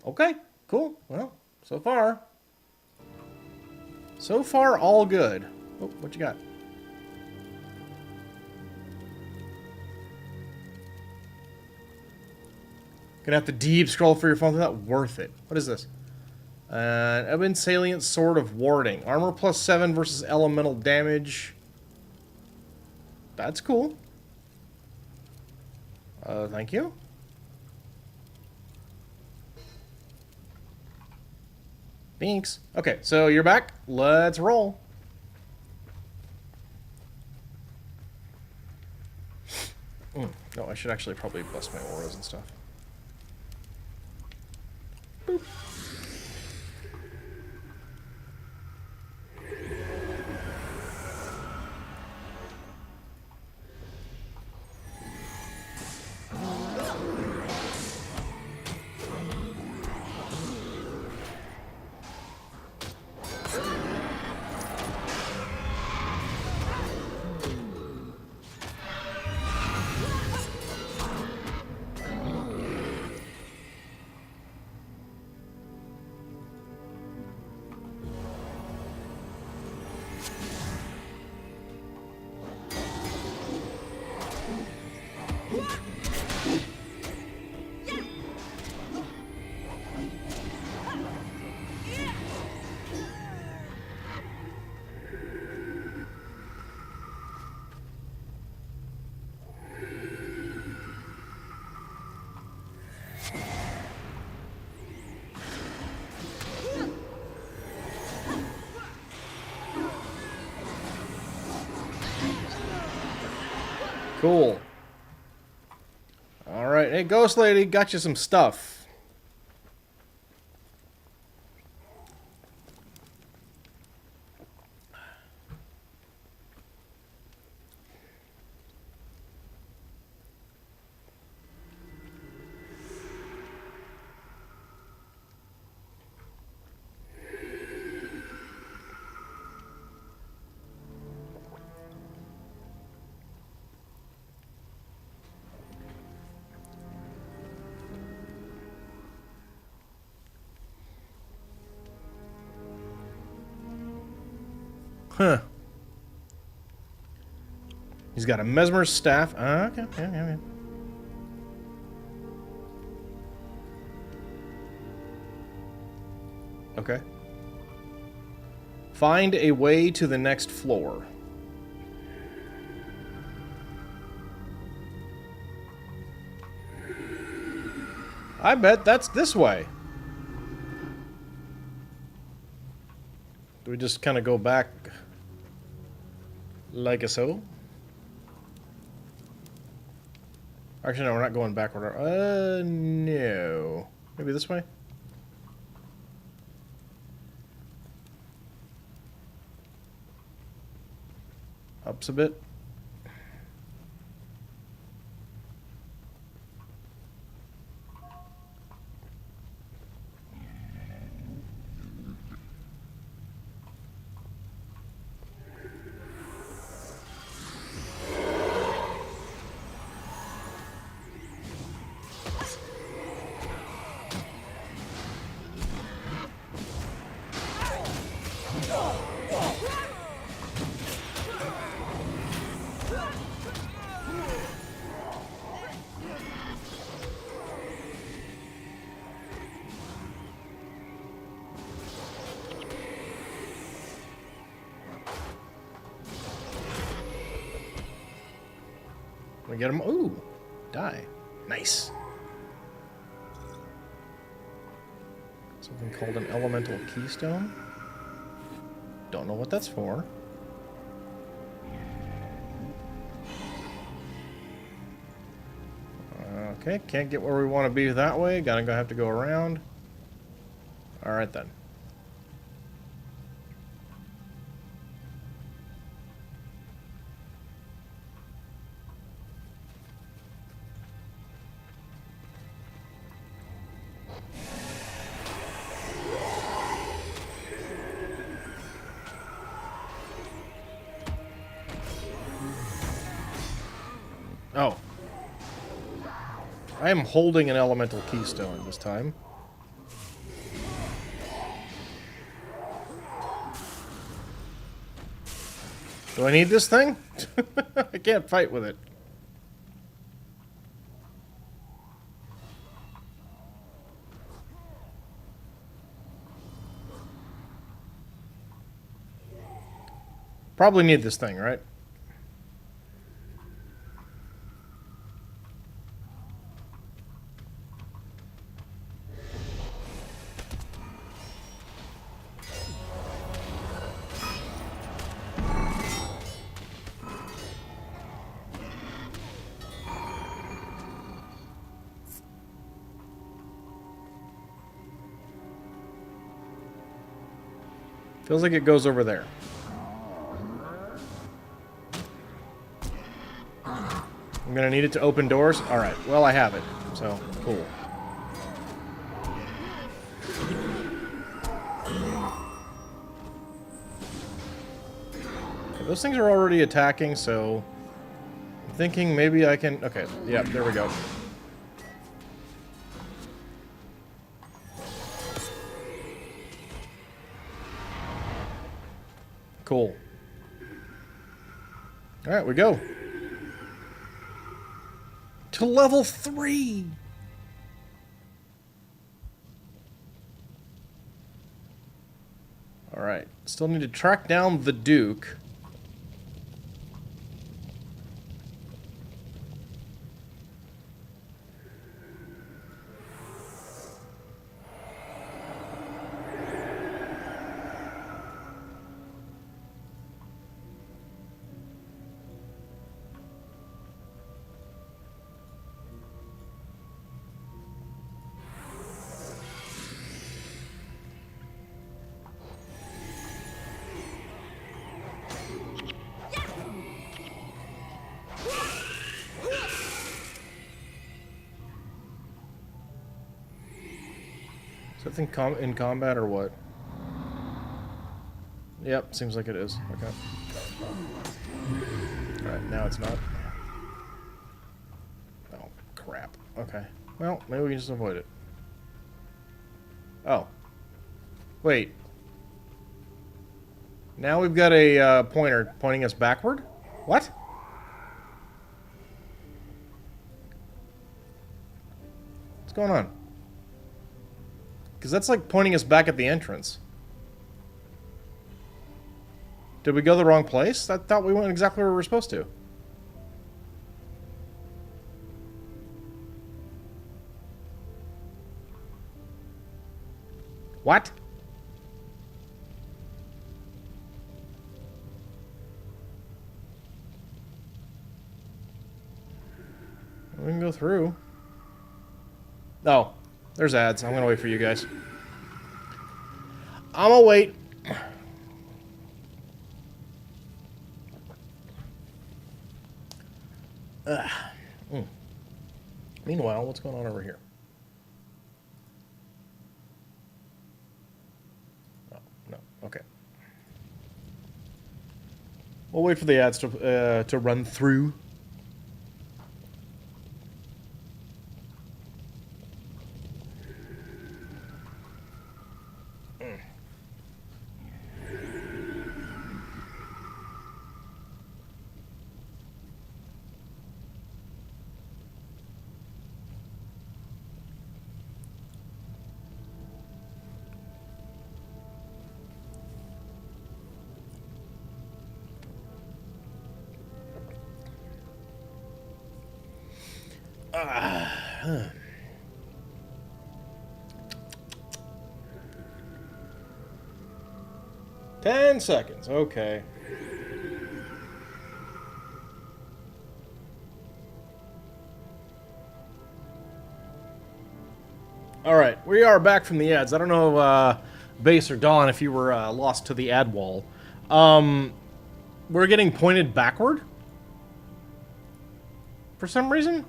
Okay, cool. Well, so far, all good. Oh, what you got? Gonna have to deep scroll for your phone. Not worth it. What is this? Ebon Salient Sword of Warding. Armor plus 7 versus elemental damage. That's cool. Thank you. Thanks. Okay, so you're back. Let's roll. No, I should actually probably bust my auras and stuff. Boop. Cool. Alright, hey Ghost Lady, got you some stuff. Huh. He's got a Mesmer's staff. Okay. Yeah. Okay. Find a way to the next floor. I bet that's this way. Do we just kind of go back like so? Actually, no, we're not going backward. No. Maybe this way? Ups a bit. get them. Ooh, die. Nice. Something called an elemental keystone. Don't know what that's for. Okay, can't get where we want to be that way. Gotta have to go around. Alright then. Oh. I am holding an elemental keystone this time. Do I need this thing? I can't fight with it. Probably need this thing, right? Feels like it goes over there. I'm gonna need it to open doors? Alright, well I have it, so cool. Okay, those things are already attacking, so I'm thinking maybe I can... Okay, yeah, there we go. Cool. Alright, we go. To level 3! Alright, still need to track down the Duke. Is that thing in combat or what? Yep, seems like it is. Okay. Alright, now it's not. Oh, crap. Okay. Well, maybe we can just avoid it. Oh. Wait. Now we've got a pointer pointing us backward? What? What's going on? Because that's like pointing us back at the entrance. Did we go the wrong place? I thought we went exactly where we were supposed to. What? We can go through. Oh, there's ads. I'm gonna wait for you guys. I'm gonna wait. Meanwhile, what's going on over here? Oh, no. Okay. We'll wait for the ads to run through. $10 seconds. Okay. All right, we are back from the ads. I don't know, Base or Dawn, if you were lost to the ad wall. We're getting pointed backward for some reason.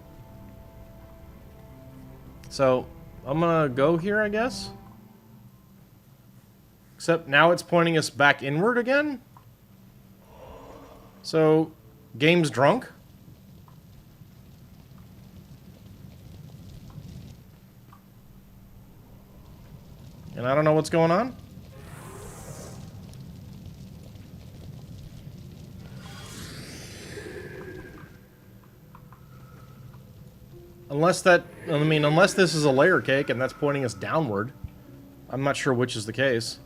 So I'm gonna go here, I guess. Except now it's pointing us back inward again. So, game's drunk. And I don't know what's going on. Unless that, I mean, unless this is a layer cake and that's pointing us downward. I'm not sure which is the case.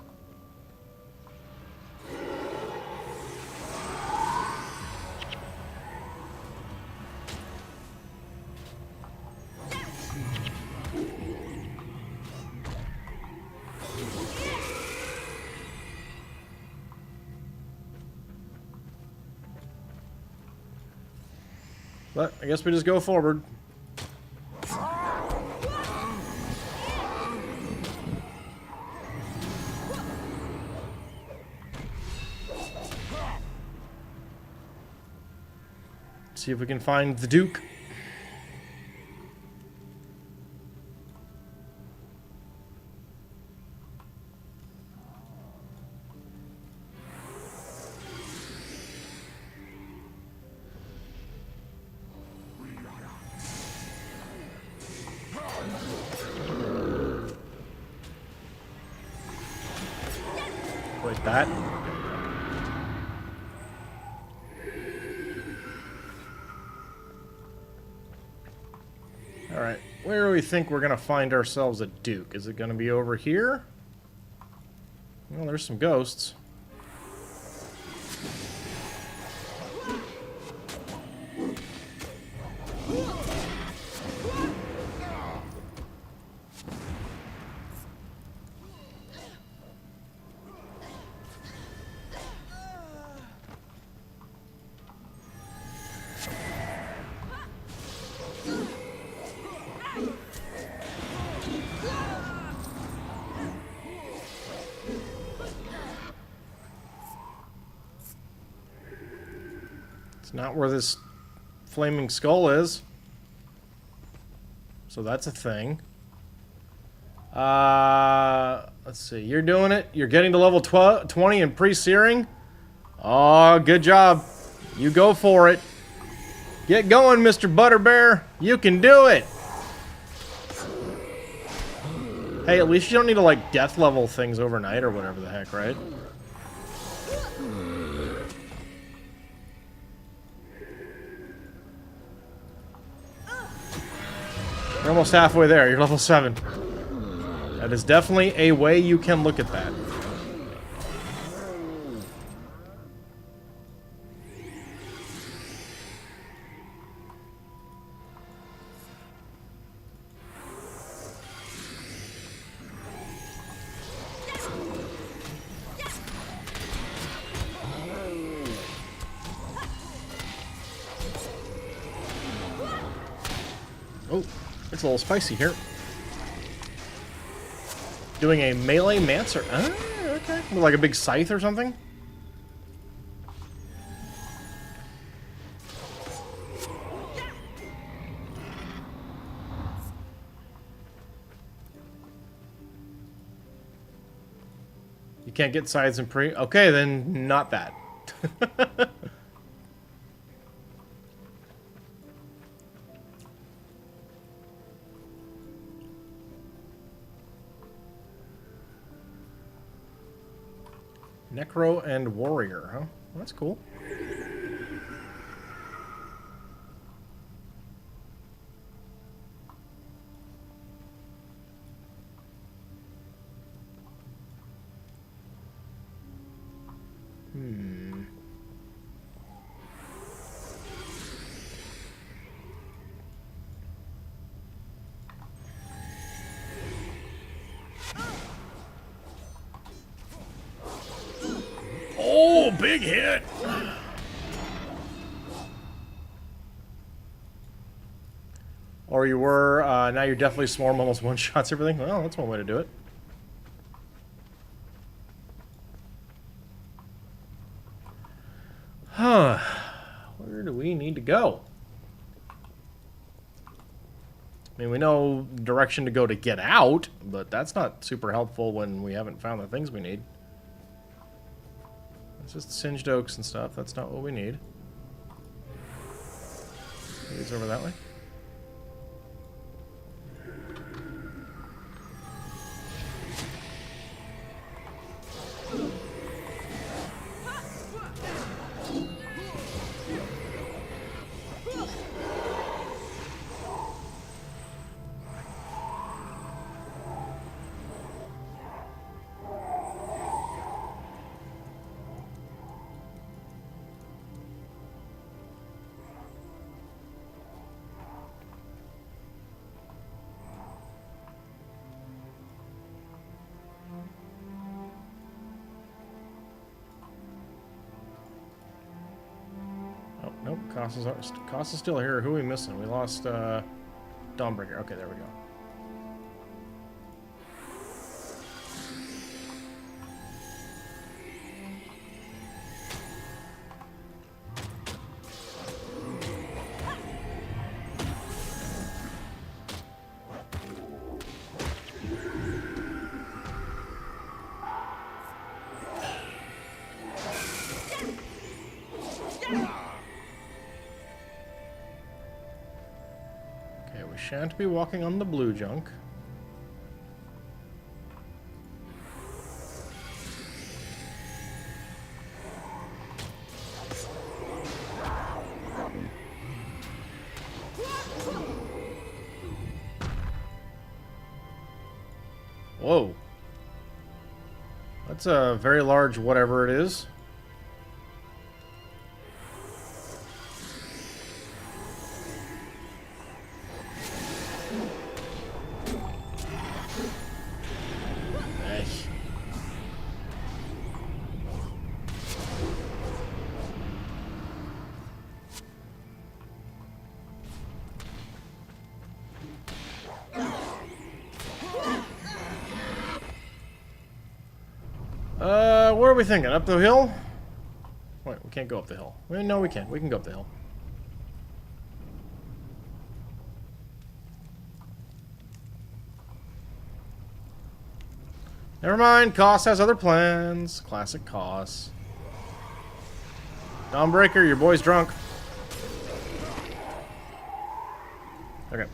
But I guess we just go forward. See if we can find the Duke. Like that. Alright, where do we think we're going to find ourselves a Duke? Is it going to be over here? Well, there's some ghosts. It's not where this flaming skull is. So that's a thing. Let's see. You're doing it. You're getting to level 20 in pre-searing. Oh, good job. You go for it. Get going, Mr. Butterbear. You can do it. Hey, at least you don't need to, like, death level things overnight or whatever the heck, right? You're almost halfway there. You're level 7. That is definitely a way you can look at that. Oh, it's a little spicy here. Doing a melee mancer. Ah, okay. With like a big scythe or something? You can't get scythes in pre... Okay, then not that. Necro and Warrior, huh? Well, that's cool. big hit. Or you were, now you're definitely swarm, almost one-shots everything. Well, that's one way to do it. Huh. Where do we need to go? I mean, we know direction to go to get out, but that's not super helpful when we haven't found the things we need. It's just singed oaks and stuff. That's not what we need. Leads over that way. Nope, Costa's still here. Who are we missing? We lost Dawnbreaker. Okay, there we go. Shan't be walking on the blue junk. Whoa. That's a very large whatever it is. What are we thinking? Up the hill? Wait, we can't go up the hill. No, we can. We can go up the hill. Never mind. Koss has other plans. Classic Koss. Dawnbreaker, your boy's drunk. Okay.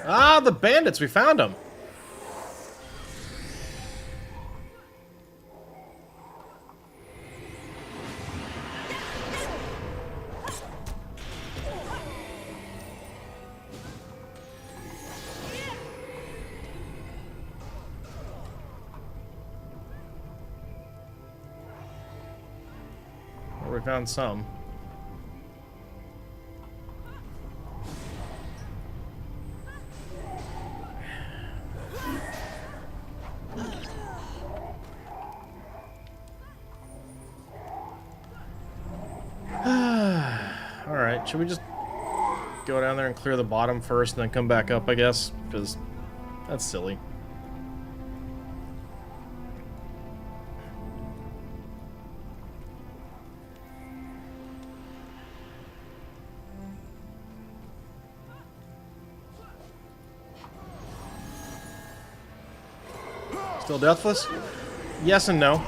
Ah, the bandits! We found them! Well, we found some. Alright, should we just go down there and clear the bottom first and then come back up, I guess? Because that's silly. Still deathless? Yes and no.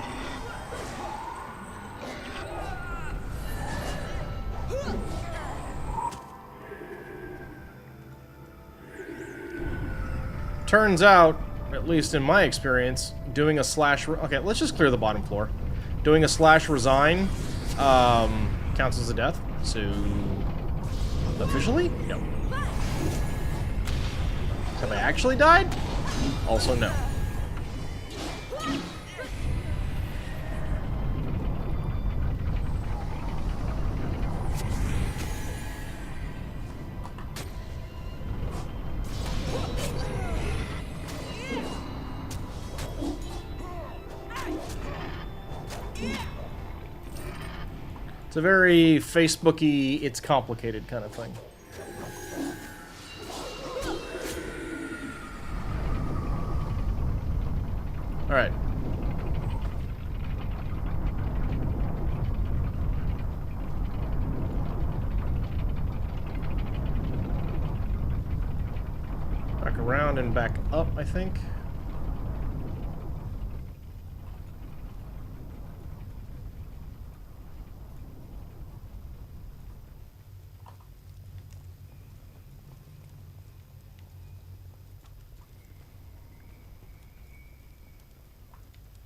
Turns out, at least in my experience, doing a slash... Okay, let's just clear the bottom floor. Doing a slash resign counts as a death. So... officially? No. Have I actually died? Also no. It's a very Facebooky, it's complicated kind of thing. Alright. Back around and back up, I think.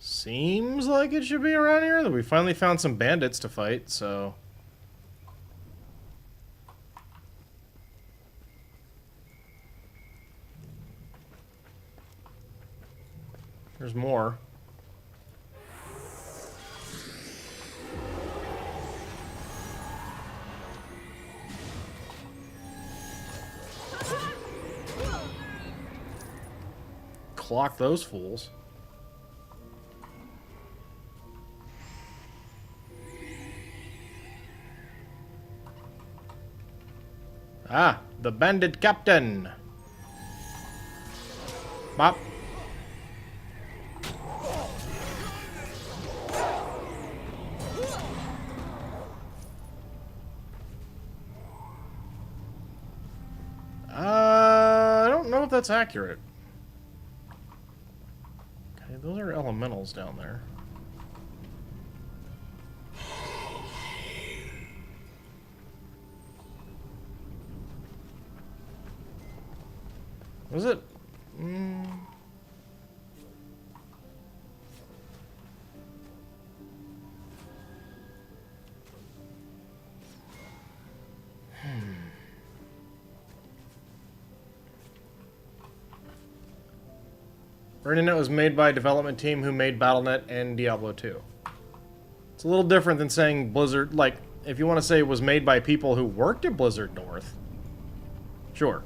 Seems like it should be around here. We finally found some bandits to fight, so... There's more. Clock those fools. Ah, the bandit captain. Bop. I don't know if that's accurate. Okay, those are elementals down there. Was it? Burning.net was made by a development team who made Battle.net and Diablo 2. It's a little different than saying Blizzard, like, if you want to say it was made by people who worked at Blizzard North. Sure.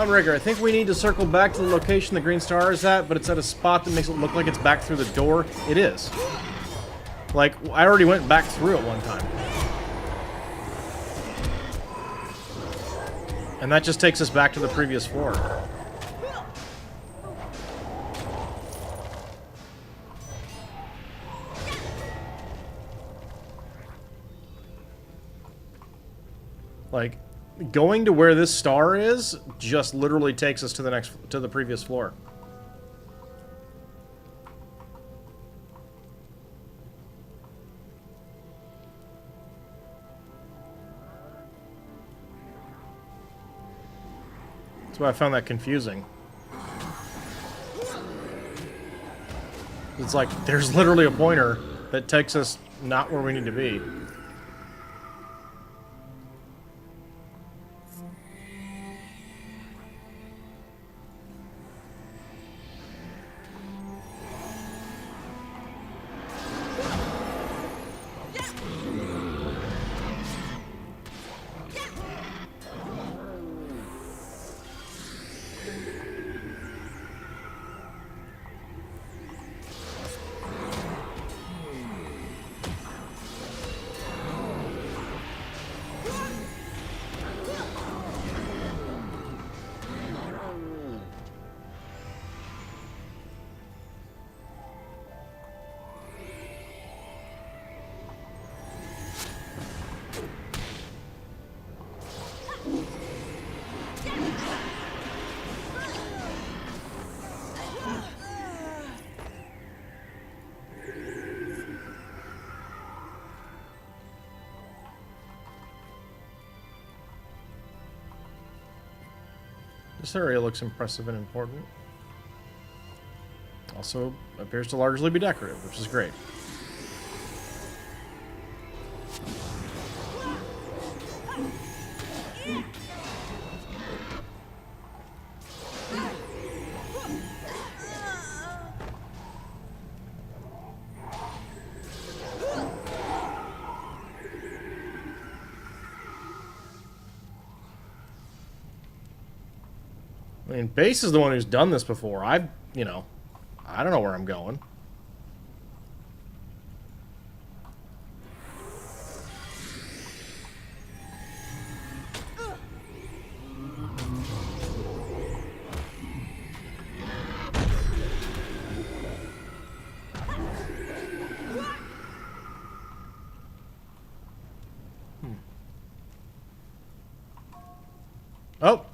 Rigger, I think we need to circle back to the location the green star is at, but it's at a spot that makes it look like it's back through the door. It is. Like, I already went back through it one time. And that just takes us back to the previous floor. Like, going to where this star is just literally takes us to the previous floor. That's why I found that confusing. It's like there's literally a pointer that takes us not where we need to be. This area looks impressive and important. Also appears to largely be decorative, which is great. I mean, Base is the one who's done this before. You know, I don't know where I'm going. Oh.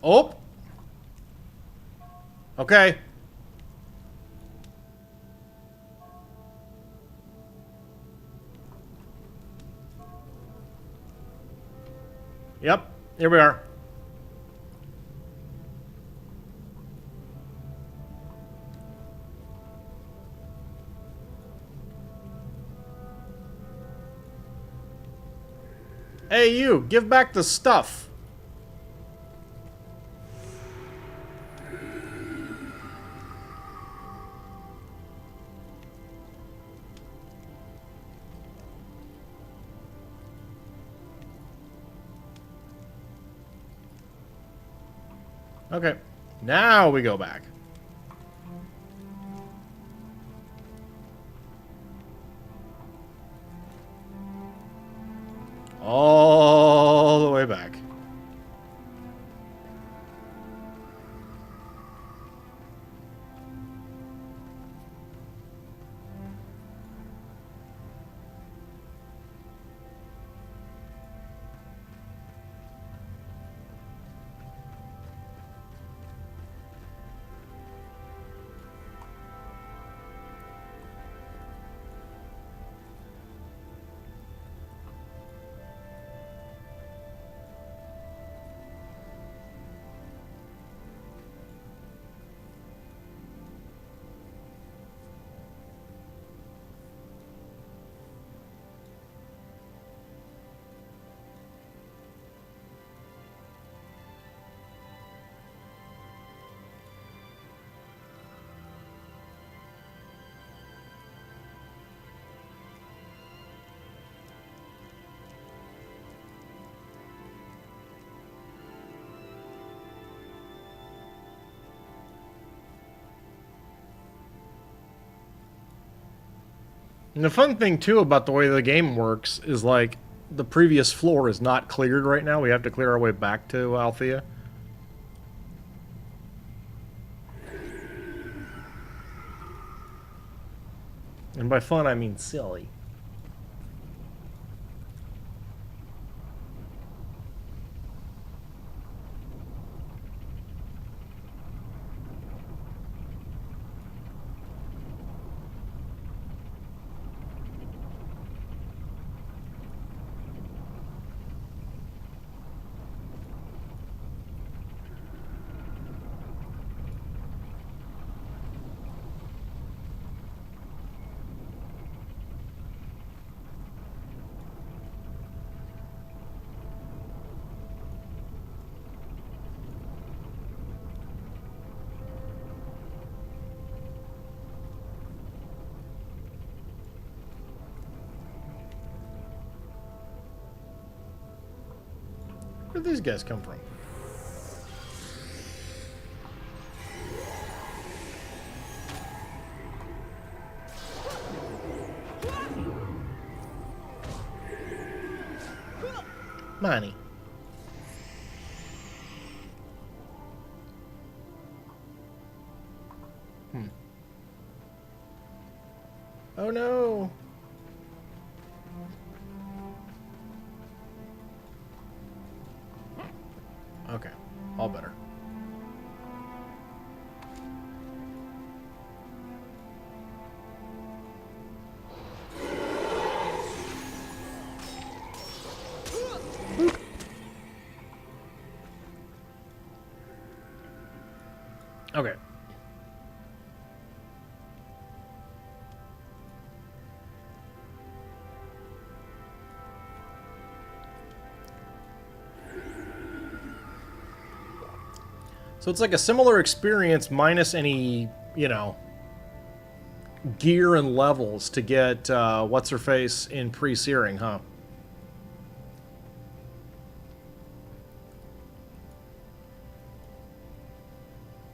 Oh. Okay. Yep. Here we are. Hey, you. Give back the stuff. Okay, now we go back. All the way back. And the fun thing, too, about the way the game works is, like, the previous floor is not cleared right now. We have to clear our way back to Althea. And by fun, I mean silly. Where did these guys come from? Money. Oh no. Okay, all better. Okay. So it's like a similar experience minus any, you know, gear and levels to get what's-her-face in pre-searing, huh?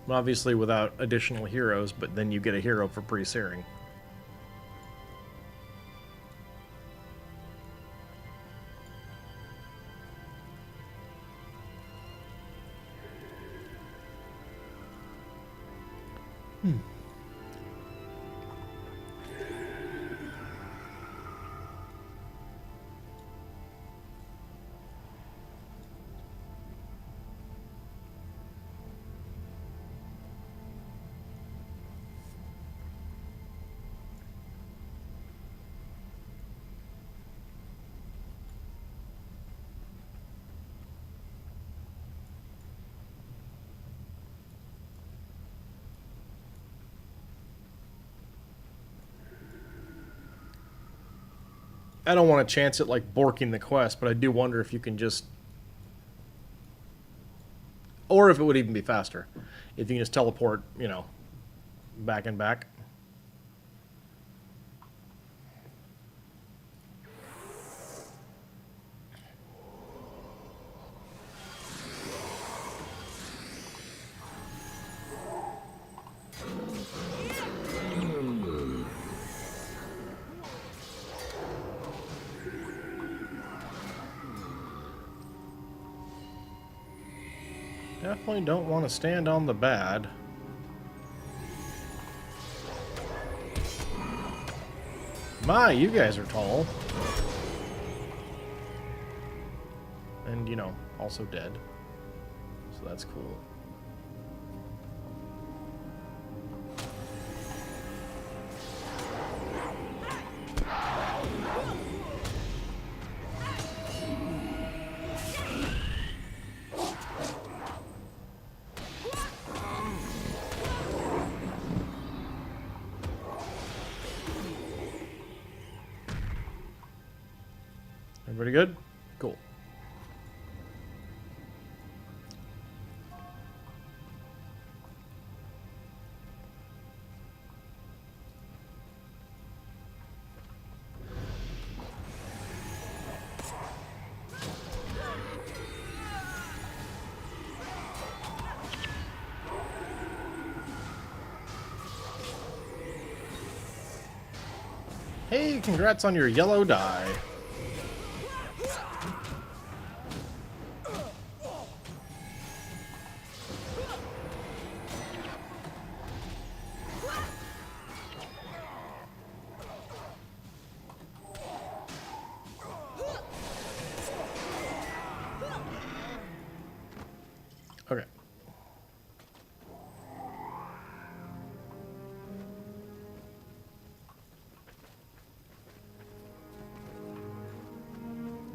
Obviously without additional heroes, but then you get a hero for pre-searing. I don't want to chance it like borking the quest, but I do wonder if you can just... Or if it would even be faster. If you can just teleport, you know, back and back. Definitely don't want to stand on the bad. My, you guys are tall. And, you know, also dead. So that's cool. Everybody good? Cool. Hey, congrats on your yellow die. Okay.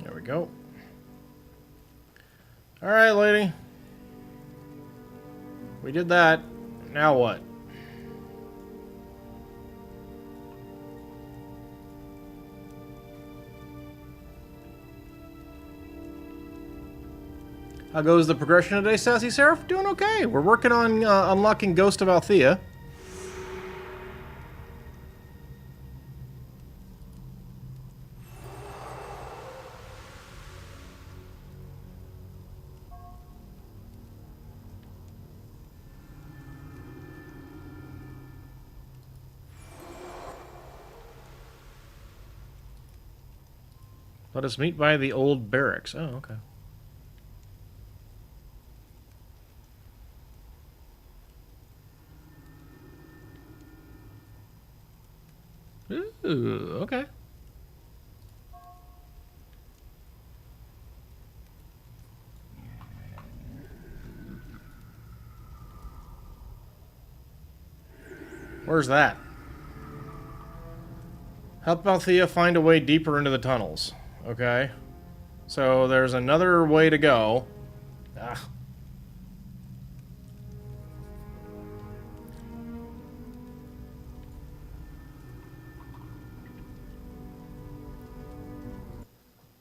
There we go. All right, lady. We did that. Now what? How goes the progression today, Sassy Seraph? Doing okay. We're working on unlocking Ghost of Althea. Let us meet by the old barracks. Oh, okay. Ooh, okay. Where's that? Help Althea find a way deeper into the tunnels. Okay. So there's another way to go. Ah.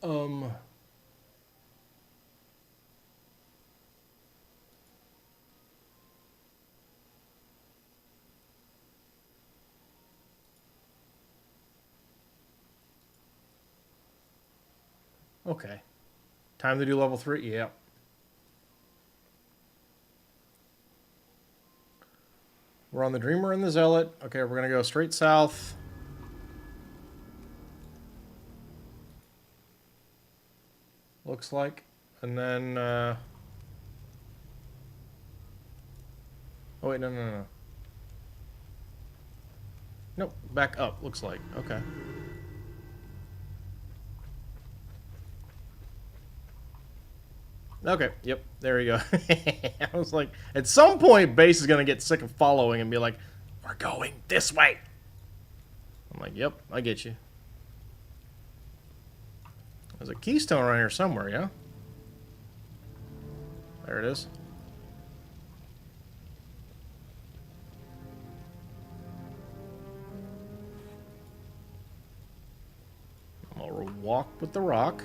Um. Okay. Time to do level 3? Yep. We're on the Dreamer and the Zealot. Okay, we're going to go straight south. Looks like. And then... Oh, wait, no, no, no. Nope, back up, looks like. Okay. Okay, yep, there you go. I was like, at some point, Base is going to get sick of following and be like, we're going this way. I'm like, yep, I get you. There's a keystone around here somewhere, yeah? There it is. I'll walk with the rock.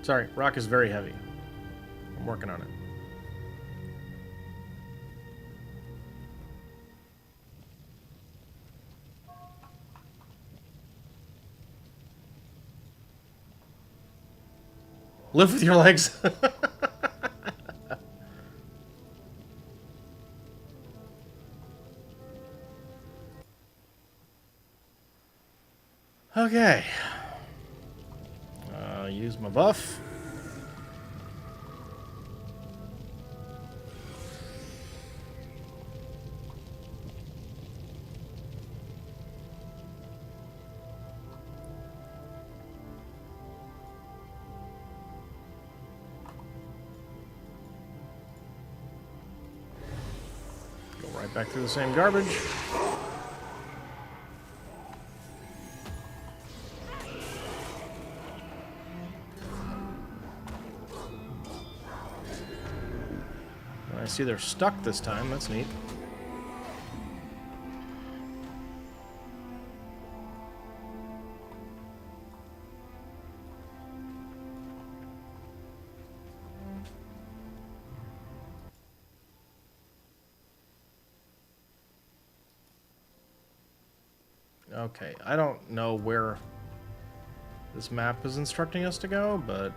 Sorry, rock is very heavy. I'm working on it. Live with your legs. Okay. Use my buff. Go right back through the same garbage. I see they're stuck this time. That's neat. Okay, I don't know where this map is instructing us to go, but...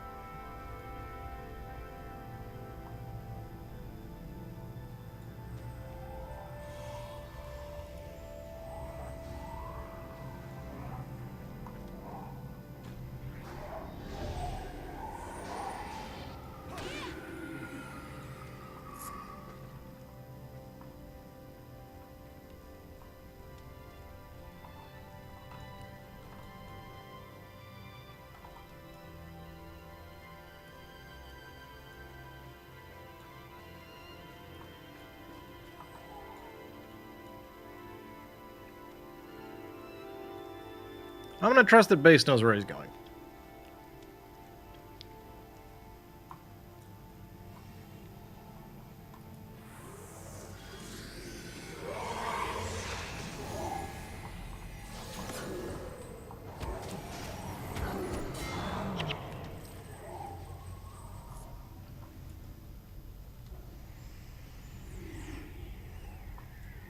I'm gonna trust that Base knows where he's going.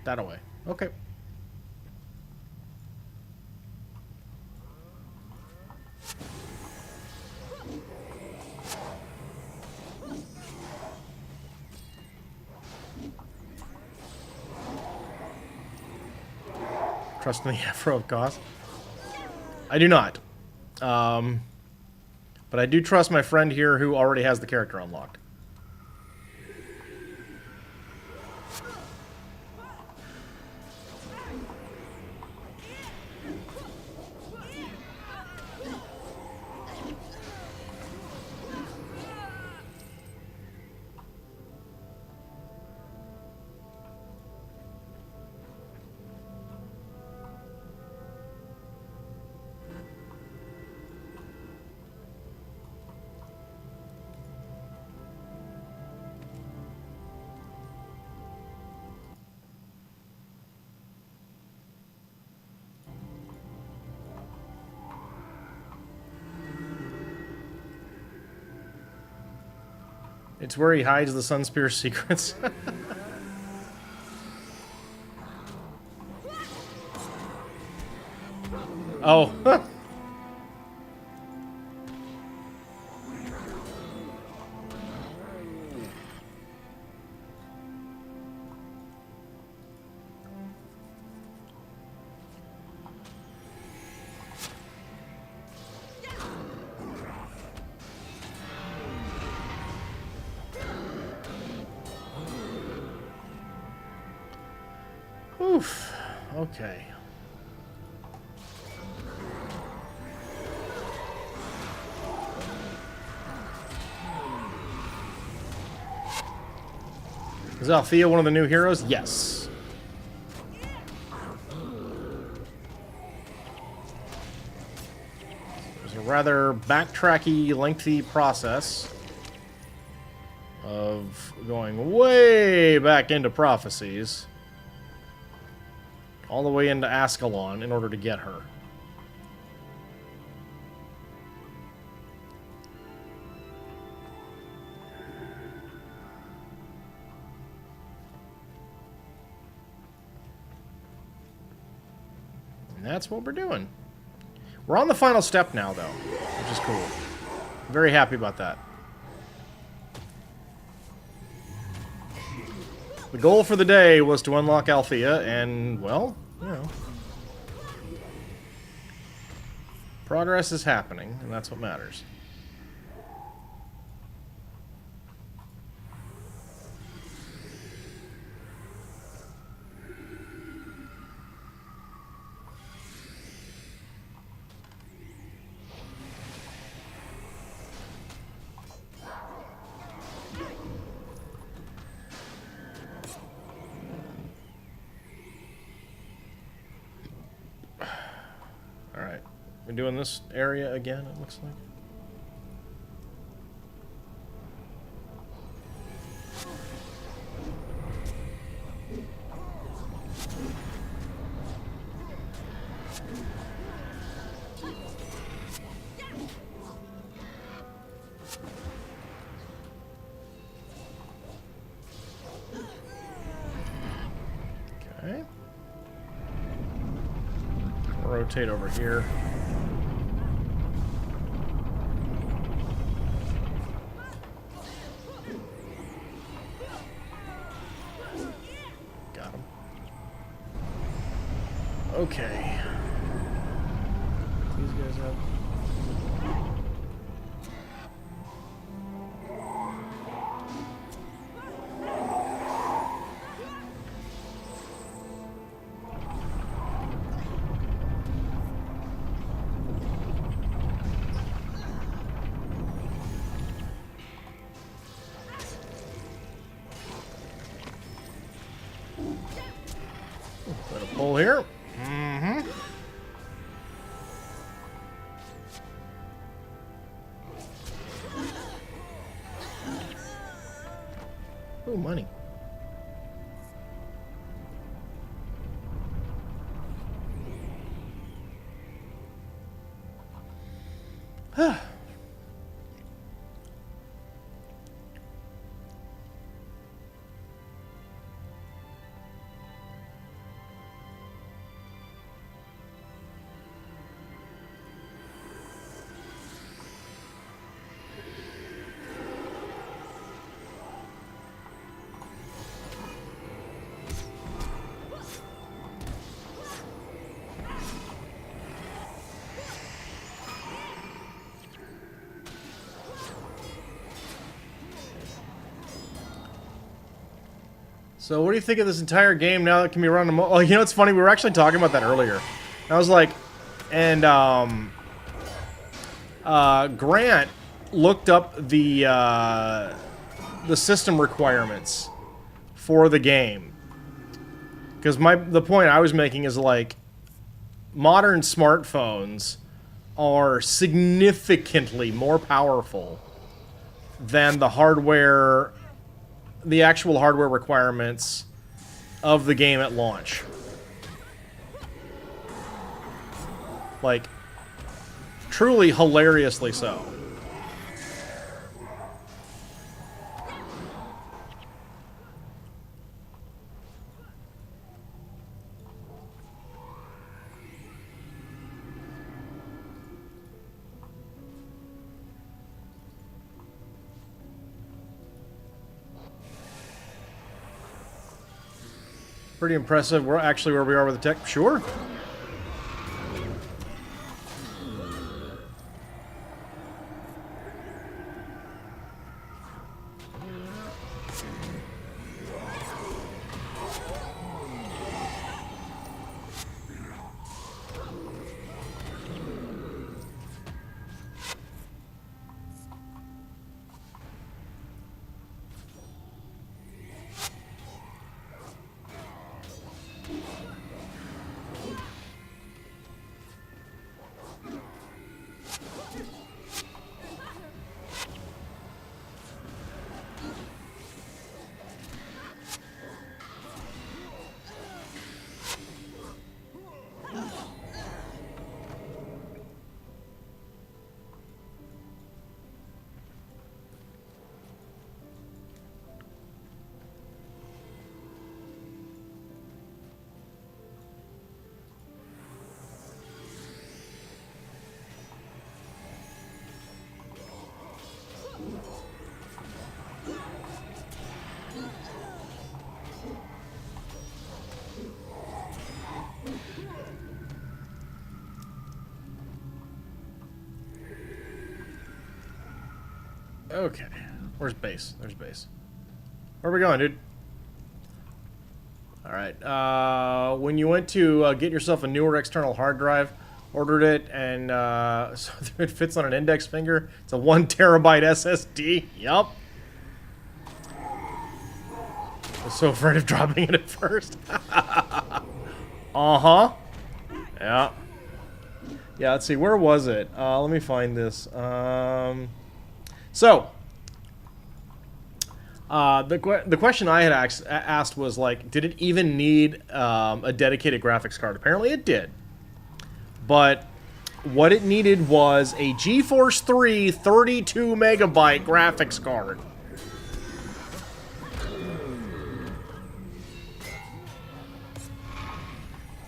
That away. Okay. Trust in the Afro of cost. I do not. But I do trust my friend here who already has the character unlocked. It's where he hides the Sunspear secrets. Oh. Oof. Okay. Is Althea one of the new heroes? Yes. There's a rather backtracky, lengthy process of going way back into prophecies, all the way into Ascalon in order to get her. And that's what we're doing. We're on the final step now, though, which is cool. I'm very happy about that. The goal for the day was to unlock Althea, and, well, you know. Progress is happening, and that's what matters. Alright. We're doing this area again, it looks like. Okay. Rotate over here. Got him. Okay. These guys have... Put a pull here. Mm-hmm. Oh, money. So what do you think of this entire game now that can be run? Oh, you know, it's funny. We were actually talking about that earlier. I was like, and Grant looked up the system requirements for the game, because the point I was making is, like, modern smartphones are significantly more powerful than the hardware. The actual hardware requirements of the game at launch. Like, truly hilariously so. Pretty impressive. We're actually where we are with the tech. Sure. Okay. Where's base? There's base. Where are we going, dude? Alright. When you went to get yourself a newer external hard drive, ordered it, and so it fits on an index finger. It's a 1 terabyte SSD. Yup. I was so afraid of dropping it at first. Uh-huh. Yeah. Yeah, let's see. Where was it? Let me find this. So, the question I had asked was, like, did it even need a dedicated graphics card? Apparently it did. But what it needed was a GeForce 3 32 megabyte graphics card.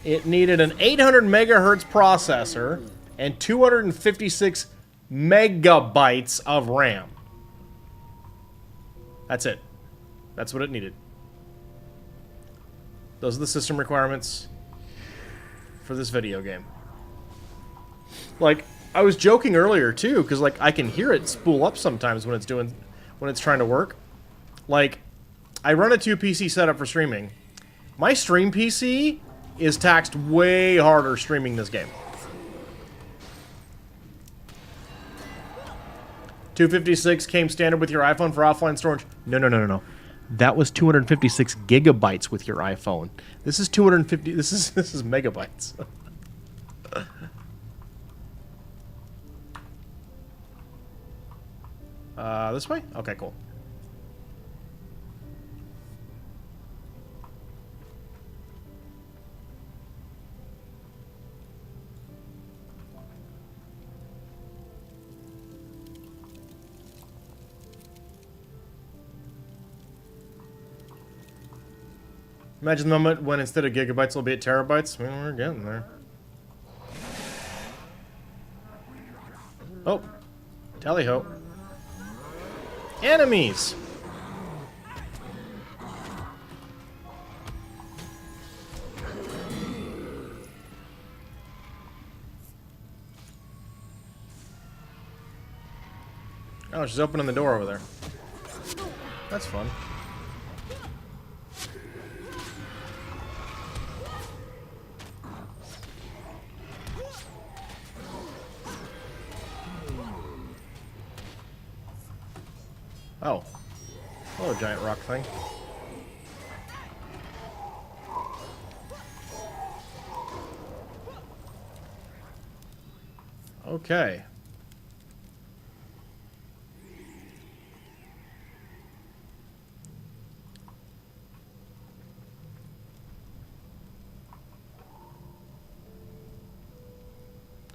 It needed an 800 megahertz processor and 256 megabytes of RAM. That's it. That's what it needed. Those are the system requirements for this video game. Like, I was joking earlier too, because like I can hear it spool up sometimes when it's trying to work. Like, I run a 2-PC setup for streaming. My stream PC is taxed way harder streaming this game. 256 came standard with your iPhone for offline storage. No. That was 256 gigabytes with your iPhone. This is 250. This is megabytes. This way? Okay, cool. Imagine the moment when instead of gigabytes it'll be at terabytes. I mean, we're getting there. Oh. Tally-ho. Enemies! Oh, she's opening the door over there. That's fun. Oh. Hello, giant rock thing. Okay.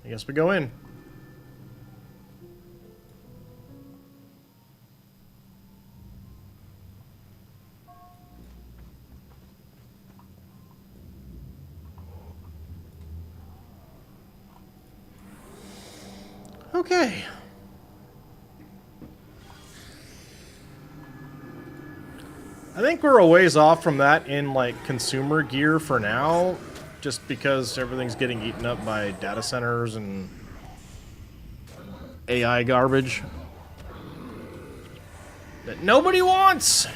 I guess we go in. Okay. think we're a ways off from that in, like, consumer gear for now, just because everything's getting eaten up by data centers and AI garbage that nobody wants.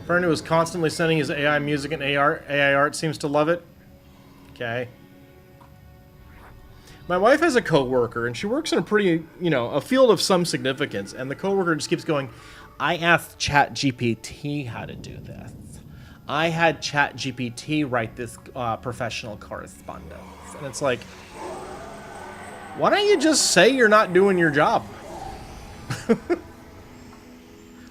Friend who is constantly sending his AI music and AI art seems to love it. Okay. My wife has a coworker, and she works in a pretty, a field of some significance, and the coworker just keeps going, I asked ChatGPT how to do this. I had ChatGPT write this professional correspondence. And it's like, why don't you just say you're not doing your job?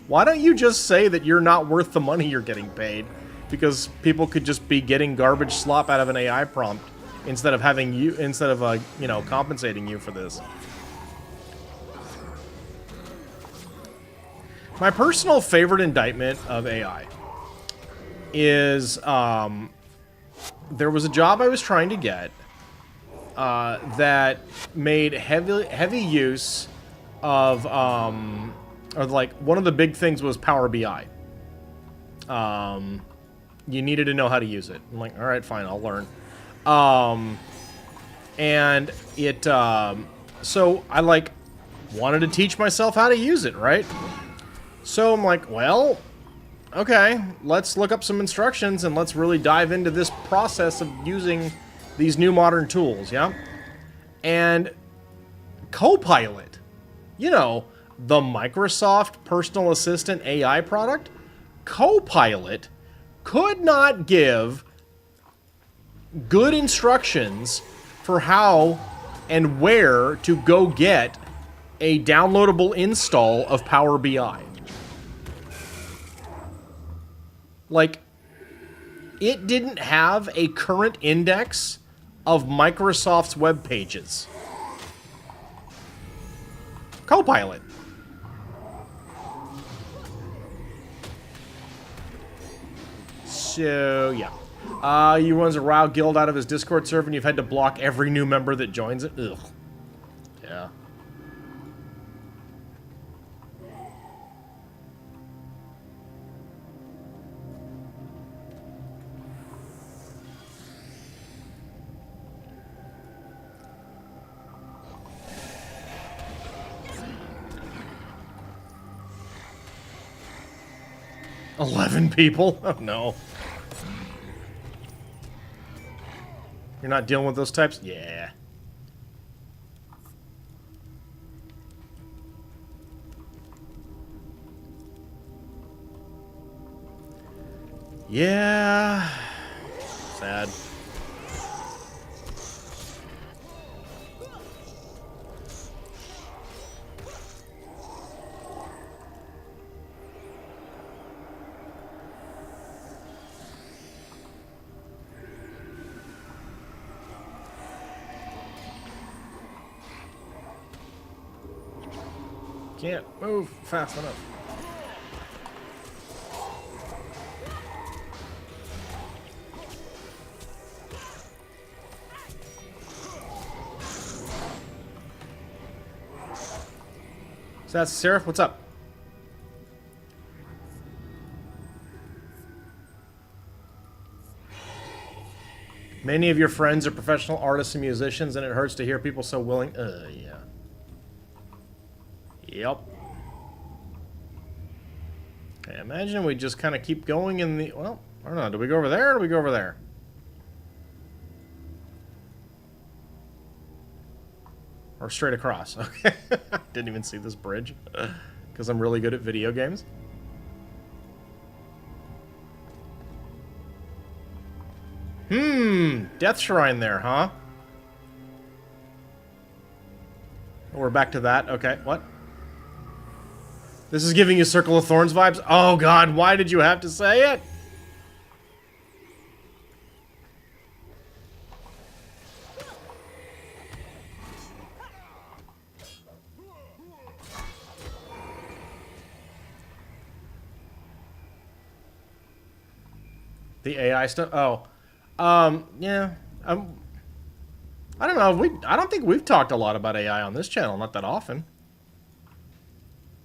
Why don't you just say that you're not worth the money you're getting paid? Because people could just be getting garbage slop out of an AI prompt instead of compensating you for this. My personal favorite indictment of AI is there was a job I was trying to get that made heavy use of or like one of the big things was Power BI. You needed to know how to use it. I'm like, all right, fine, I'll learn. And it so I like wanted to teach myself how to use it, right? So I'm like, well, okay, let's look up some instructions and let's really dive into this process of using these new modern tools, yeah? And Copilot, the Microsoft Personal Assistant AI product, Copilot could not give good instructions for how and where to go get a downloadable install of Power BI. Like, it didn't have a current index of Microsoft's web pages. Copilot. So, yeah. You runs a WoW guild out of his Discord server and you've had to block every new member that joins it. Ugh. Yeah. $11 people? Oh, no. You're not dealing with those types? Yeah. Yeah. Sad. Can't move fast enough. So that's Seraph. What's up? Many of your friends are professional artists and musicians, and it hurts to hear people so willing. Yeah. Yep. Okay, imagine we just kind of keep going in the... Well, I don't know. Do we go over there or do we go over there? Or straight across. Okay. Didn't even see this bridge. Because I'm really good at video games. Death Shrine there, huh? We're back to that. Okay, what? This is giving you Circle of Thorns vibes? Oh god, why did you have to say it? The AI stuff? Oh. Yeah. I don't know. I don't think we've talked a lot about AI on this channel. Not that often.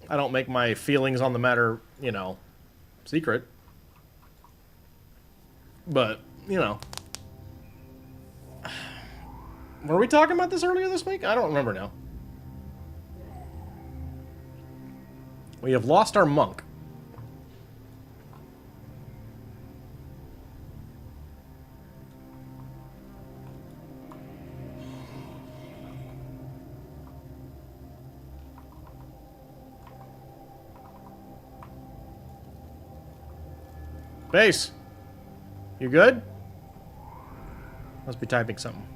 I don't make my feelings on the matter, you know, secret. But, you know. Were we talking about this earlier this week? I don't remember now. We have lost our monk. Base, you good? Must be typing something.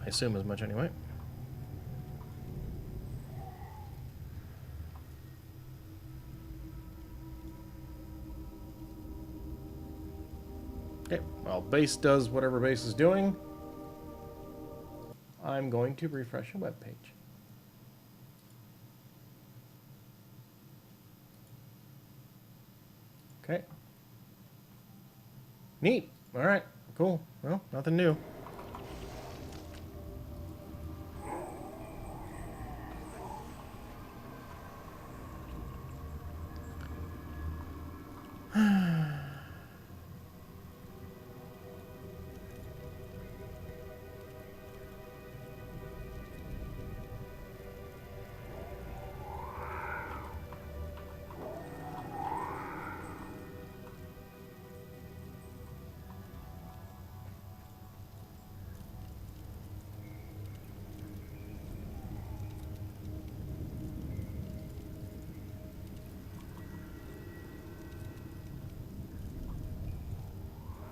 I assume as much anyway. Okay, well, base does whatever base is doing. I'm going to refresh a web page. Okay. Neat. All right. Cool. Well, nothing new.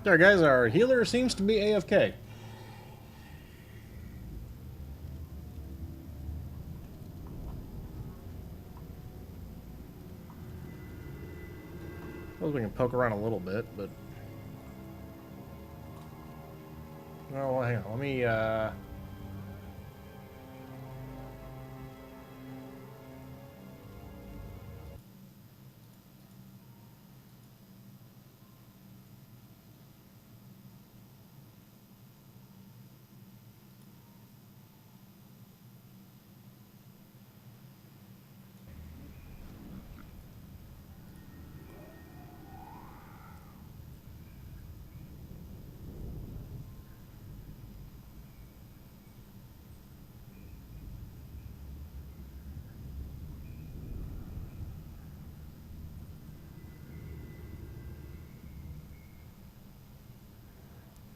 There, guys, our healer seems to be AFK. Suppose we can poke around a little bit, but... Well, hang on, let me,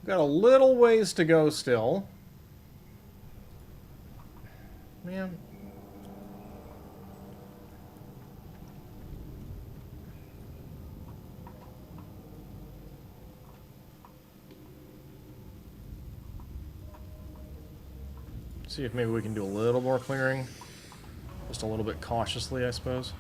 got a little ways to go still. Man. See if maybe we can do a little more clearing. Just a little bit cautiously, I suppose.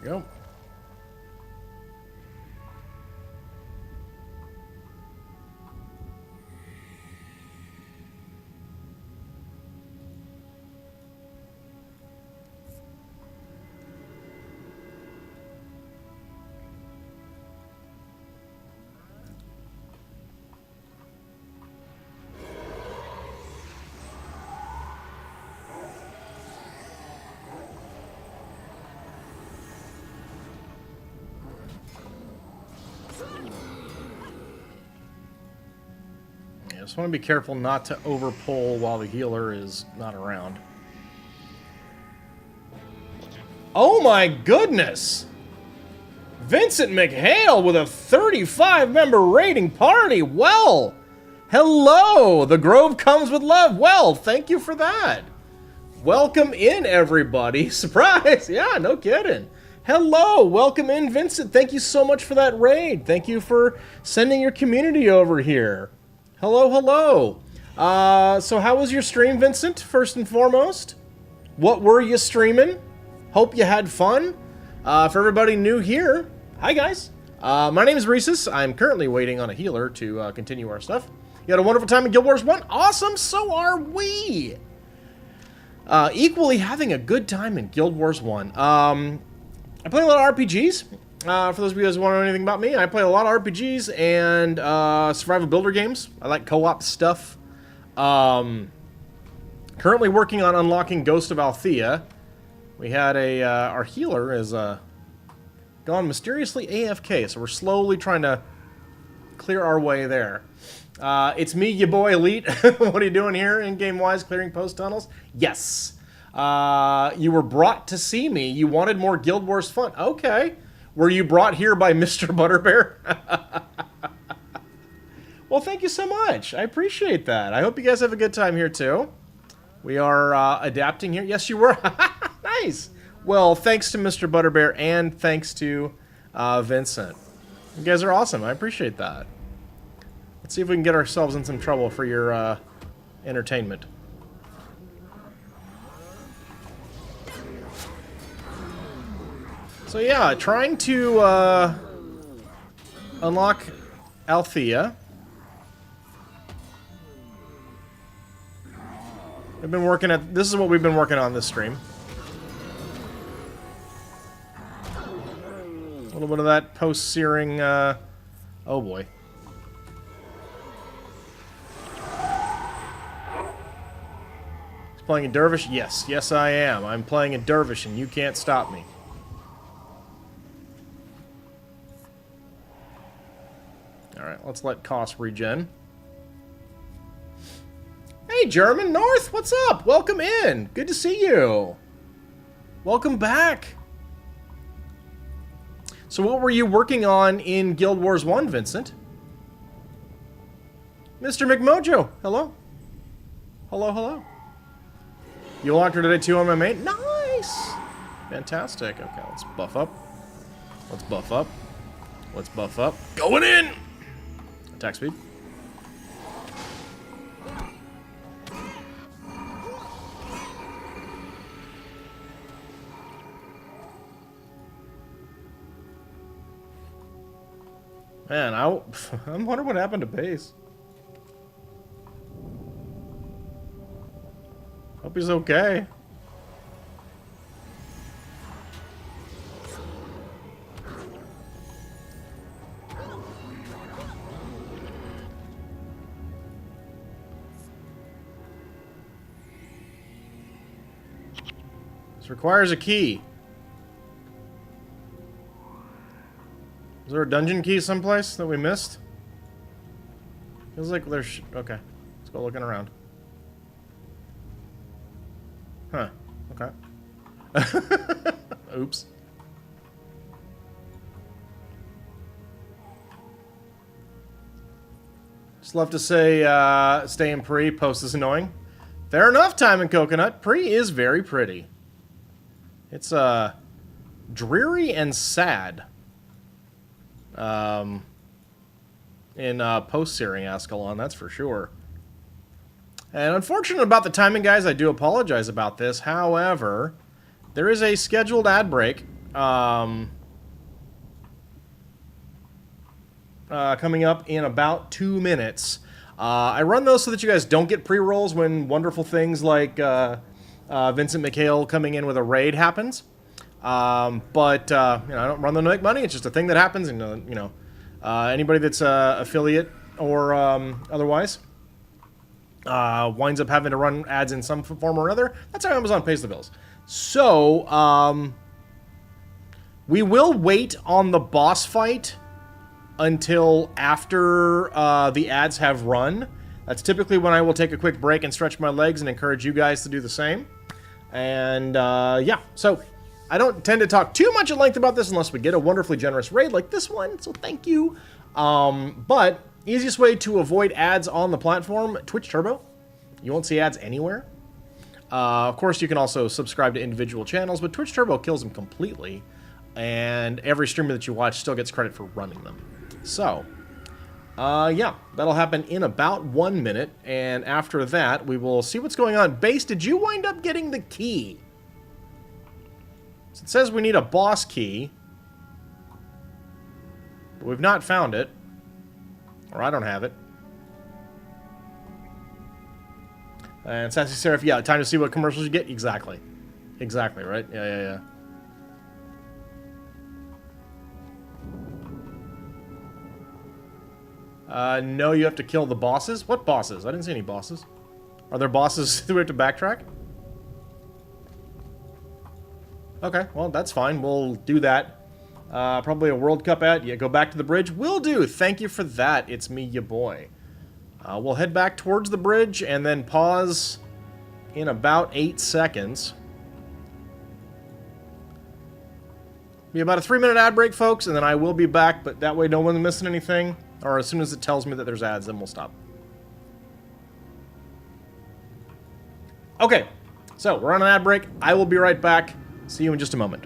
There we go. Just want to be careful not to overpull while the healer is not around. Oh my goodness! Vincent McHale with a 35-member rating party! Well, hello! The Grove comes with love. Well, thank you for that. Welcome in, everybody. Surprise! Yeah, no kidding. Hello, welcome in, Vincent. Thank you so much for that raid. Thank you for sending your community over here. Hello, hello. So how was your stream, Vincent, first and foremost? What were you streaming? Hope you had fun. For everybody new here, hi guys. My name is Reese's. I'm currently waiting on a healer to continue our stuff. You had a wonderful time in Guild Wars 1? Awesome, so are we! Equally having a good time in Guild Wars 1. I play a lot of RPGs. For those of you guys who want to know anything about me, I play a lot of RPGs and survival builder games. I like co-op stuff. Currently working on unlocking Ghost of Althea. We had our healer is gone mysteriously AFK, so we're slowly trying to clear our way there. It's me, your boy Elite. What are you doing here, in-game-wise, clearing post tunnels? Yes. You were brought to see me. You wanted more Guild Wars fun. Okay. Were you brought here by Mr. Butterbear? Well, thank you so much. I appreciate that. I hope you guys have a good time here, too. We are adapting here. Yes, you were. Nice. Well, thanks to Mr. Butterbear and thanks to Vincent. You guys are awesome. I appreciate that. Let's see if we can get ourselves in some trouble for your entertainment. So yeah, trying to unlock Althea. We've been working at... This is what we've been working on this stream. A little bit of that post-searing... oh boy. He's playing a dervish? Yes. Yes, I am. I'm playing a dervish and you can't stop me. Alright, let's let Koss regen. Hey, German North, what's up? Welcome in. Good to see you. Welcome back. So what were you working on in Guild Wars 1, Vincent? Mr. McMojo, hello. Hello, hello. You unlocked her today too on my main? Nice. Fantastic. Okay, let's buff up. Let's buff up. Let's buff up. Going in! Attack speed. Man, I'm wondering what happened to base. Hope he's okay. This requires a key. Is there a dungeon key someplace that we missed? Feels like there's... Okay. Let's go looking around. Huh. Okay. Oops. Just love to say, stay in Pre, post is annoying. Fair enough, Time and Coconut. Pre is very pretty. It's, dreary and sad. In post-searing Ascalon, that's for sure. And unfortunate about the timing, guys, I do apologize about this. However, there is a scheduled ad break coming up in about 2 minutes. I run those so that you guys don't get pre-rolls when wonderful things like Vincent McHale coming in with a raid happens. But I don't run them to make money. It's just a thing that happens, and anybody that's affiliate or otherwise winds up having to run ads in some form or another. That's how Amazon pays the bills. So we will wait on the boss fight until after the ads have run. That's typically when I will take a quick break and stretch my legs and encourage you guys to do the same. And yeah, so I don't tend to talk too much at length about this unless we get a wonderfully generous raid like this one, so thank you. But easiest way to avoid ads on the platform, Twitch Turbo. You won't see ads anywhere. Of course, you can also subscribe to individual channels, but Twitch Turbo kills them completely, and every streamer that you watch still gets credit for running them. So, yeah, that'll happen in about 1 minute, and after that, we will see what's going on. Base, did you wind up getting the key? So it says we need a boss key. But we've not found it. Or I don't have it. And Sassy Seraph, yeah, time to see what commercials you get. Exactly. Exactly, right? Yeah. No, you have to kill the bosses? What bosses? I didn't see any bosses. Are there bosses that we have to backtrack? Okay, well, that's fine. We'll do that. Probably a World Cup ad. Yeah, go back to the bridge. Will do. Thank you for that. It's me, ya boy. We'll head back towards the bridge and then pause in about 8 seconds. Be about a 3-minute ad break, folks, and then I will be back, but that way no one's missing anything. Or as soon as it tells me that there's ads, then we'll stop. Okay, so we're on an ad break. I will be right back. See you in just a moment.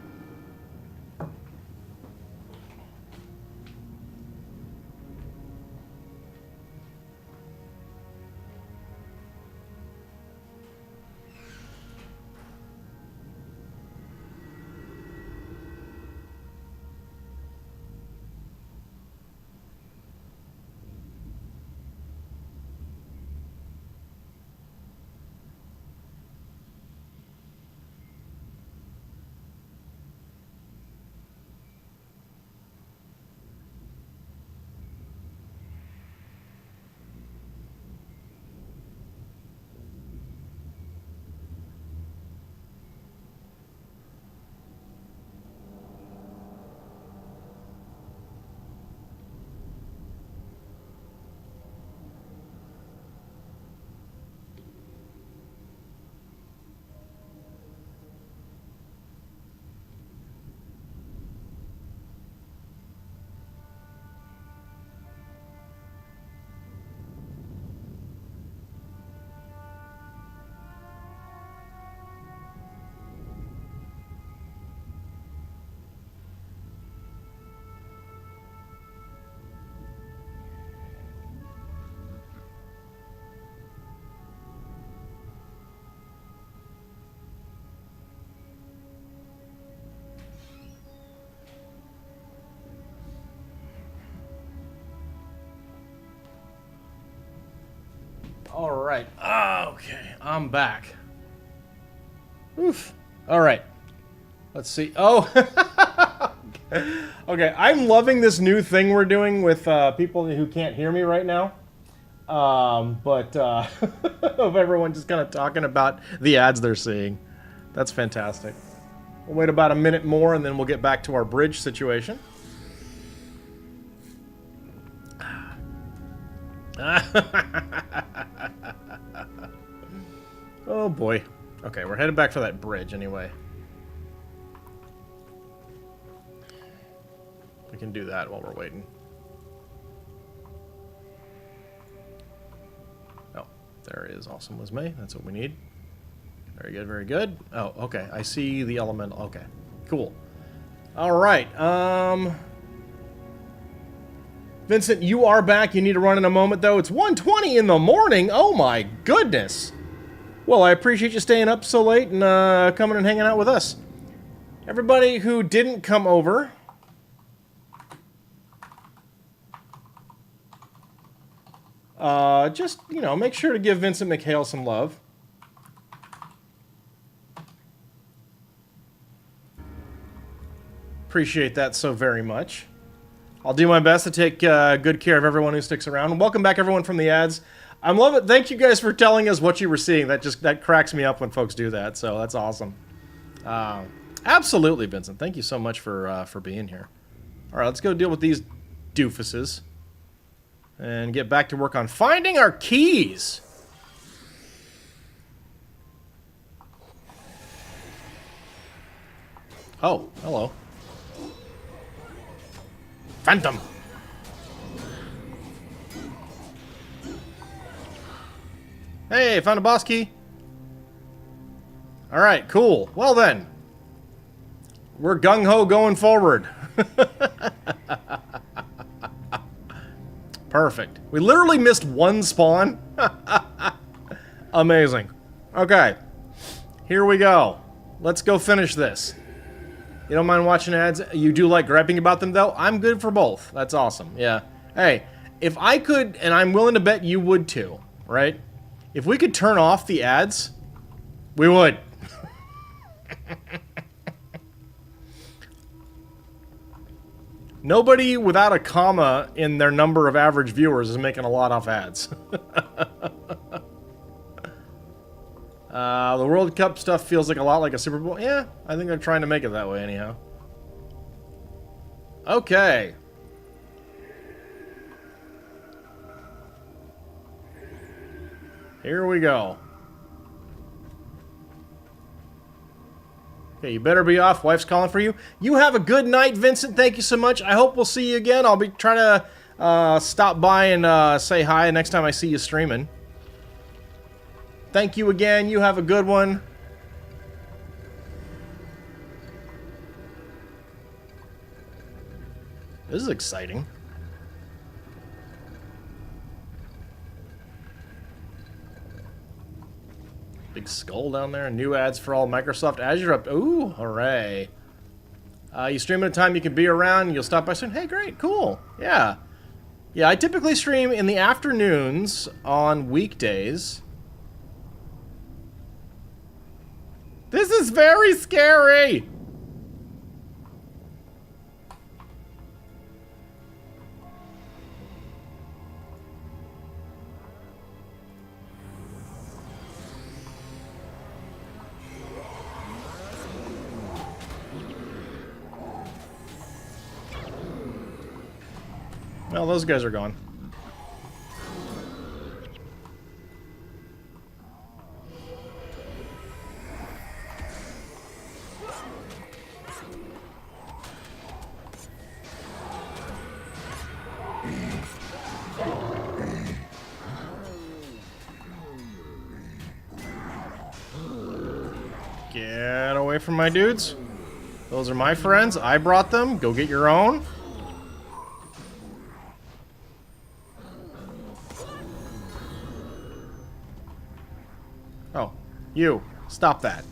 Alright. Okay, I'm back. Oof. Alright. Let's see. Oh! Okay, I'm loving this new thing we're doing with people who can't hear me right now. Of everyone just kind of talking about the ads they're seeing. That's fantastic. We'll wait about a minute more and then we'll get back to our bridge situation. Oh boy. Okay, we're headed back for that bridge anyway. We can do that while we're waiting. Oh, there is Awesome Was May. That's what we need. Very good, very good. Oh, okay. I see the elemental. Okay, cool. All right. Vincent, you are back. You need to run in a moment, though. It's 1:20 in the morning. Oh, my goodness. Well, I appreciate you staying up so late and coming and hanging out with us. Everybody who didn't come over, just, you know, make sure to give Vincent McHale some love. Appreciate that so very much. I'll do my best to take good care of everyone who sticks around. Welcome back, everyone, from the ads. I'm loving it. Thank you guys for telling us what you were seeing. That cracks me up when folks do that. So that's awesome. Absolutely, Vincent. Thank you so much for being here. All right, let's go deal with these doofuses and get back to work on finding our keys. Oh, hello. Phantom. Hey, found a boss key. All right, cool. Well then, we're gung-ho going forward. Perfect. We literally missed one spawn. Amazing. Okay, here we go. Let's go finish this. You don't mind watching ads? You do like griping about them, though? I'm good for both. That's awesome. Yeah. Hey, if I could, and I'm willing to bet you would too, right? If we could turn off the ads, we would. Nobody without a comma in their number of average viewers is making a lot off ads. The World Cup stuff feels like a lot like a Super Bowl. Yeah, I think they're trying to make it that way anyhow. Okay. Here we go. Okay, you better be off. Wife's calling for you. You have a good night, Vincent. Thank you so much. I hope we'll see you again. I'll be trying to stop by and say hi next time I see you streaming. Thank you again. You have a good one. This is exciting. Big skull down there. New ads for all Microsoft Azure up. Ooh, hooray. You stream at a time you can be around. You'll stop by soon. Hey, great. Cool. Yeah. Yeah, I typically stream in the afternoons on weekdays. This is very scary! Well, those guys are gone. Get away from my dudes. Those are my friends. I brought them. Go get your own. Oh, you. Stop that.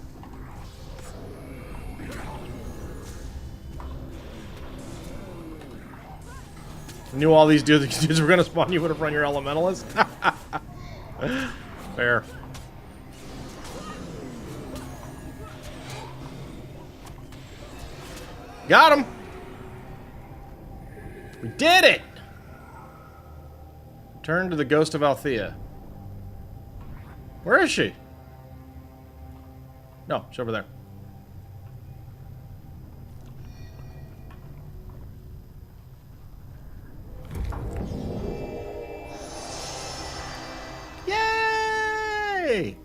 I knew all these dudes were going to spawn. You would have run your Elementalist. Fair. Got him! We did it! Turn to the Ghost of Althea. Where is she? No, she's over there. Yay!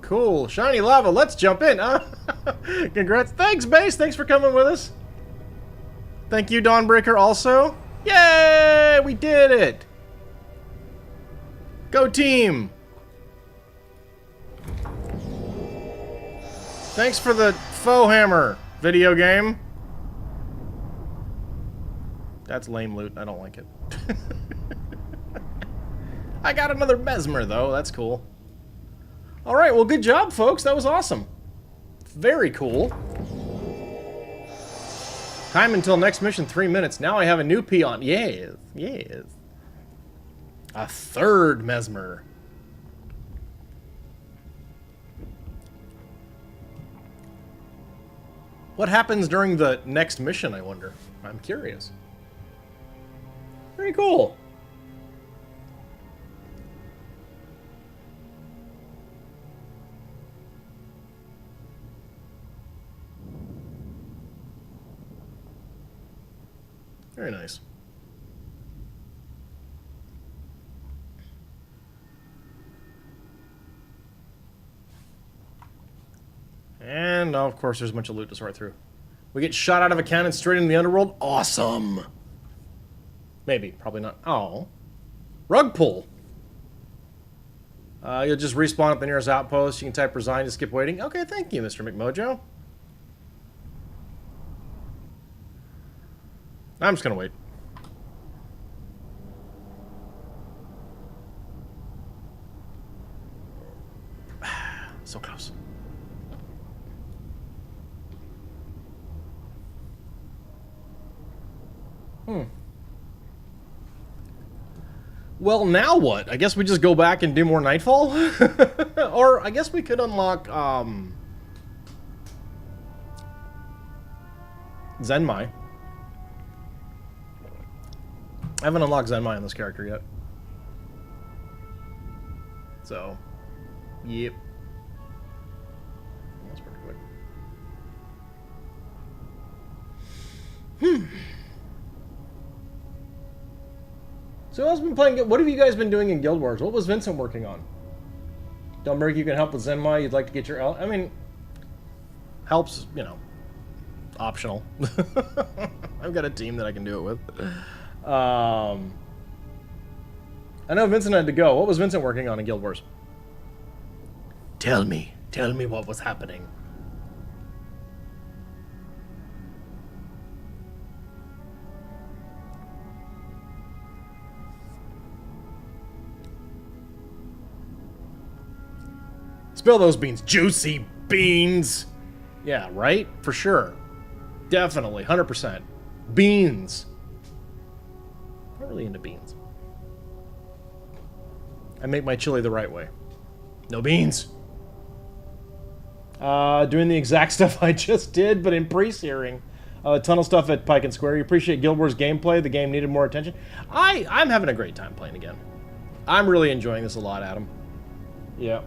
Cool. Shiny lava. Let's jump in. Congrats. Thanks, Base. Thanks for coming with us. Thank you, Dawnbreaker, also. Yay! We did it! Go team! Thanks for the Foe Hammer video game. That's lame loot. I don't like it. I got another Mesmer, though. That's cool. Alright, well, good job, folks. That was awesome. Very cool. Time until next mission, 3 minutes. Now I have a new peon. Yes, yes. A third Mesmer. What happens during the next mission, I wonder? I'm curious. Very cool. Very nice. And, of course, there's a bunch of loot to sort through. We get shot out of a cannon straight into the underworld. Awesome! Maybe. Probably not. Oh. Rug pull. You'll just respawn at the nearest outpost. You can type resign to skip waiting. Okay, thank you, Mr. McMojo. I'm just going to wait. So close. Well, now what? I guess we just go back and do more Nightfall? Or I guess we could unlock, Zenmai. I haven't unlocked Zenmai on this character yet. So, yep. That's pretty quick. So who's been playing? What have you guys been doing in Guild Wars? What was Vincent working on? Delmeric, you can help with Zenmai. You'd like to get your... I mean, helps, you know, optional. I've got a team that I can do it with. I know Vincent had to go. What was Vincent working on in Guild Wars? Tell me what was happening. Spill those beans. Juicy beans. Yeah, right? For sure. Definitely. 100%. Beans. I'm not really into beans. I make my chili the right way. No beans. Doing the exact stuff I just did, but in pre-searing. Tunnel stuff at Pike and Square. You appreciate Guild Wars gameplay? The game needed more attention. I'm having a great time playing again. I'm really enjoying this a lot, Adam. Yeah.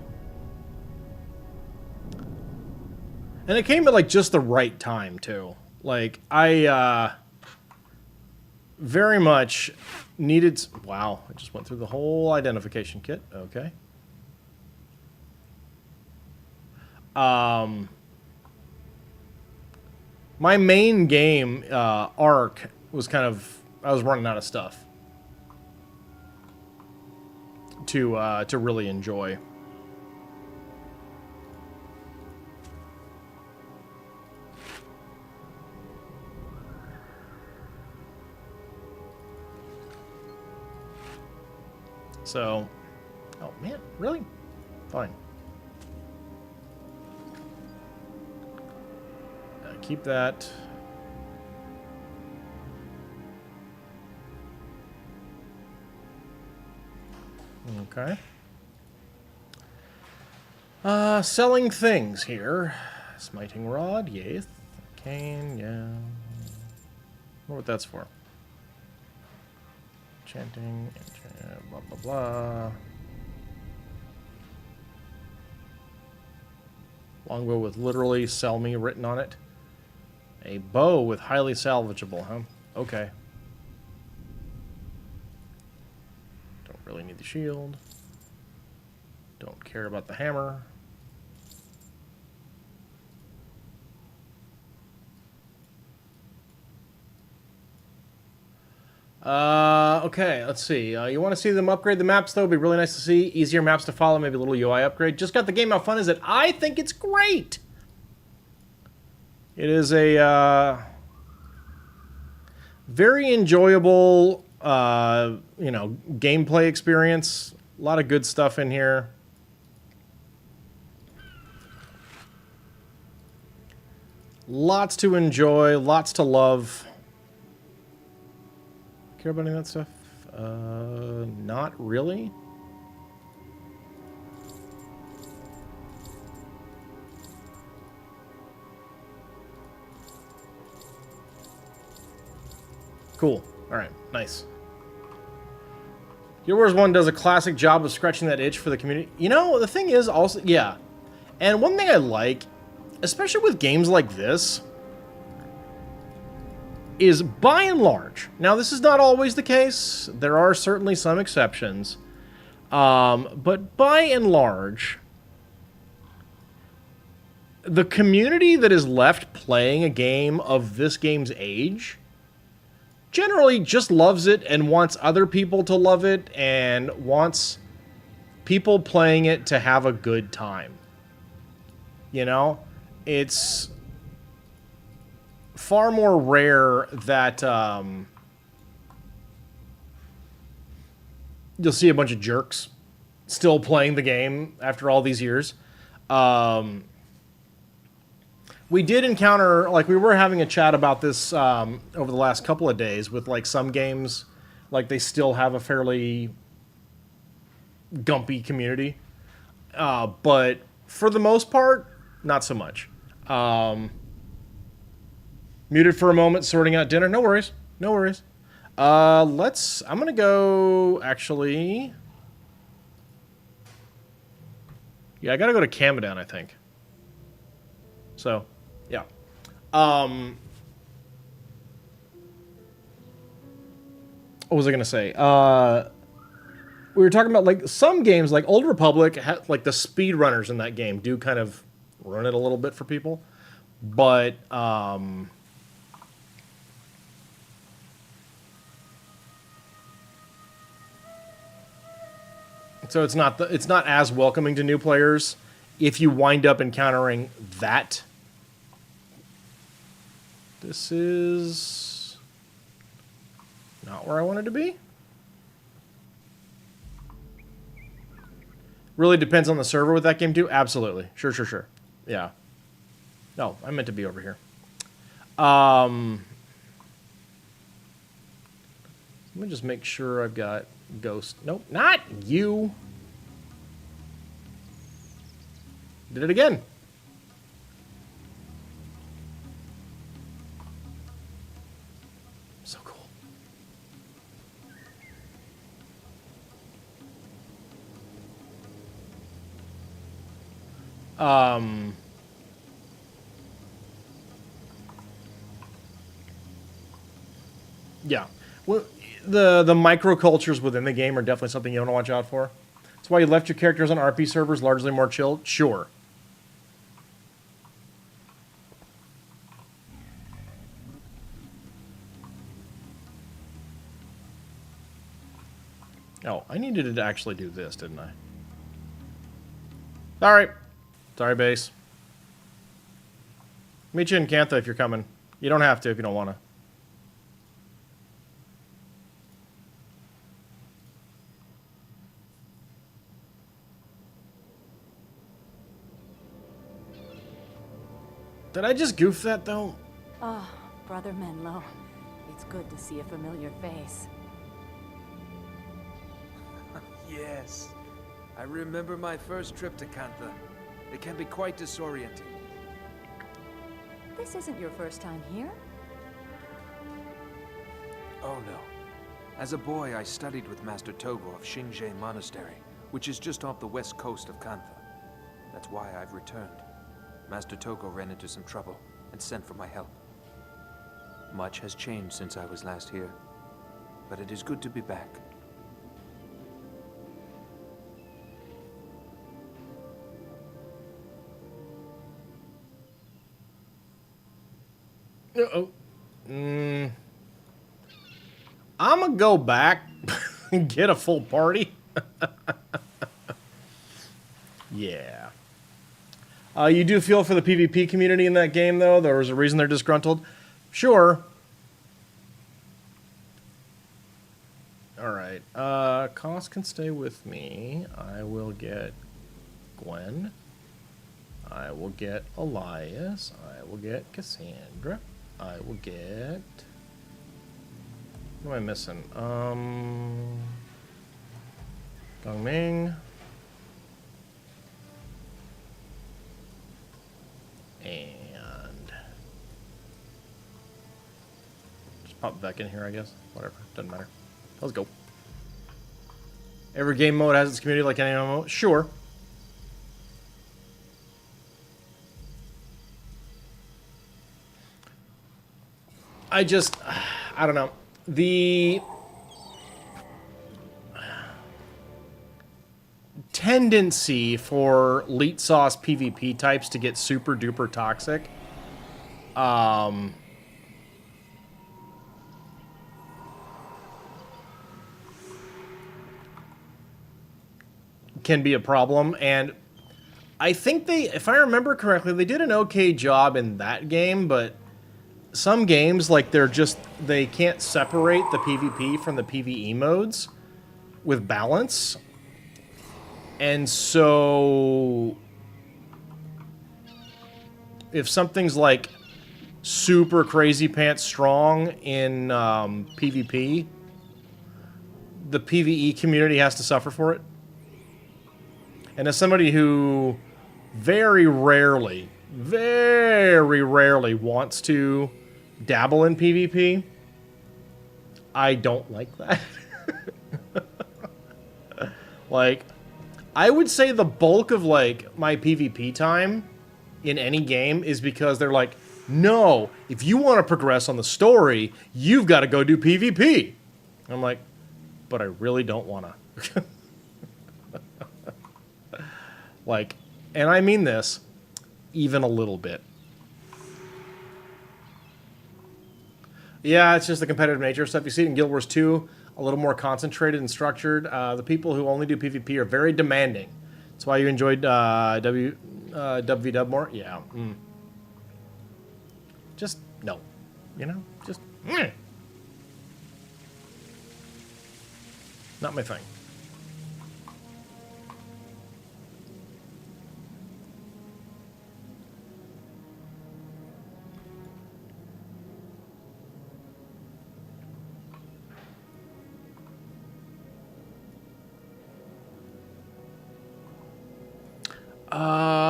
And it came at, like, just the right time, too. Like, I, very much needed... Wow, I just went through the whole identification kit. Okay. My main game, Arc, was kind of... I was running out of stuff to really enjoy. So, oh man, really? Fine. Keep that. Okay. Selling things here. Smiting rod, yes. Cane, yeah. I wonder what that's for. Chanting, blah, blah, blah. Longbow with literally sell me written on it. A bow with highly salvageable, huh? Okay. Don't really need the shield. Don't care about the hammer. Okay, let's see. You want to see them upgrade the maps, though? It'd be really nice to see. Easier maps to follow, maybe a little UI upgrade. Just got the game. How fun is it? I think it's great! It is a, very enjoyable, you know, gameplay experience. A lot of good stuff in here. Lots to enjoy, lots to love. Care about any of that stuff? Not really. Cool. Alright, nice. Guild Wars 1 does a classic job of scratching that itch for the community. You know, the thing is also... Yeah. And one thing I like, especially with games like this, is by and large... Now, this is not always the case. There are certainly some exceptions. But by and large, the community that is left playing a game of this game's age generally just loves it and wants other people to love it and wants people playing it to have a good time. You know? It's far more rare that you'll see a bunch of jerks still playing the game after all these years. We did encounter, like, we were having a chat about this over the last couple of days with, like, some games, like, they still have a fairly gumpy community. But for the most part, not so much. Muted for a moment, sorting out dinner. No worries. No worries. I'm going to go, actually... Yeah, I got to go to Camadan, I think. So... yeah. What was I gonna say? We were talking about, like, some games, like Old Republic, like the speedrunners in that game do kind of run it a little bit for people, but so it's not as welcoming to new players if you wind up encountering that. This is not where I wanted to be. Really depends on the server with that game too. Absolutely. Sure. Yeah. No, I meant to be over here. Let me just make sure I've got Ghost. Nope, not you. Did it again. So cool. Yeah. Well, the microcultures within the game are definitely something you want to watch out for. That's why you left your characters on RP servers largely more chill. Sure. Oh, I needed to actually do this, didn't I? Sorry. Sorry, base. Meet you in Cantha if you're coming. You don't have to if you don't want to. Did I just goof that, though?
Oh, Brother Menlo. It's good to see a familiar face.
Yes. I remember my first trip to Cantha. It can be quite disorienting.
This isn't your first time here?
Oh no. As a boy, I studied with Master Togo of Xingzhe Monastery, which is just off the west coast of Cantha. That's why I've returned. Master Togo ran into some trouble and sent for my help. Much has changed since I was last here, but it is good to be back.
I'm gonna go back and get a full party. Yeah. You do feel for the PvP community in that game, though? There was a reason they're disgruntled? Sure. Alright. Koss can stay with me. I will get Gwen. I will get Elias. I will get Cassandra. I will get... What am I missing? Gongming. And... just pop back in here, I guess. Whatever. Doesn't matter. Let's go. Every game mode has its community like any MMO? Sure. I don't know. The tendency for Leet Sauce PvP types to get super duper toxic can be a problem, and I think they, if I remember correctly, they did an okay job in that game, but some games, like, they can't separate the PvP from the PvE modes with balance. And so if something's like super crazy pants strong in PvP, the PvE community has to suffer for it. And as somebody who very rarely wants to dabble in PvP, I don't like that. Like, I would say the bulk of, like, my PvP time in any game is because they're like, no, if you want to progress on the story, you've got to go do PvP. I'm like, but I really don't want to. Like, and I mean this, even a little bit. Yeah, it's just the competitive nature of stuff. You see it in Guild Wars 2, a little more concentrated and structured. The people who only do PvP are very demanding. That's why you enjoyed WVW more? Yeah. Just, no. You know? Just, not my thing.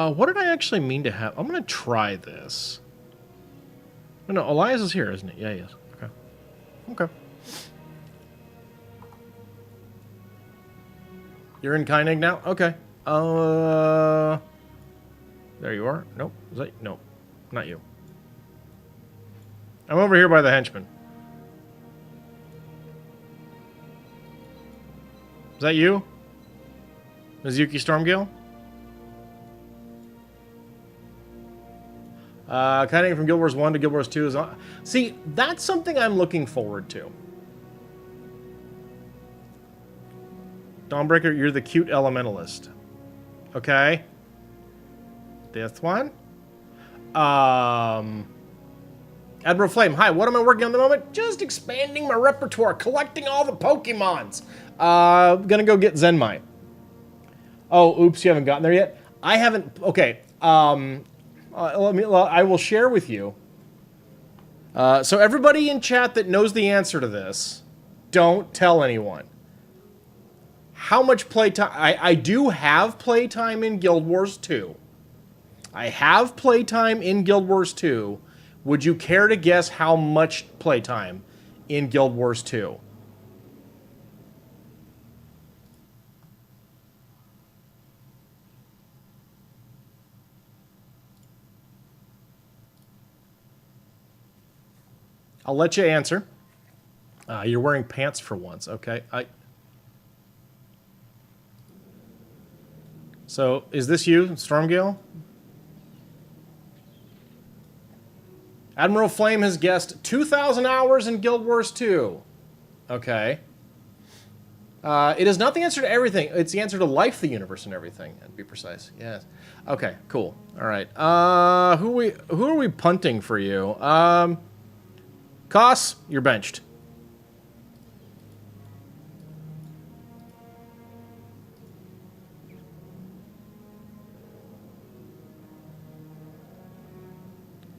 What did I actually mean to have? I'm going to try this. Oh, no, Elias is here, isn't he? Yeah, he is. Okay. Okay. You're in Koenig now? Okay. There you are. Nope. Is that? Nope. Not you. I'm over here by the henchman. Is that you? Mizuki Stormgale? Kind of from Guild Wars 1 to Guild Wars 2 is on. See, that's something I'm looking forward to. Dawnbreaker, you're the cute elementalist. Okay. This one. Admiral Flame, hi, what am I working on at the moment? Just expanding my repertoire, collecting all the Pokemons. Gonna go get Zenmai. Oh, oops, you haven't gotten there yet? I haven't, okay. I will share with you. So everybody in chat that knows the answer to this, don't tell anyone. How much playtime? I do have playtime in Guild Wars 2. I have playtime in Guild Wars 2. Would you care to guess how much playtime in Guild Wars 2? I'll let you answer. You're wearing pants for once, okay? So, is this you, Stormgale? Admiral Flame has guessed 2,000 hours in Guild Wars 2. Okay. It is not the answer to everything. It's the answer to life, the universe, and everything, to be precise. Yes. Okay, cool. All right. Who are we punting for you? Koss, you're benched.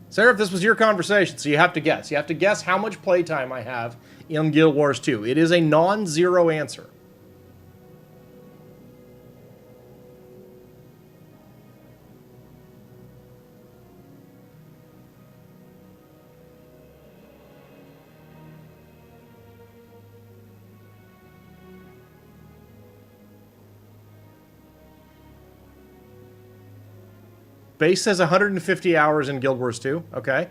Seraph, this was your conversation, so you have to guess. You have to guess how much playtime I have in Guild Wars 2. It is a non-zero answer. Base says 150 hours in Guild Wars 2. Okay.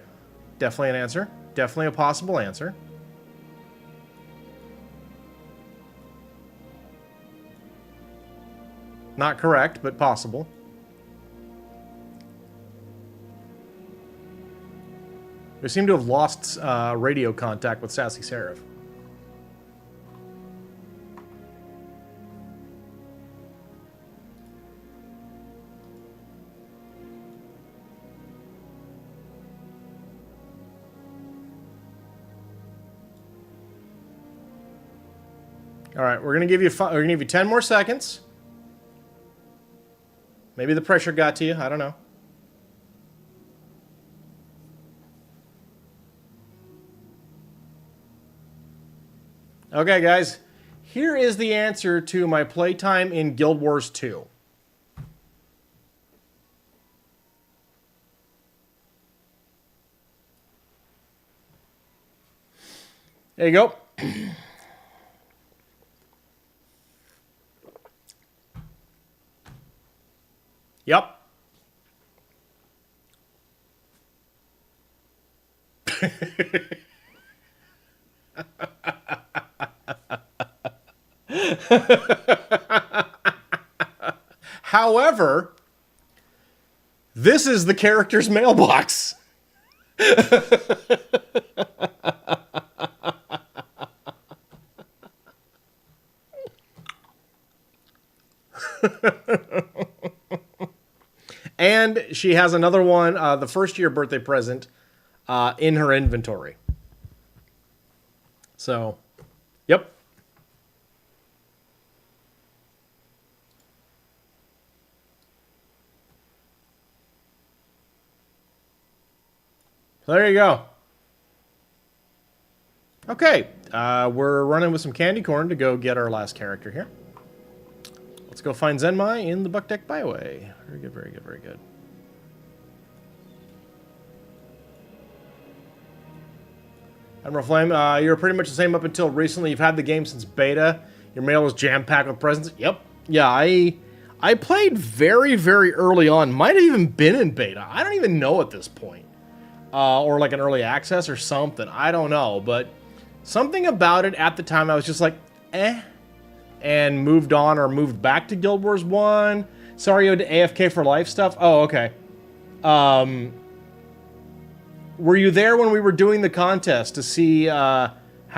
Definitely an answer. Definitely a possible answer. Not correct, but possible. We seem to have lost radio contact with Sassy Seraph. All right, we're gonna give you 10 more seconds. Maybe the pressure got to you. I don't know. Okay, guys. Here is the answer to my playtime in Guild Wars 2. There you go. Yep. However, this is the character's mailbox. And she has another one, the first year birthday present, in her inventory. So, yep. So there you go. Okay, we're running with some candy corn to go get our last character here. Let's go find Zenmai in the Buck Deck Byway. Very good, very good, very good. Admiral Flame, you're pretty much the same up until recently. You've had the game since beta. Your mail was jam-packed with presents. Yep. Yeah, I played very, very early on. Might have even been in beta. I don't even know at this point. Or like an early access or something. I don't know. But something about it at the time, I was just like, eh. And moved on or moved back to Guild Wars 1. Sorry, to AFK for Life stuff. Oh, okay. Were you there when we were doing the contest to see how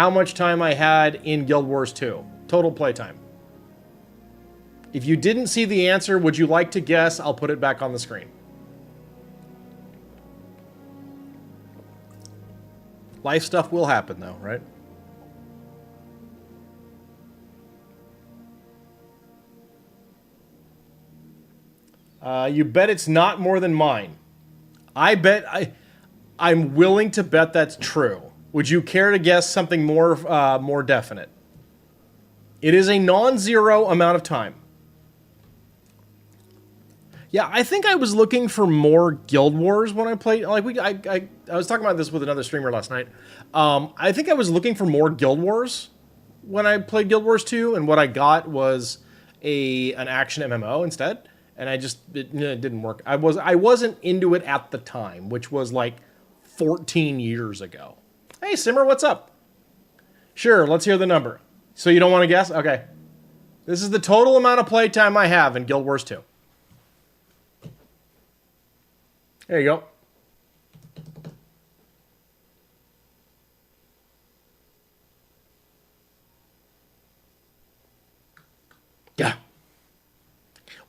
much time I had in Guild Wars 2? Total playtime. If you didn't see the answer, would you like to guess? I'll put it back on the screen. Life stuff will happen, though, right? You bet it's not more than mine. I'm willing to bet that's true. Would you care to guess something more definite? It is a non-zero amount of time. Yeah, I think I was looking for more Guild Wars when I played. Like I was talking about this with another streamer last night. I think I was looking for more Guild Wars when I played Guild Wars 2, and what I got was an action MMO instead. And it didn't work. I wasn't into it at the time, which was like 14 years ago. Hey, Simmer, what's up? Sure, let's hear the number. So you don't want to guess? Okay. This is the total amount of playtime I have in Guild Wars 2. There you go. Yeah.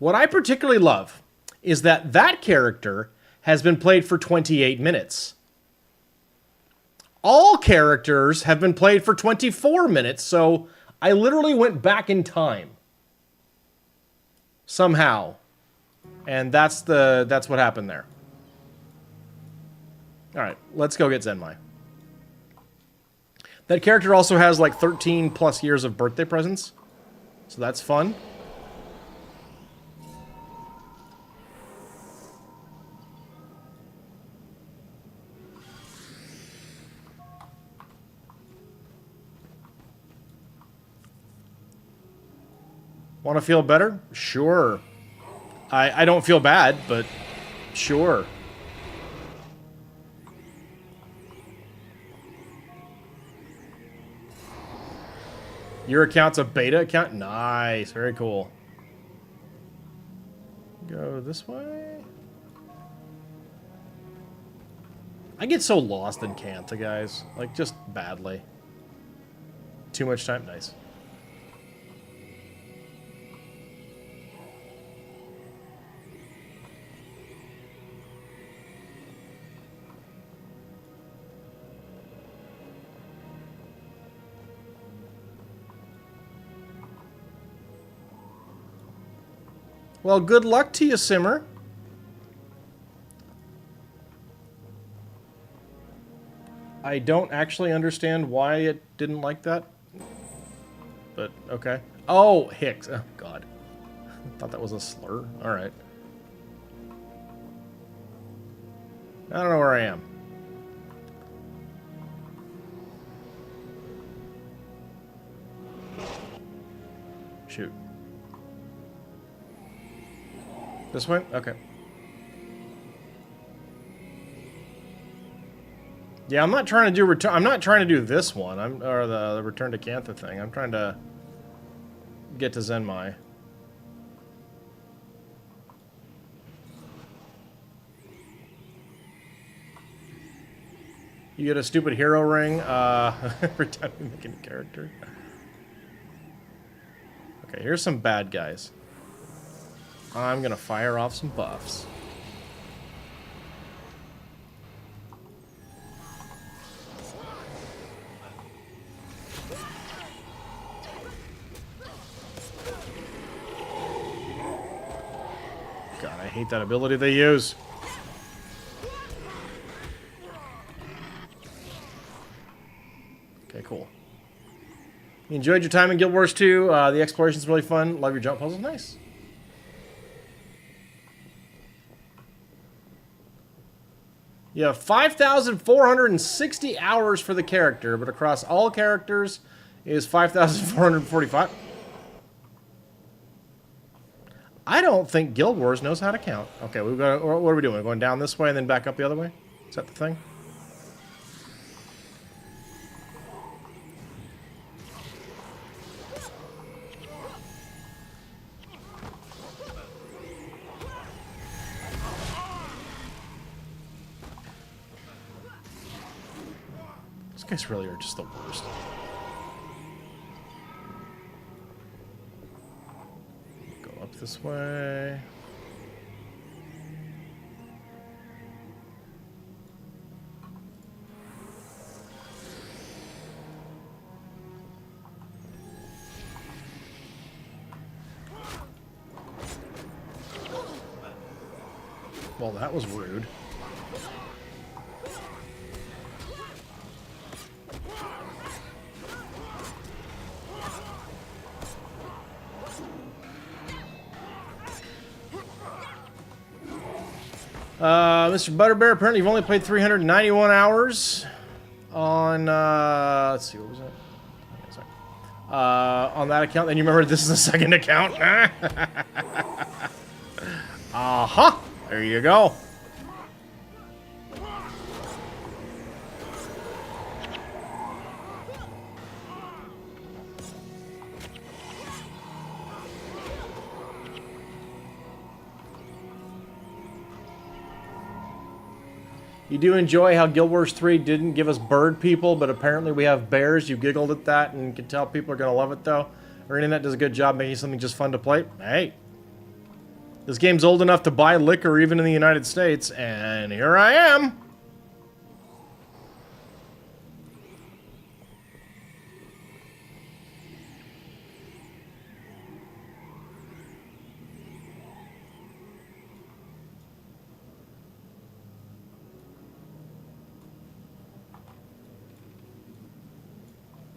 What I particularly love is that character has been played for 28 minutes. All characters have been played for 24 minutes, so I literally went back in time. Somehow. And that's what happened there. Alright, let's go get Zenmai. That character also has like 13 plus years of birthday presents. So that's fun. Want to feel better? Sure. I don't feel bad, but sure. Your account's a beta account? Nice. Very cool. Go this way. I get so lost in Canta, guys. Like, just badly. Too much time? Nice. Well, good luck to you, Simmer. I don't actually understand why it didn't like that. But, okay. Oh, Hicks. Oh, God. I thought that was a slur. Alright. I don't know where I am. Shoot. This way? Okay. Yeah, I'm not trying to do return. I'm not trying to do this one. Or the return to Cantha thing. I'm trying to get to Zenmai. You get a stupid hero ring. Every time you make a new character. Okay, here's some bad guys. I'm gonna fire off some buffs. God, I hate that ability they use. Okay, cool. You enjoyed your time in Guild Wars 2. The exploration's really fun. Love your jump puzzles. Nice. You have 5,460 hours for the character, but across all characters is 5,445. I don't think Guild Wars knows how to count. Okay, we've got. What are we doing? We're going down this way and then back up the other way? Is that the thing? These guys really are just the worst. Go up this way. Well, that was rude. Mr. Butterbear, apparently you've only played 391 hours on, let's see, what was that? Okay, sorry. On that account, then you remember this is the second account? Uh-huh! There you go. You do enjoy how Guild Wars 3 didn't give us bird people, but apparently we have bears. You giggled at that and can tell people are going to love it, though. Internet does a good job making something just fun to play. Hey. This game's old enough to buy liquor even in the United States, and here I am.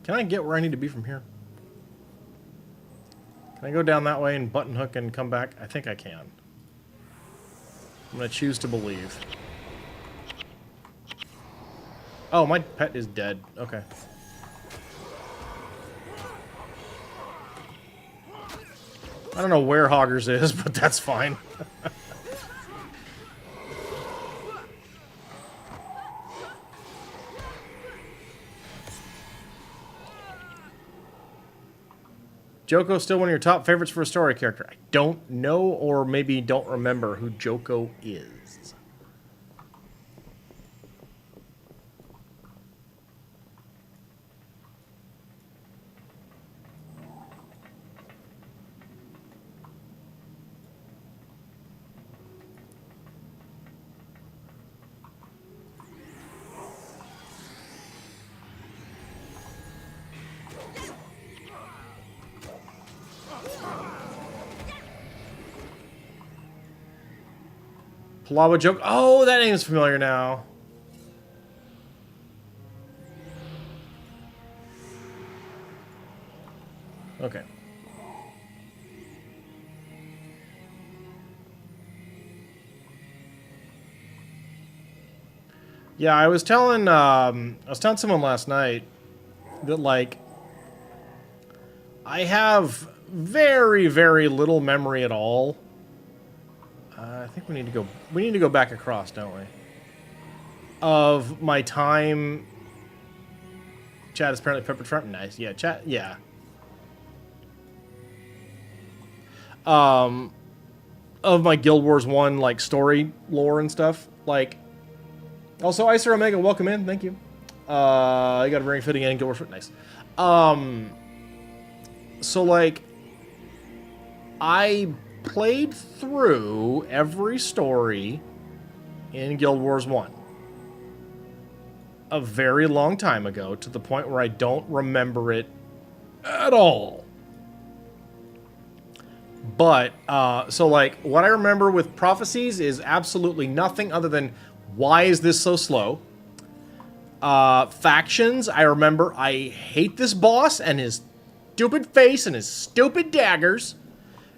Can I get where I need to be from here? Can I go down that way and button hook and come back? I think I can. I'm going to choose to believe. Oh, my pet is dead. Okay. I don't know where Hoggers is, but that's fine. Joko's still one of your top favorites for a story character. I don't know, or maybe don't remember who Joko is. Palawa joke. Oh, that name's familiar now. Okay. Yeah, I was telling someone last night that, like, I have very, very little memory at all. I think we need to go back across, don't we? Of my time. Chat is apparently Pepper Trump. Nice. Yeah, chat. Yeah. Of my Guild Wars 1, like, story lore and stuff. Like, also, Icer Omega, welcome in. Thank you. You got a very fitting in Guild Wars. Nice. So, like, I played through every story in Guild Wars 1 a very long time ago, to the point where I don't remember it at all. But, so, like, what I remember with Prophecies is absolutely nothing other than, why is this so slow? Factions, I remember I hate this boss and his stupid face and his stupid daggers.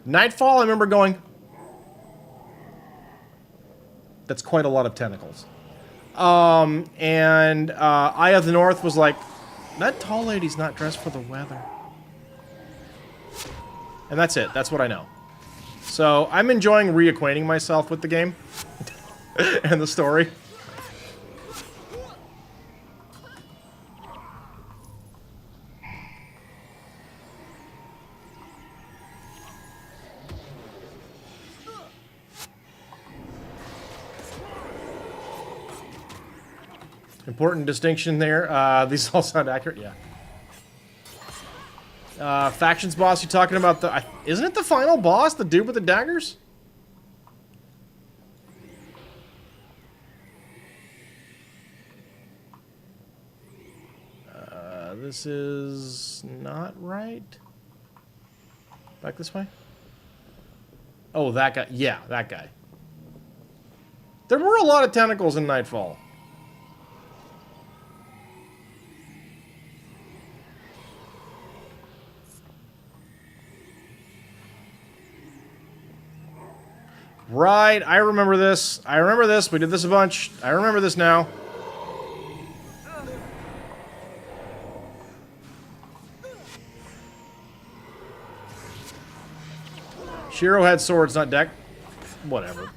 Nightfall, I remember going, that's quite a lot of tentacles. And Eye of the North was like, that tall lady's not dressed for the weather. And that's it. That's what I know. So I'm enjoying reacquainting myself with the game and the story. Important distinction there. These all sound accurate. Yeah. Factions boss, you talking about the... isn't it the final boss? The dude with the daggers? This is not right. Back this way? Oh, that guy. Yeah, that guy. There were a lot of tentacles in Nightfall. Right, I remember this. I remember this. We did this a bunch. I remember this now. Shiro had swords, not deck. Whatever.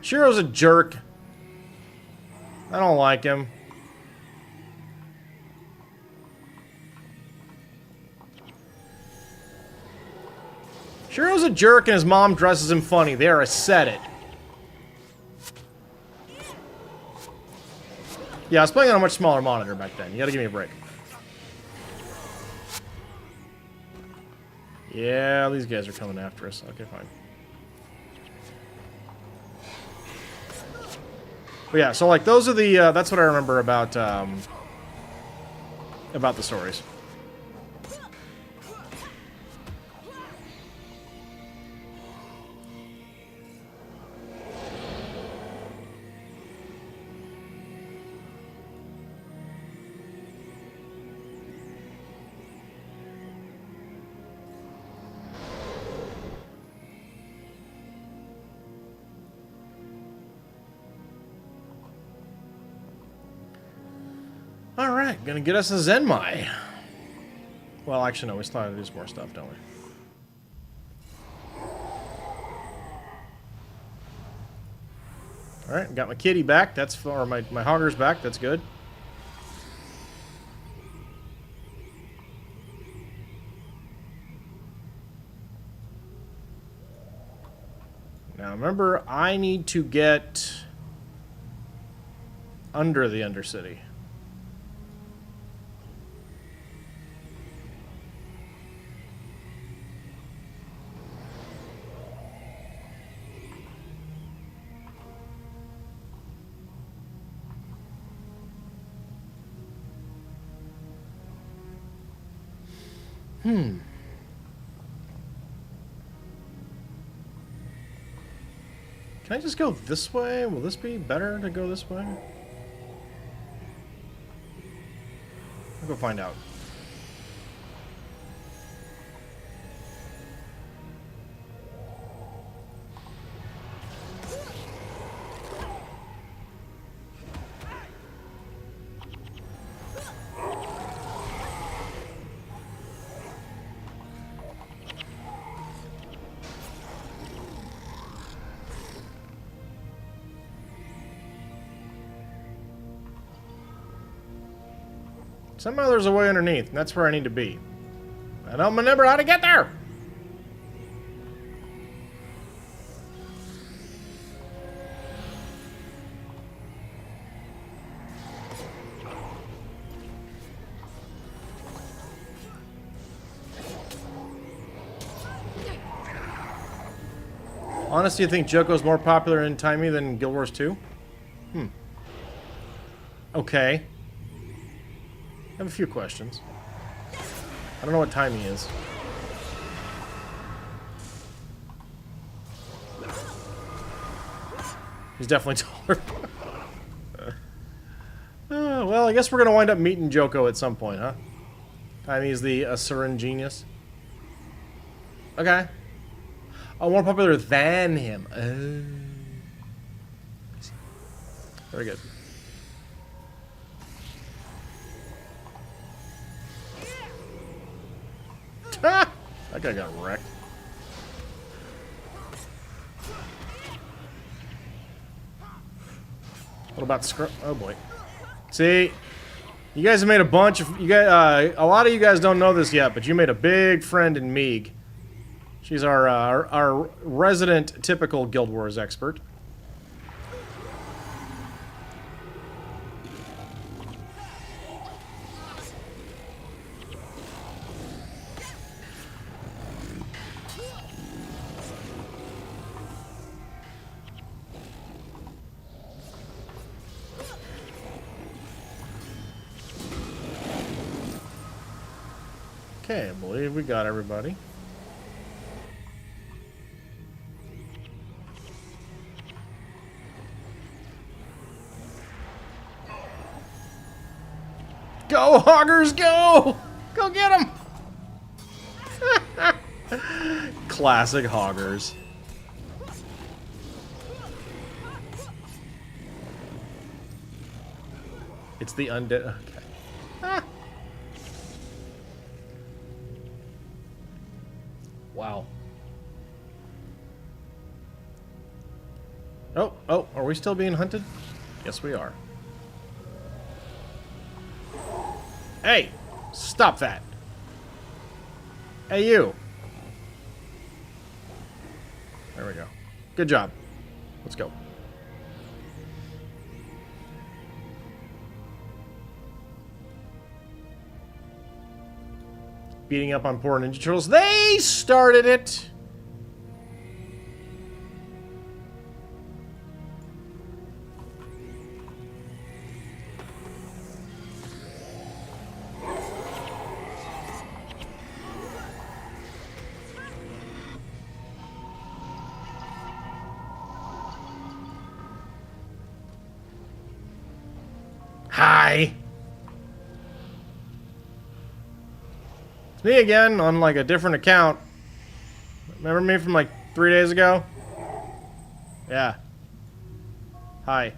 Shiro's a jerk. I don't like him. Shiro's a jerk and his mom dresses him funny. There, I said it. Yeah, I was playing on a much smaller monitor back then. You gotta give me a break. Yeah, these guys are coming after us. Okay, fine. But yeah, so like those are the that's what I remember about the stories. Alright, gonna get us a Zenmai. Well, actually, no, we still have to do some more stuff, don't we? Alright, got my kitty back. That's for my hogger's back. That's good. Now, remember, I need to get under the Undercity. Can I just go this way? Will this be better to go this way? I'll go find out. Somehow there's a way underneath, and that's where I need to be. I don't remember how to get there! Honestly, you think Joko's more popular in Timey than Guild Wars 2? Okay. I have a few questions. I don't know what time he is. He's definitely taller. Well, I guess we're gonna wind up meeting Joko at some point, huh? Timey's the Asuran genius. Okay. Oh, more popular than him. Very good. That guy got wrecked. What about Scrub? Oh boy. See, you guys have made a bunch of a lot of you guys don't know this yet, but you made a big friend in Meeg. She's our resident typical Guild Wars expert. Okay, I believe we got everybody. Go, Hoggers, go! Go get them! Classic Hoggers. It's the undead. Okay. Ah. Wow. Oh, are we still being hunted? Yes, we are. Hey! Stop that! Hey, you! There we go. Good job. Let's go. Beating up on poor Ninja Turtles. They started it! Hi! It's me again on like a different account. Remember me from like 3 days ago? Yeah. Hi.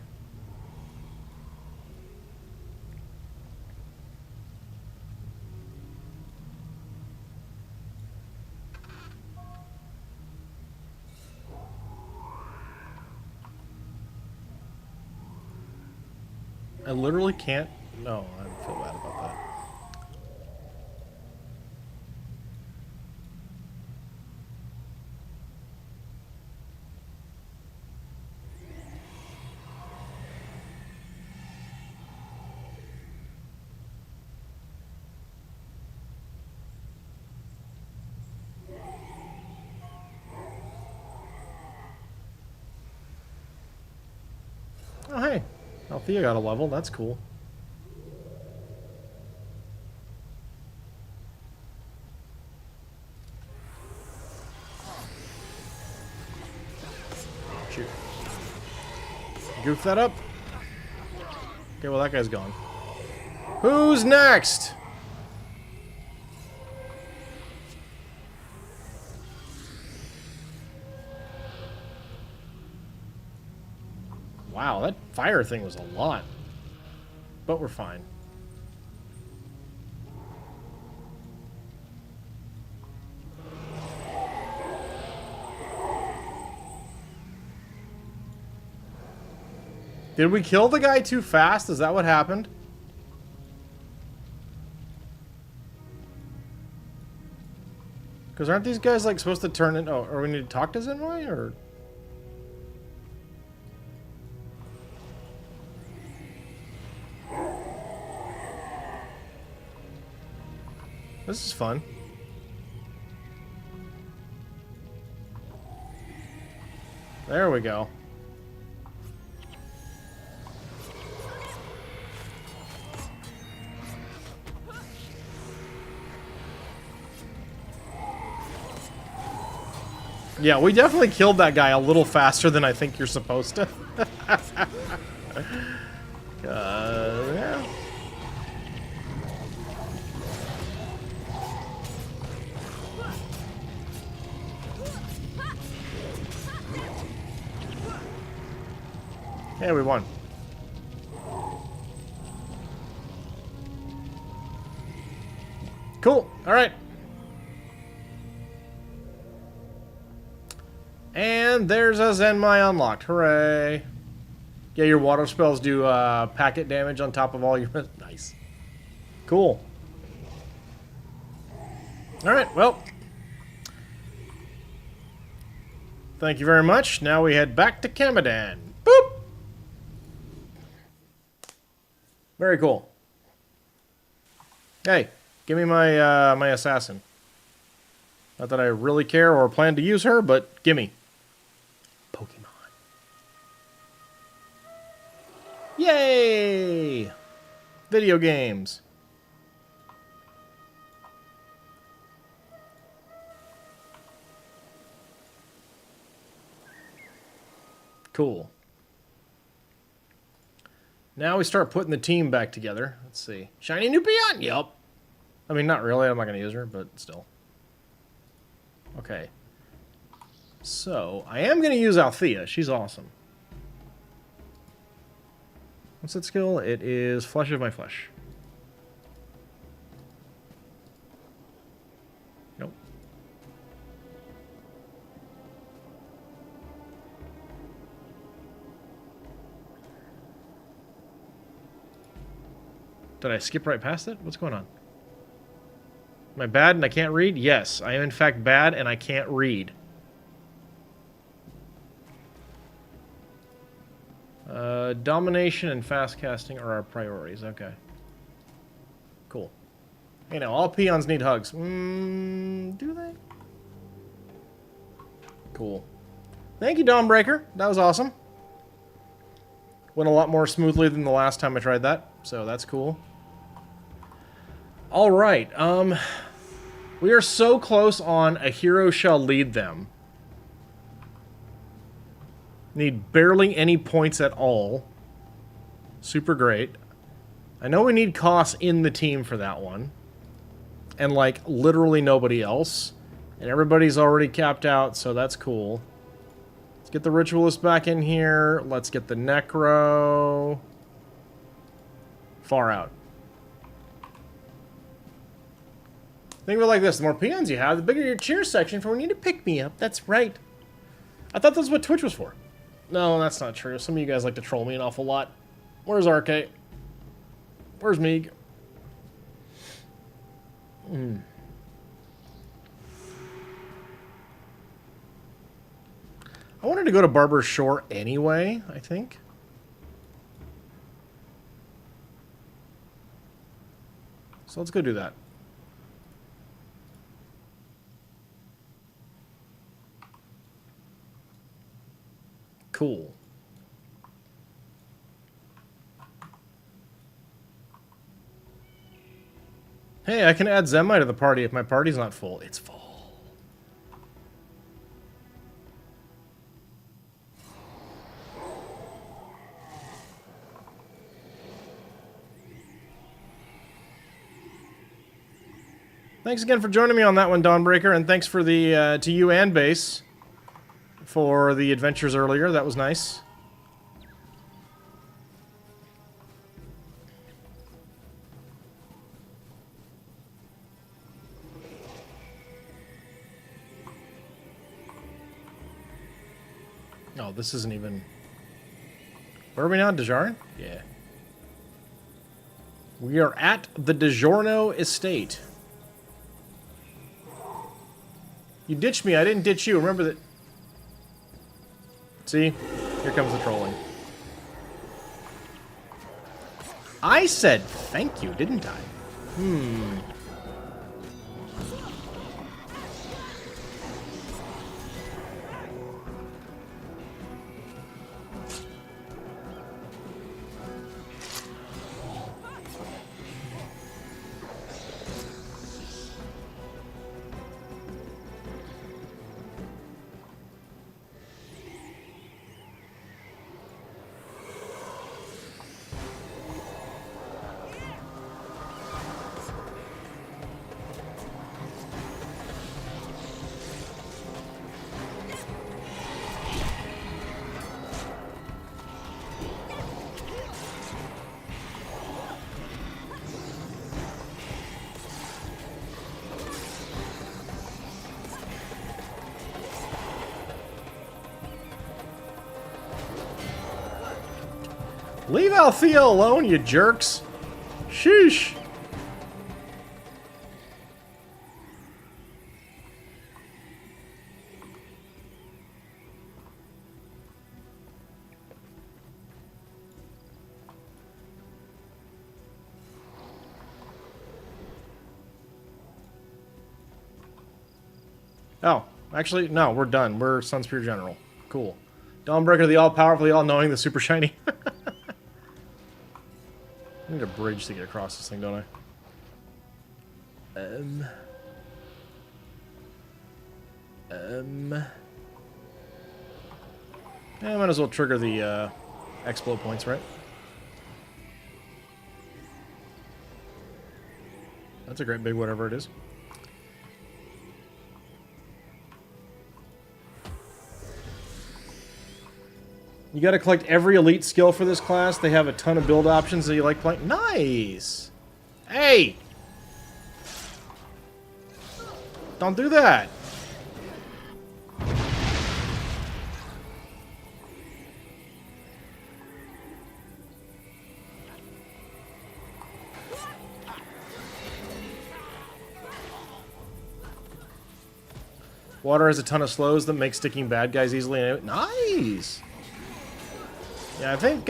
I literally can't. No, I feel bad about that. Oh, hey. Althea got a level. That's cool. Shoot. Goof that up. Okay, well, that guy's gone. Who's next? Wow, that fire thing was a lot. But we're fine. Did we kill the guy too fast? Is that what happened? Because aren't these guys like supposed to turn in? Oh, or we need to talk to Zenmai, or? This is fun. There we go. Yeah, we definitely killed that guy a little faster than I think you're supposed to. Yeah. Yeah, we won. Cool. All right. And there's a Zenmai unlocked. Hooray. Yeah, your water spells do packet damage on top of all your... Nice. Cool. Alright, well. Thank you very much. Now we head back to Kamadan. Boop! Very cool. Hey, give me my my assassin. Not that I really care or plan to use her, but gimme. Pokemon. Yay! Video games. Cool. Now we start putting the team back together. Let's see. Shiny new peon! Yup. I mean, not really. I'm not going to use her, but still. Okay. So, I am going to use Althea. She's awesome. What's that skill? It is Flesh of My Flesh. Nope. Did I skip right past it? What's going on? Am I bad and I can't read? Yes, I am in fact bad and I can't read. Domination and fast casting are our priorities. Okay. Cool. You know, all peons need hugs. Do they? Cool. Thank you, Dawnbreaker. That was awesome. Went a lot more smoothly than the last time I tried that, so that's cool. All right. We are so close on A Hero Shall Lead Them. Need barely any points at all. Super great. I know we need Koss in the team for that one. And, like, literally nobody else. And everybody's already capped out, so that's cool. Let's get the Ritualist back in here. Let's get the Necro. Far out. Think of it like this. The more peons you have, the bigger your cheer section for when you need to pick me up. That's right. I thought that's what Twitch was for. No, that's not true. Some of you guys like to troll me an awful lot. Where's RK? Where's Meeg? I wanted to go to Barber's Shore anyway, I think. So let's go do that. Cool. Hey, I can add Zenmai to the party if my party's not full. It's full. Thanks again for joining me on that one, Dawnbreaker, and thanks for the to you and Base for the adventures earlier. That was nice. Oh, this isn't even... Where are we now? Dejarin? Yeah. We are at the DiGiorno Estate. You ditched me, I didn't ditch you. Remember that... See? Here comes the trolling. I said thank you, didn't I? Leave Althea alone, you jerks! Sheesh! Oh, actually, no, we're done. We're Sunspear General. Cool. Dawnbreaker, the all-powerful, the all-knowing, the super shiny. I need a bridge to get across this thing, don't I? Yeah, I might as well trigger the explode points, right? That's a great big whatever it is. You gotta collect every elite skill for this class. They have a ton of build options that you like playing. Nice! Hey! Don't do that! Water has a ton of slows that make sticking bad guys easily. Nice! Yeah, I think,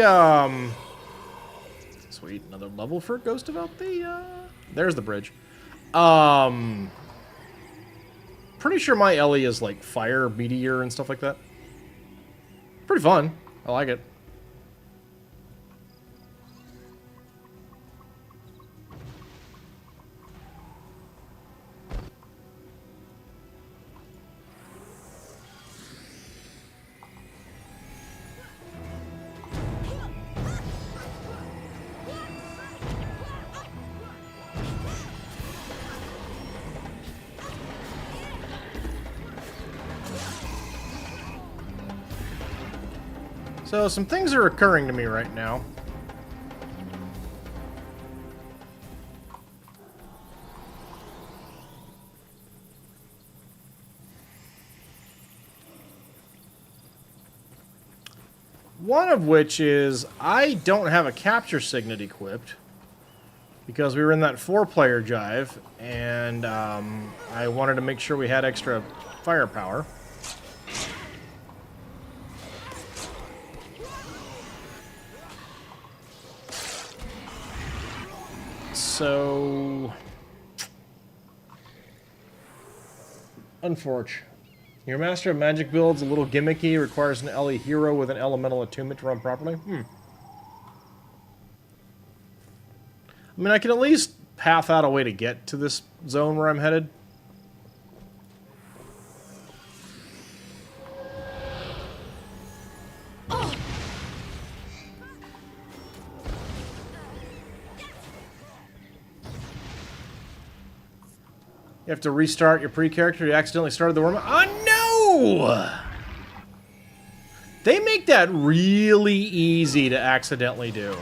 sweet, another level for Ghost of Althea. There's the bridge. Pretty sure my Ellie is, like, fire, meteor, and stuff like that. Pretty fun. I like it. So, some things are occurring to me right now. One of which is, I don't have a capture signet equipped. Because we were in that 4-player jive, and I wanted to make sure we had extra firepower. So, unfortunate. Your Master of Magic build's a little gimmicky, requires an Ellie hero with an elemental attunement to run properly. I mean, I can at least path out a way to get to this zone where I'm headed. You have to restart your pre-character. You accidentally started the worm. Oh, no! They make that really easy to accidentally do.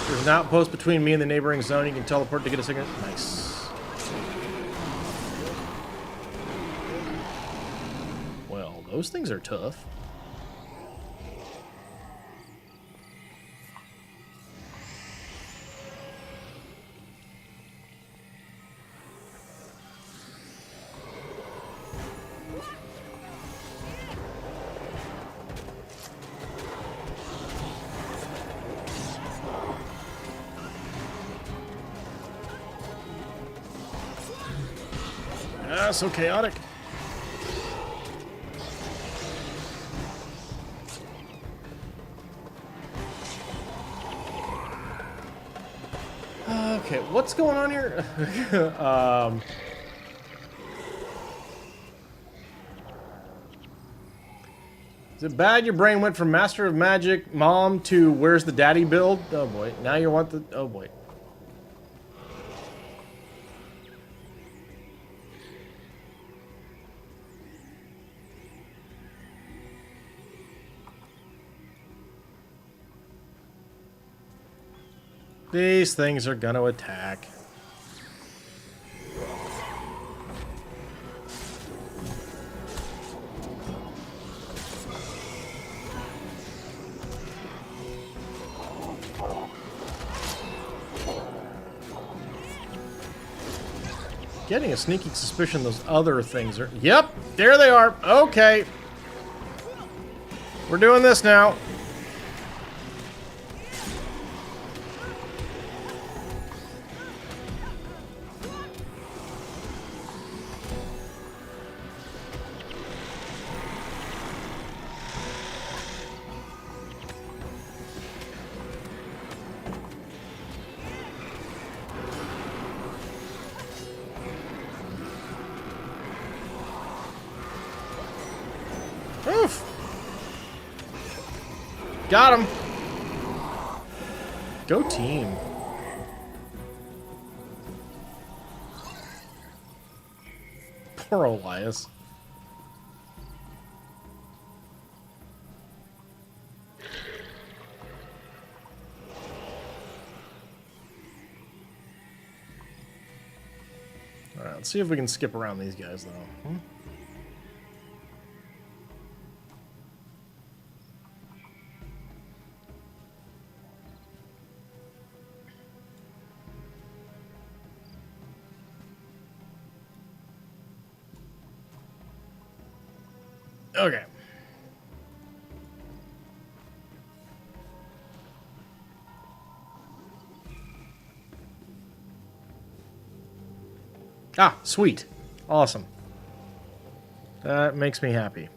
There's an outpost between me and the neighboring zone. You can teleport to get a second. Nice. Well, those things are tough. Ah, so chaotic. Okay, what's going on here? Is it bad your brain went from Master of Magic Mom to Where's the Daddy build? Oh boy, now you want the... Oh boy. These things are gonna attack. Getting a sneaky suspicion those other things are... Yep, there they are. Okay. We're doing this now. Oof. Got him. Go team. Poor Elias. Alright, let's see if we can skip around these guys, though. Okay. Ah, sweet. Awesome. That makes me happy.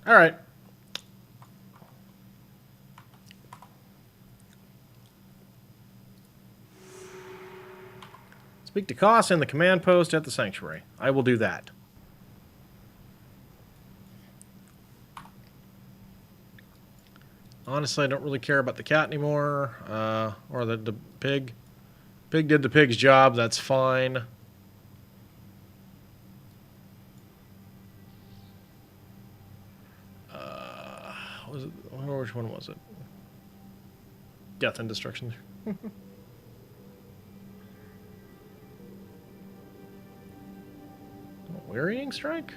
All right. Speak to Koss in the command post at the sanctuary. I will do that. Honestly, I don't really care about the cat anymore, or the pig. Pig did the pig's job. That's fine. Was it? Which one was it? Death and Destruction. Wearying Strike?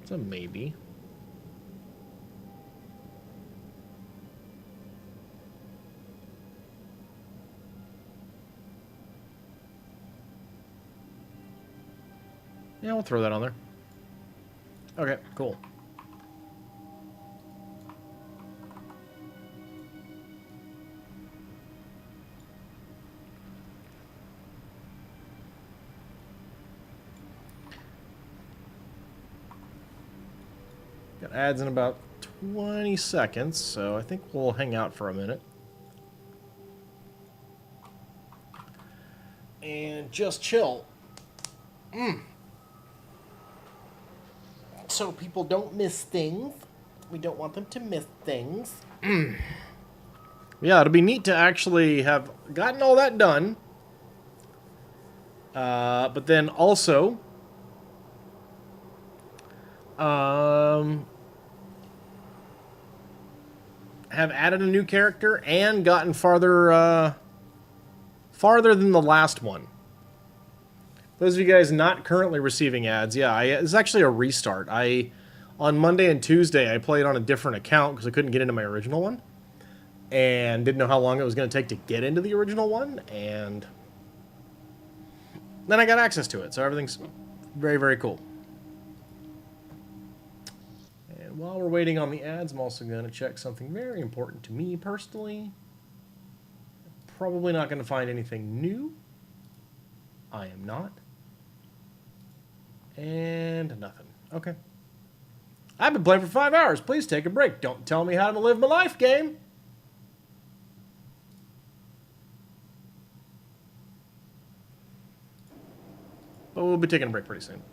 It's a maybe. Yeah, we'll throw that on there. Okay, cool. Got ads in about 20 seconds, so I think we'll hang out for a minute. And just chill. So people don't miss things. We don't want them to miss things. Yeah, it'll be neat to actually have gotten all that done. But then also... have added a new character and gotten farther than the last one. Those of you guys not currently receiving ads, yeah, it's actually a restart. On Monday and Tuesday, I played on a different account because I couldn't get into my original one. And didn't know how long it was going to take to get into the original one. And then I got access to it, so everything's very, very cool. And while we're waiting on the ads, I'm also going to check something very important to me personally. Probably not going to find anything new. I am not. And nothing. Okay. I've been playing for 5 hours. Please take a break. Don't tell me how to live my life, game. But we'll be taking a break pretty soon.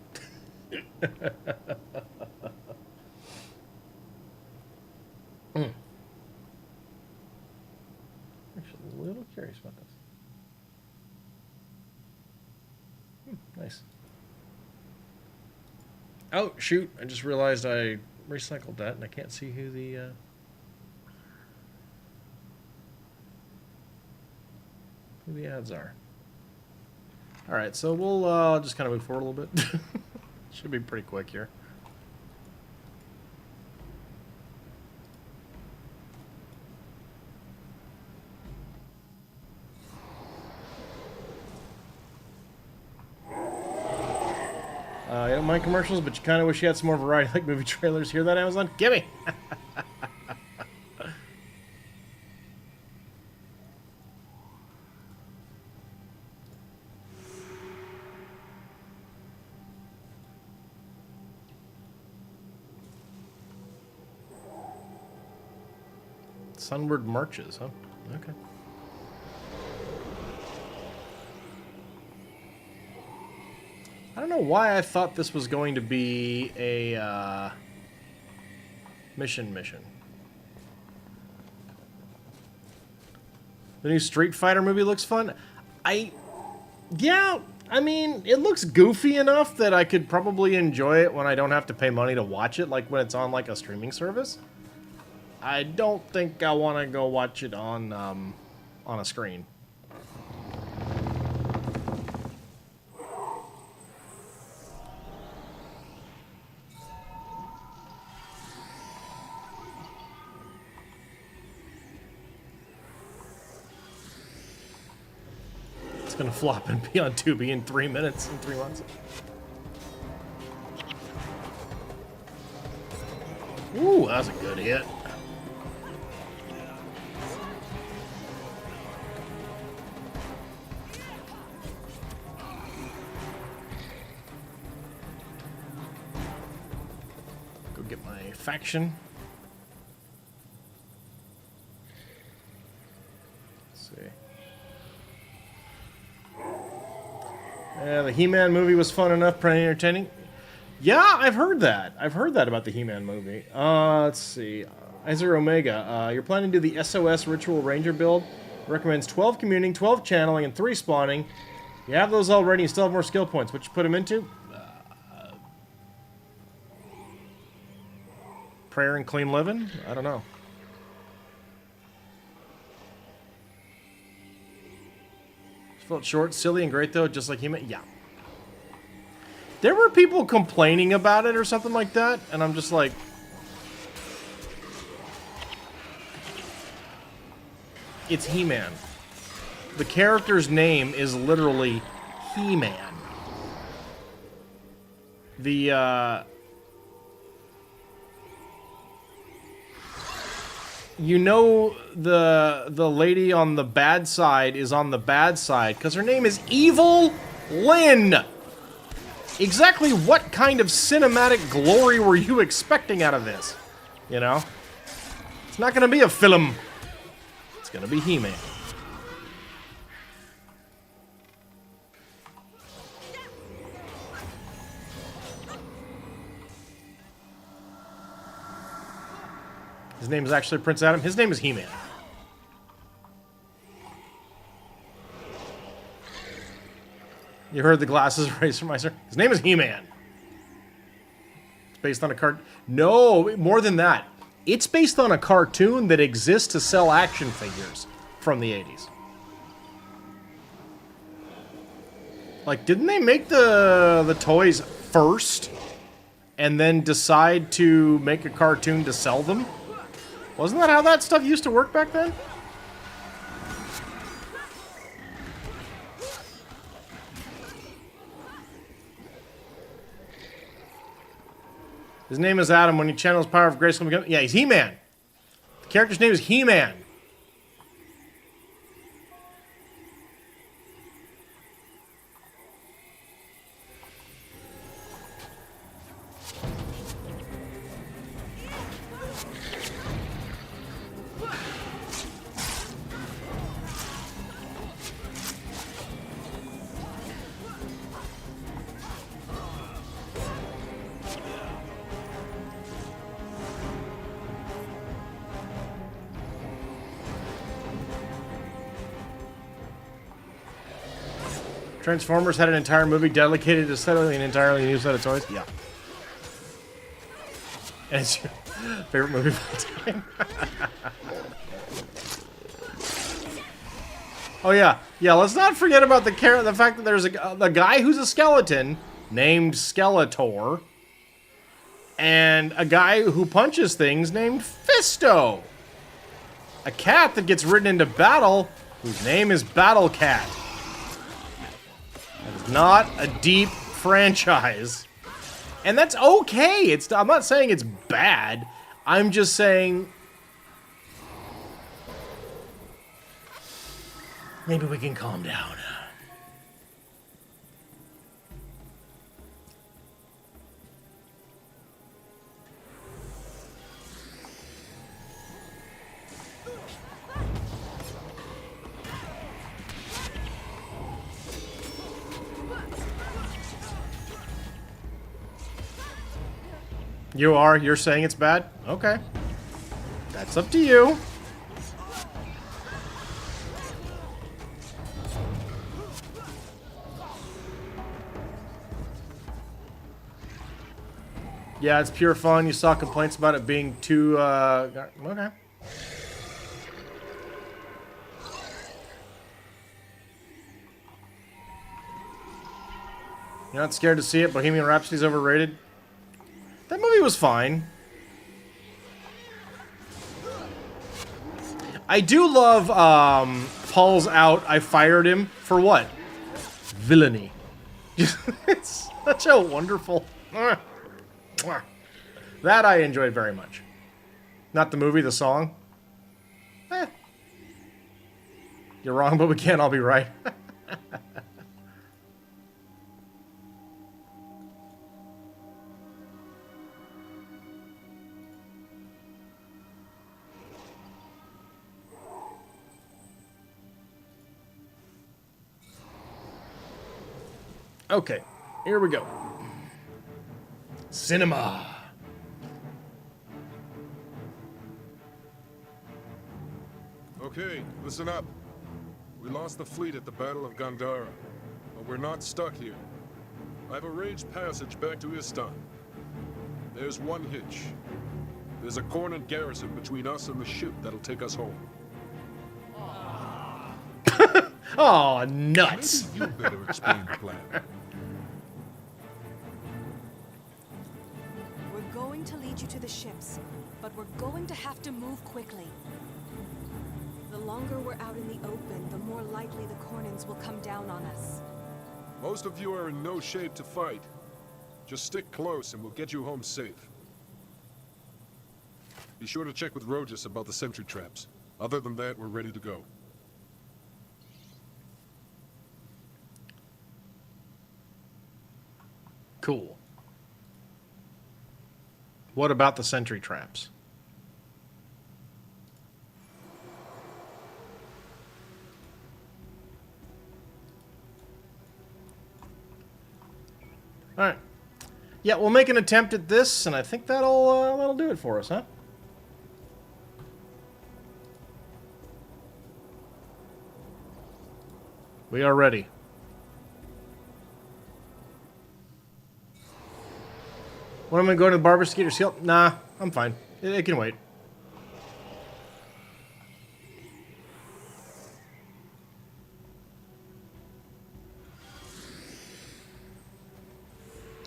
Actually, a little curious about this. Nice. Oh, shoot. I just realized I recycled that, and I can't see who the ads are. Alright, so we'll just kind of move forward a little bit. Should be pretty quick here. You don't mind commercials, but you kind of wish you had some more variety like movie trailers. Hear that, Amazon? Gimme! Sunward Marches, huh? Okay. I don't know why I thought this was going to be a mission. The new Street Fighter movie looks fun. Yeah, I mean, it looks goofy enough that I could probably enjoy it when I don't have to pay money to watch it, like when it's on like a streaming service. I don't think I want to go watch it on a screen. It's gonna flop and be on Tubi in 3 minutes, in 3 months. Ooh, that's a good hit. Go get my faction. Let's see. The He-Man movie was fun enough, pretty entertaining. Yeah, I've heard that. I've heard that about the He-Man movie. Let's see. Iser Omega, you're planning to do the SOS Ritual Ranger build. Recommends 12 communing, 12 channeling, and 3 spawning. You have those already, you still have more skill points. What you put them into? Prayer and clean living? I don't know. Felt short, silly, and great though, just like He-Man. Yeah. There were people complaining about it or something like that, and I'm just like... It's He-Man. The character's name is literally He-Man. You know the lady on the bad side is on the bad side because her name is Evil Lynn. exactly what kind of cinematic glory were you expecting out of this? You know? It's not going to be a film. It's going to be He-Man. His name is actually Prince Adam. His name is He-Man. You heard the glasses Racermeister? His name is He-Man. It's based on a cart. No, more than that. It's based on a cartoon that exists to sell action figures from the 80s. Like, didn't they make the toys first and then decide to make a cartoon to sell them? Wasn't that how that stuff used to work back then? His name is Adam. When he channels power of Grayskull, yeah, he's He-Man. The character's name is He-Man. Transformers had an entire movie dedicated to selling an entirely new set of toys? Yeah. And it's your favorite movie of all time? Oh, yeah. Yeah, let's not forget about the fact that there's a guy who's a skeleton named Skeletor and a guy who punches things named Fisto. A cat that gets ridden into battle whose name is Battle Cat. It's not a deep franchise. And that's okay. I'm not saying it's bad. I'm just saying maybe we can calm down. You're saying it's bad? Okay. That's up to you. Yeah, it's pure fun. You saw complaints about it being too, okay. You're not scared to see it? Bohemian Rhapsody's overrated? That movie was fine. I do love Paul's out. I fired him for what? Villainy. It's such a wonderful. That I enjoyed very much. Not the movie, the song. You're wrong, but we can't all be right. Okay, here we go. Cinema.
Okay, listen up. We lost the fleet at the Battle of Gandhara, but we're not stuck here. I've arranged passage back to Istan. There's one hitch. There's a cornered garrison between us and the ship that'll take us home.
Oh, nuts.
Maybe you better explain the plan.
We're going to lead you to the ships, but we're going to have to move quickly. The longer we're out in the open, the more likely the Cornins will come down on us.
Most of you are in no shape to fight. Just stick close and we'll get you home safe. Be sure to check with Rogus about the sentry traps. Other than that, we're ready to go.
Cool. What about the sentry traps? All right. Yeah, we'll make an attempt at this, and I think that'll do it for us, huh? We are ready. What am I going to the Barber Skeeter Seal? Nah, I'm fine. It can wait.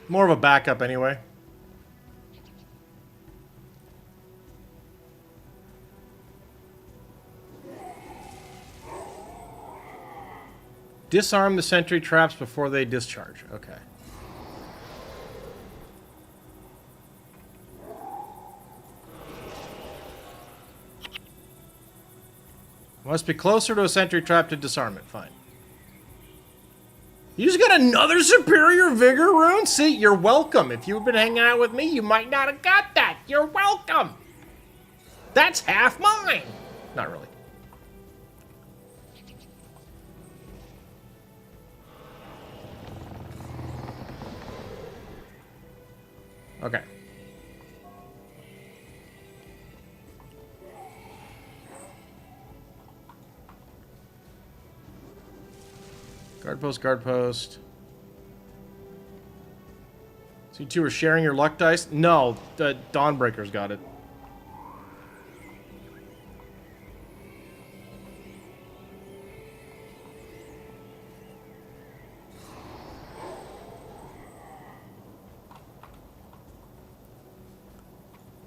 More of a backup anyway. Disarm the sentry traps before they discharge. Okay. Must be closer to a sentry trap to disarm it. Fine. You just got another superior vigor rune? See, you're welcome. If you've been hanging out with me, you might not have got that. You're welcome. That's half mine. Not really. Okay. Guard post, guard post. So you two are sharing your luck dice? No, the Dawnbreaker's got it.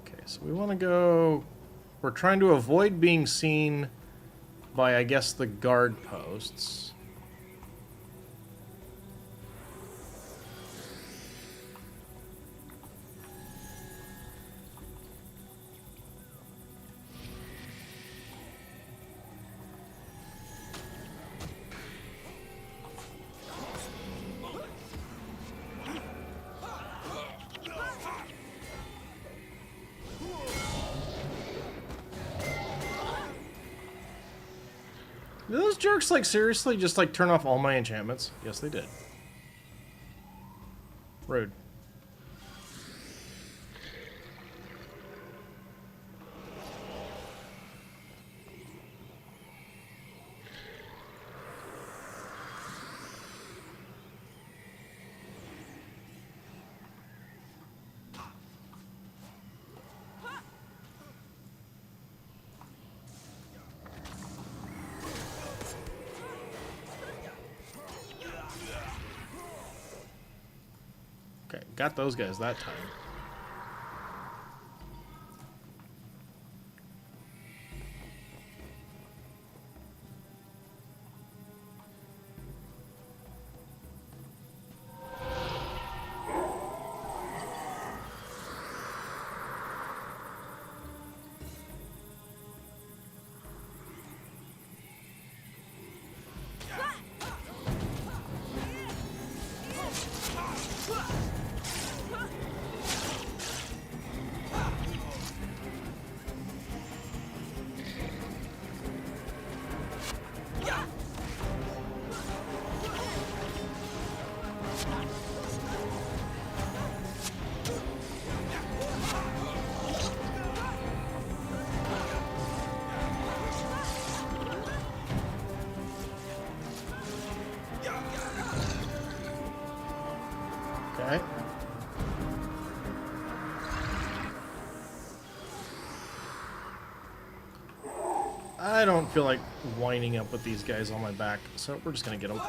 Okay, so we want to go... We're trying to avoid being seen by, I guess, the guard posts. Did those jerks, like, seriously just, like, turn off all my enchantments? Yes, they did. Rude. Okay, got those guys that time. Okay. I don't feel like winding up with these guys on my back, so we're just gonna get them.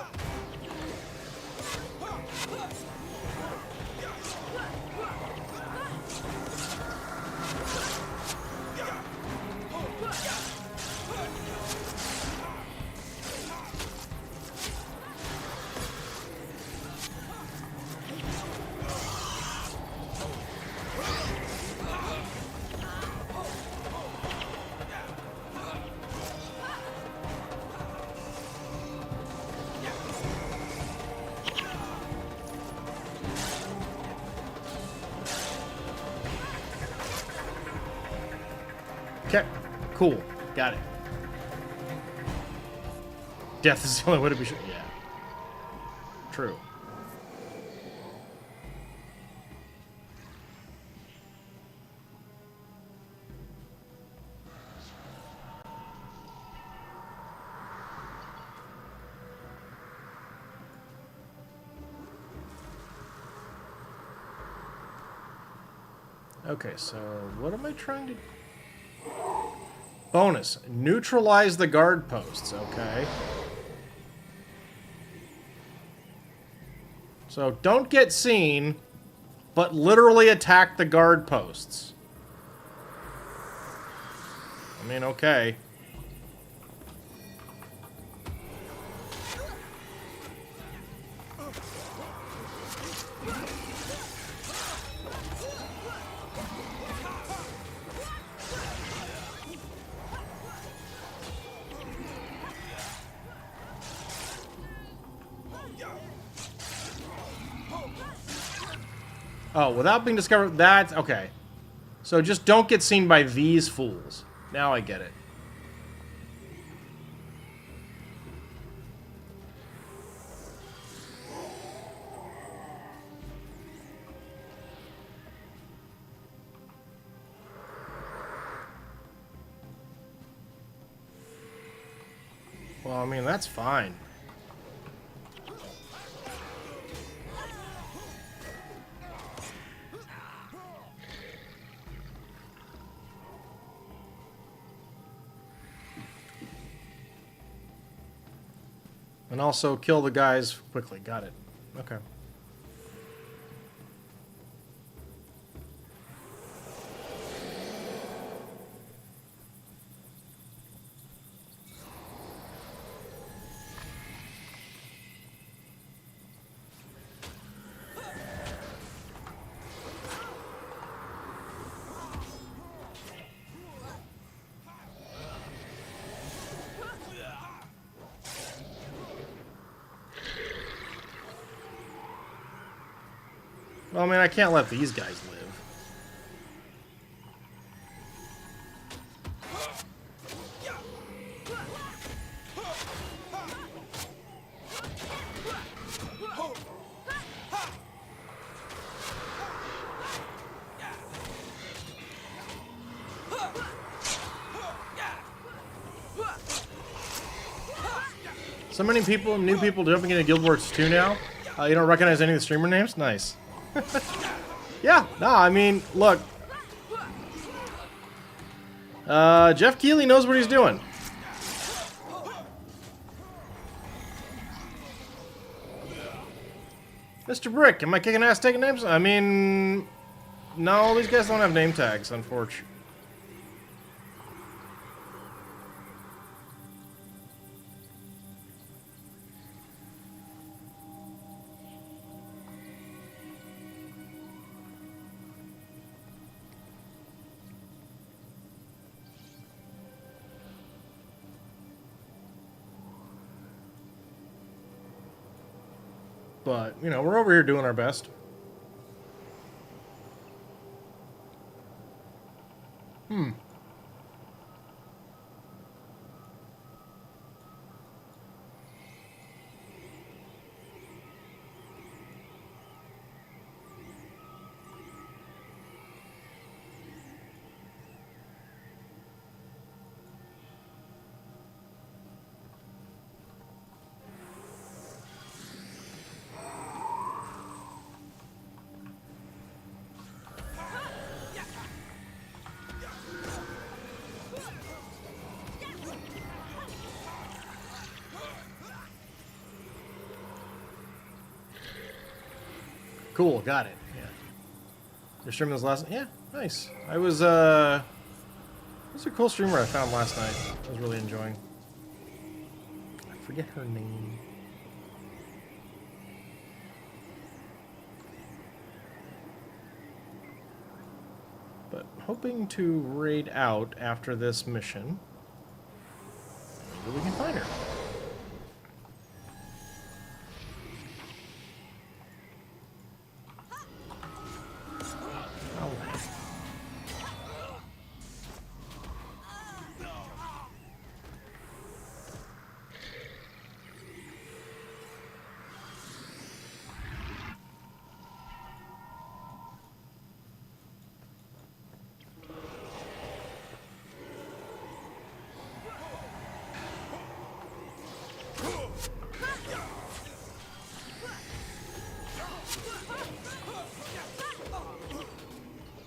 Okay, cool. Got it. Death is the only way to be sure. Yeah. True. Okay, so what am I trying to... Bonus. Neutralize the guard posts. Okay. So don't get seen, but literally attack the guard posts. I mean, okay. Oh, without being discovered, that's okay. So just don't get seen by these fools. Now I get it. Well, I mean, that's fine. And also kill the guys quickly. Got it. Okay. Well, I mean, I can't let these guys live. So many people, new people jumping into Guild Wars 2 now. You don't recognize any of the streamer names? Nice. Yeah, no, I mean, look. Jeff Keighley knows what he's doing. Mr. Brick, am I kicking ass taking names? I mean, no, these guys don't have name tags, unfortunately. But, you know, we're over here doing our best. Cool, got it. Yeah. You're streaming this last... Yeah, nice. I was, it was a cool streamer I found last night. I was really enjoying. I forget her name. But hoping to raid out after this mission. Maybe we can find her.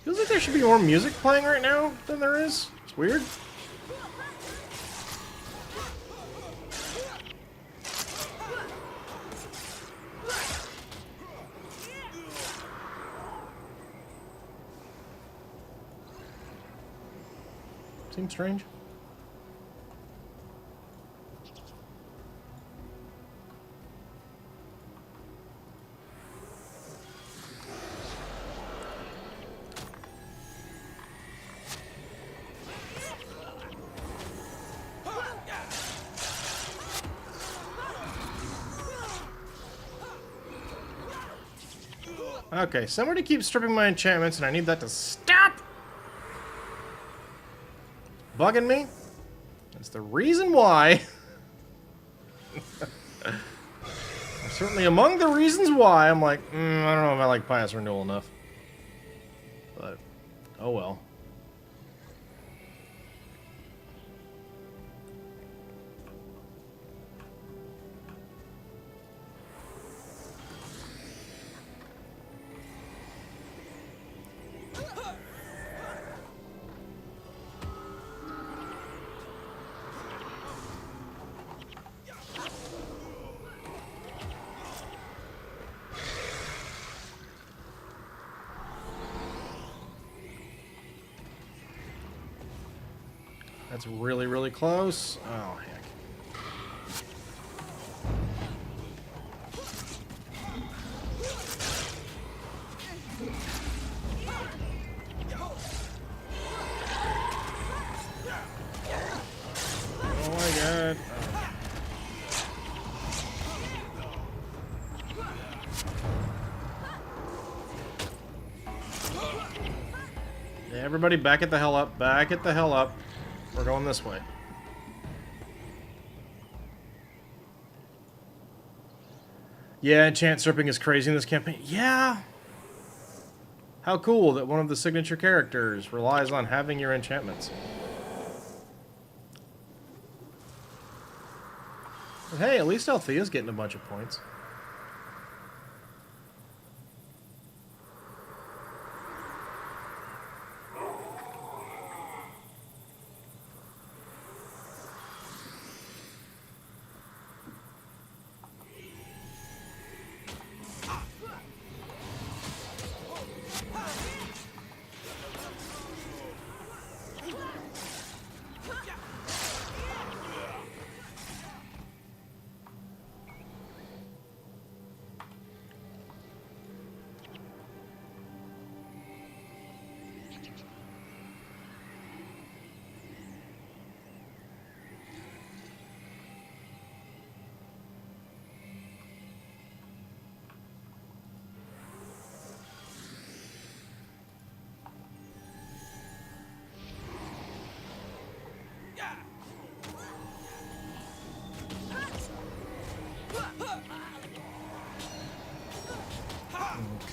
Feels like there should be more music playing right now than there is. It's weird. Seems strange. Okay, somebody keeps stripping my enchantments and I need that to stop bugging me. That's the reason why. Certainly among the reasons why I'm like, I don't know if I like Pious Renewal enough. But, oh well. That's really, really close. Oh, heck. Oh my god. Yeah, everybody back it the hell up. Back it the hell up. We're going this way. Yeah, enchant stripping is crazy in this campaign. Yeah. How cool that one of the signature characters relies on having your enchantments. But hey, at least Althea's getting a bunch of points.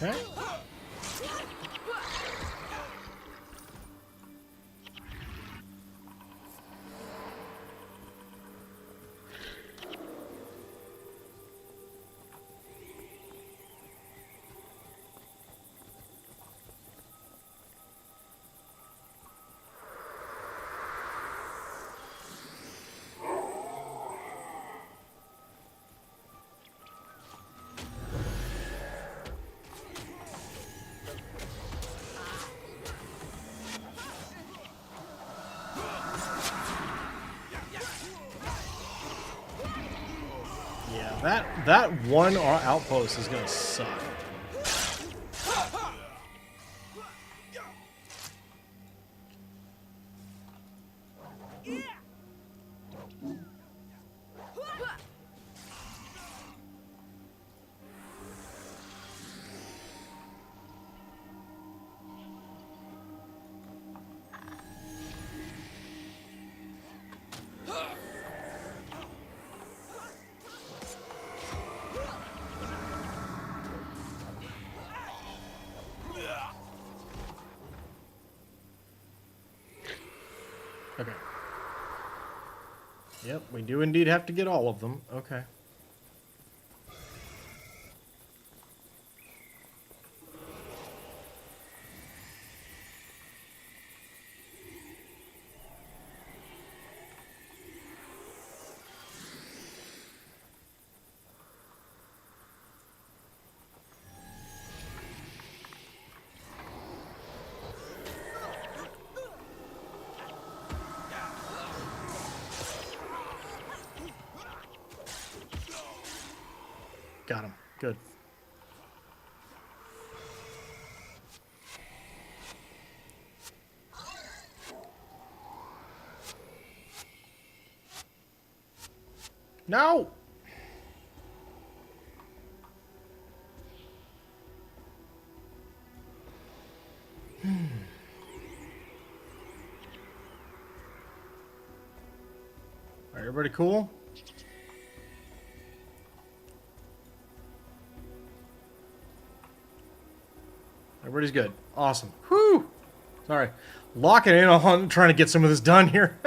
Okay. Yeah, that one outpost is gonna suck. Okay. Yep, we do indeed have to get all of them. Okay. Got him. Good. No! Everybody cool? Everybody's good. Awesome. Whew! Sorry. Locking in on trying to get some of this done here.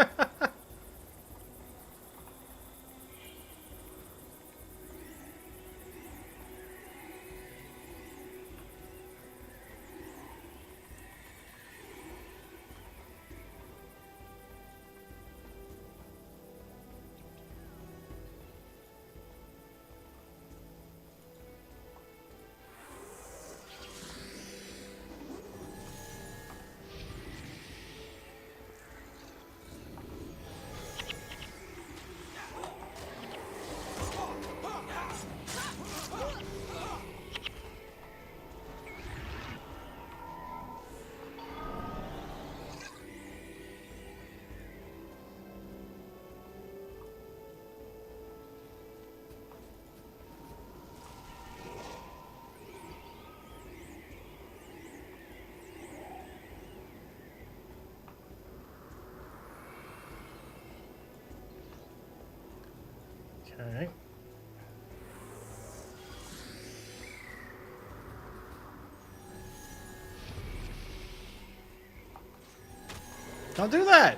Okay. Don't do that!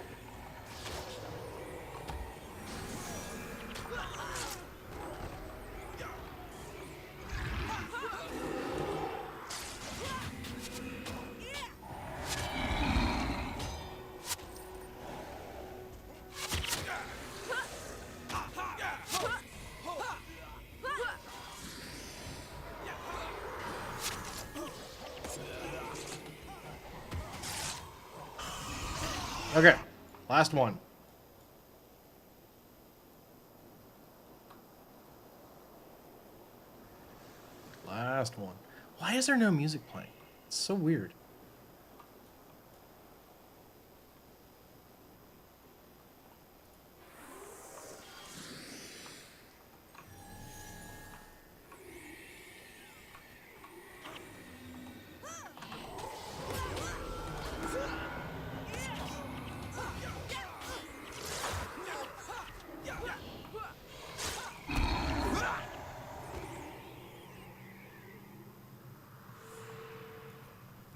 Okay, last one. Last one. Why is there no music playing? It's so weird.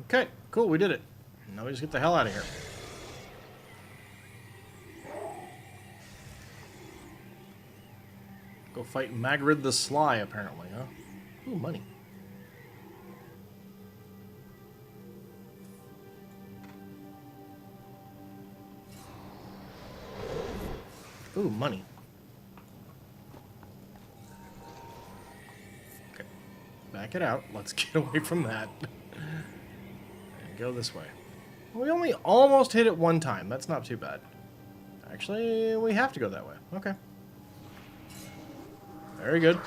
Okay, cool, we did it. Now we just get the hell out of here. Go fight Magrid the Sly, apparently, huh? Ooh, money. Ooh, money. Okay, back it out. Let's get away from that. Go this way. We only almost hit it one time. That's not too bad. Actually, we have to go that way. Okay. Very good.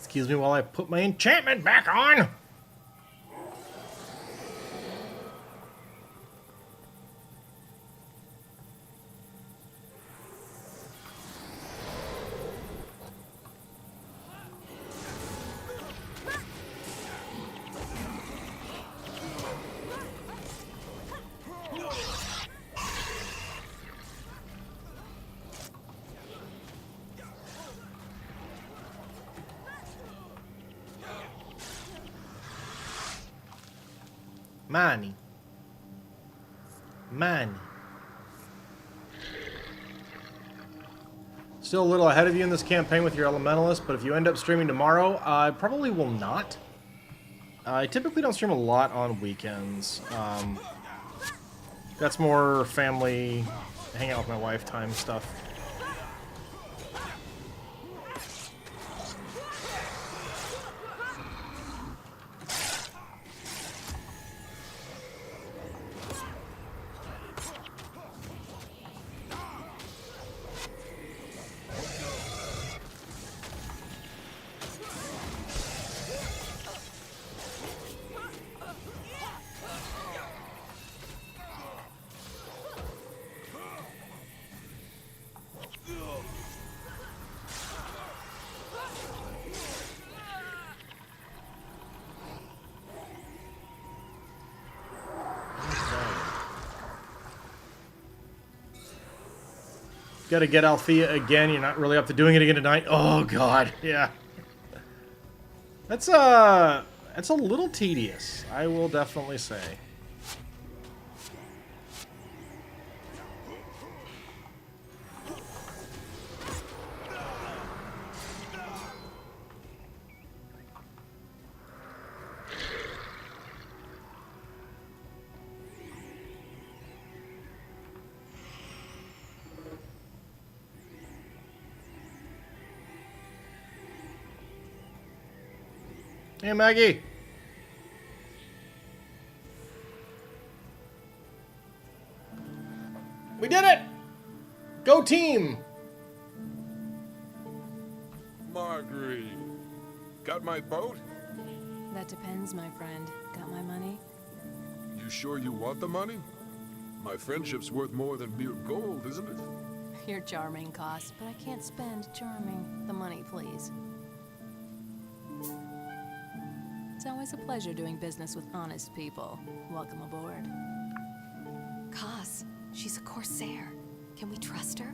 Excuse me while I put my enchantment back on! Money. Money. Still a little ahead of you in this campaign with your Elementalist, but if you end up streaming tomorrow, I probably will not. I typically don't stream a lot on weekends. That's more family, hang out with my wife time stuff. Gotta get Althea again. You're not really up to doing it again tonight. Oh god, yeah. That's a little tedious, I will definitely say. Hey, Maggie. We did it! Go team!
Marguerite, got my boat?
That depends, my friend. Got my money?
You sure you want the money? My friendship's worth more than mere gold, isn't it?
You're charming, Koss, but I can't spend charming. The money, please. It's always a pleasure doing business with honest people. Welcome aboard.
Koss, she's a Corsair. Can we trust her?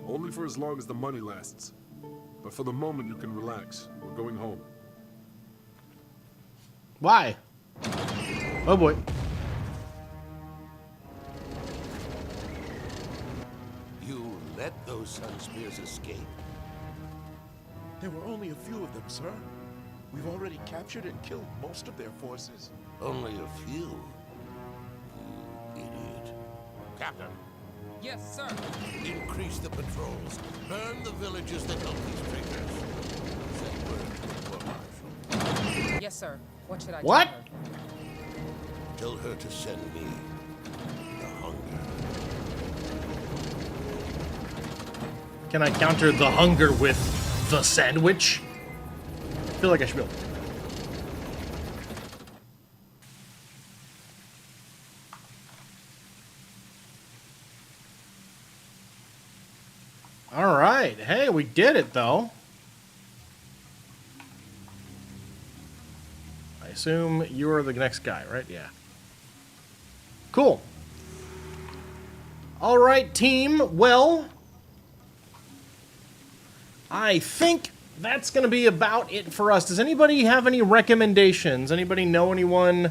Only for as long as the money lasts. But for the moment, you can relax. We're going home.
Why? Oh boy.
You let those Sun Spears escape?
There were only a few of them, sir. We've already captured and killed most of their forces.
Only a few? Idiot. Captain,
Yes, sir.
increase the patrols. Burn the villages that help these traitors. Send word to the Marshal.
Yes, sir. What should I
What?
tell her?
Tell her to send me the hunger.
Can I counter the hunger with the sandwich? I feel like I should be able to. All right. Hey, we did it, though. I assume you are the next guy, right? Yeah. Cool. All right, team. Well, I think that's going to be about it for us. Does anybody have any recommendations? Anybody know anyone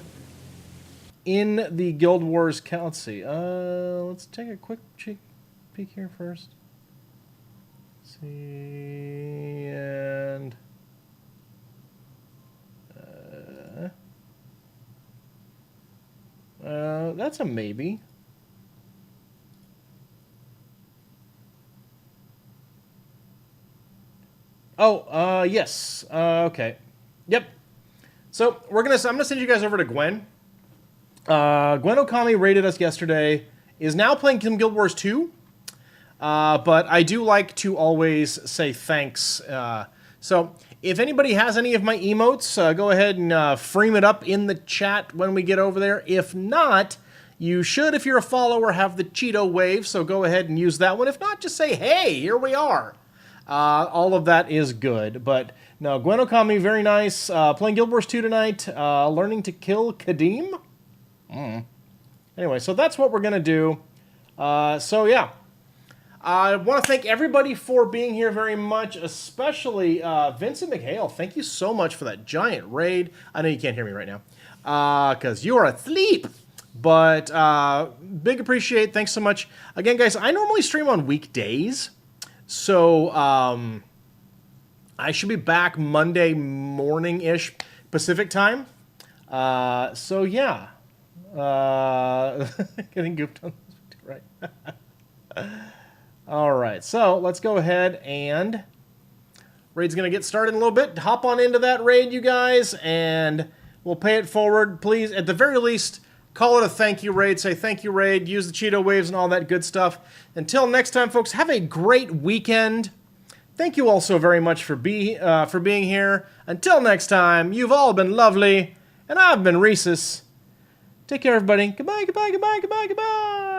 in the Guild Wars Council? Let's take a quick peek here first. Let's see, and that's a maybe. Oh, yes. Okay. Yep. So I'm gonna send you guys over to Gwen. Gwen Okami rated us yesterday. Is now playing some Guild Wars 2. But I do like to always say thanks. So if anybody has any of my emotes, go ahead and frame it up in the chat when we get over there. If not, you should, if you're a follower, have the Cheeto wave. So go ahead and use that one. If not, just say, hey, here we are. All of that is good. But no, Gwen Okami, very nice. Playing Guild Wars 2 tonight. Learning to kill Kadim. Anyway, so that's what we're going to do. So yeah. I want to thank everybody for being here very much, especially Vincent McHale. Thank you so much for that giant raid. I know you can't hear me right now because you are asleep. But big appreciate. Thanks so much. Again, guys, I normally stream on weekdays. So I should be back Monday morning-ish Pacific time. So yeah. Getting goofed on this one too, right? All right, so let's go ahead and raid's going to get started in a little bit. Hop on into that raid, you guys, and we'll pay it forward. Please, at the very least, call it a thank you raid. Say thank you raid. Use the Cheeto waves and all that good stuff. Until next time, folks, have a great weekend. Thank you all so very much for being here. Until next time, you've all been lovely, and I've been Rhesus. Take care, everybody. Goodbye, goodbye, goodbye, goodbye, goodbye.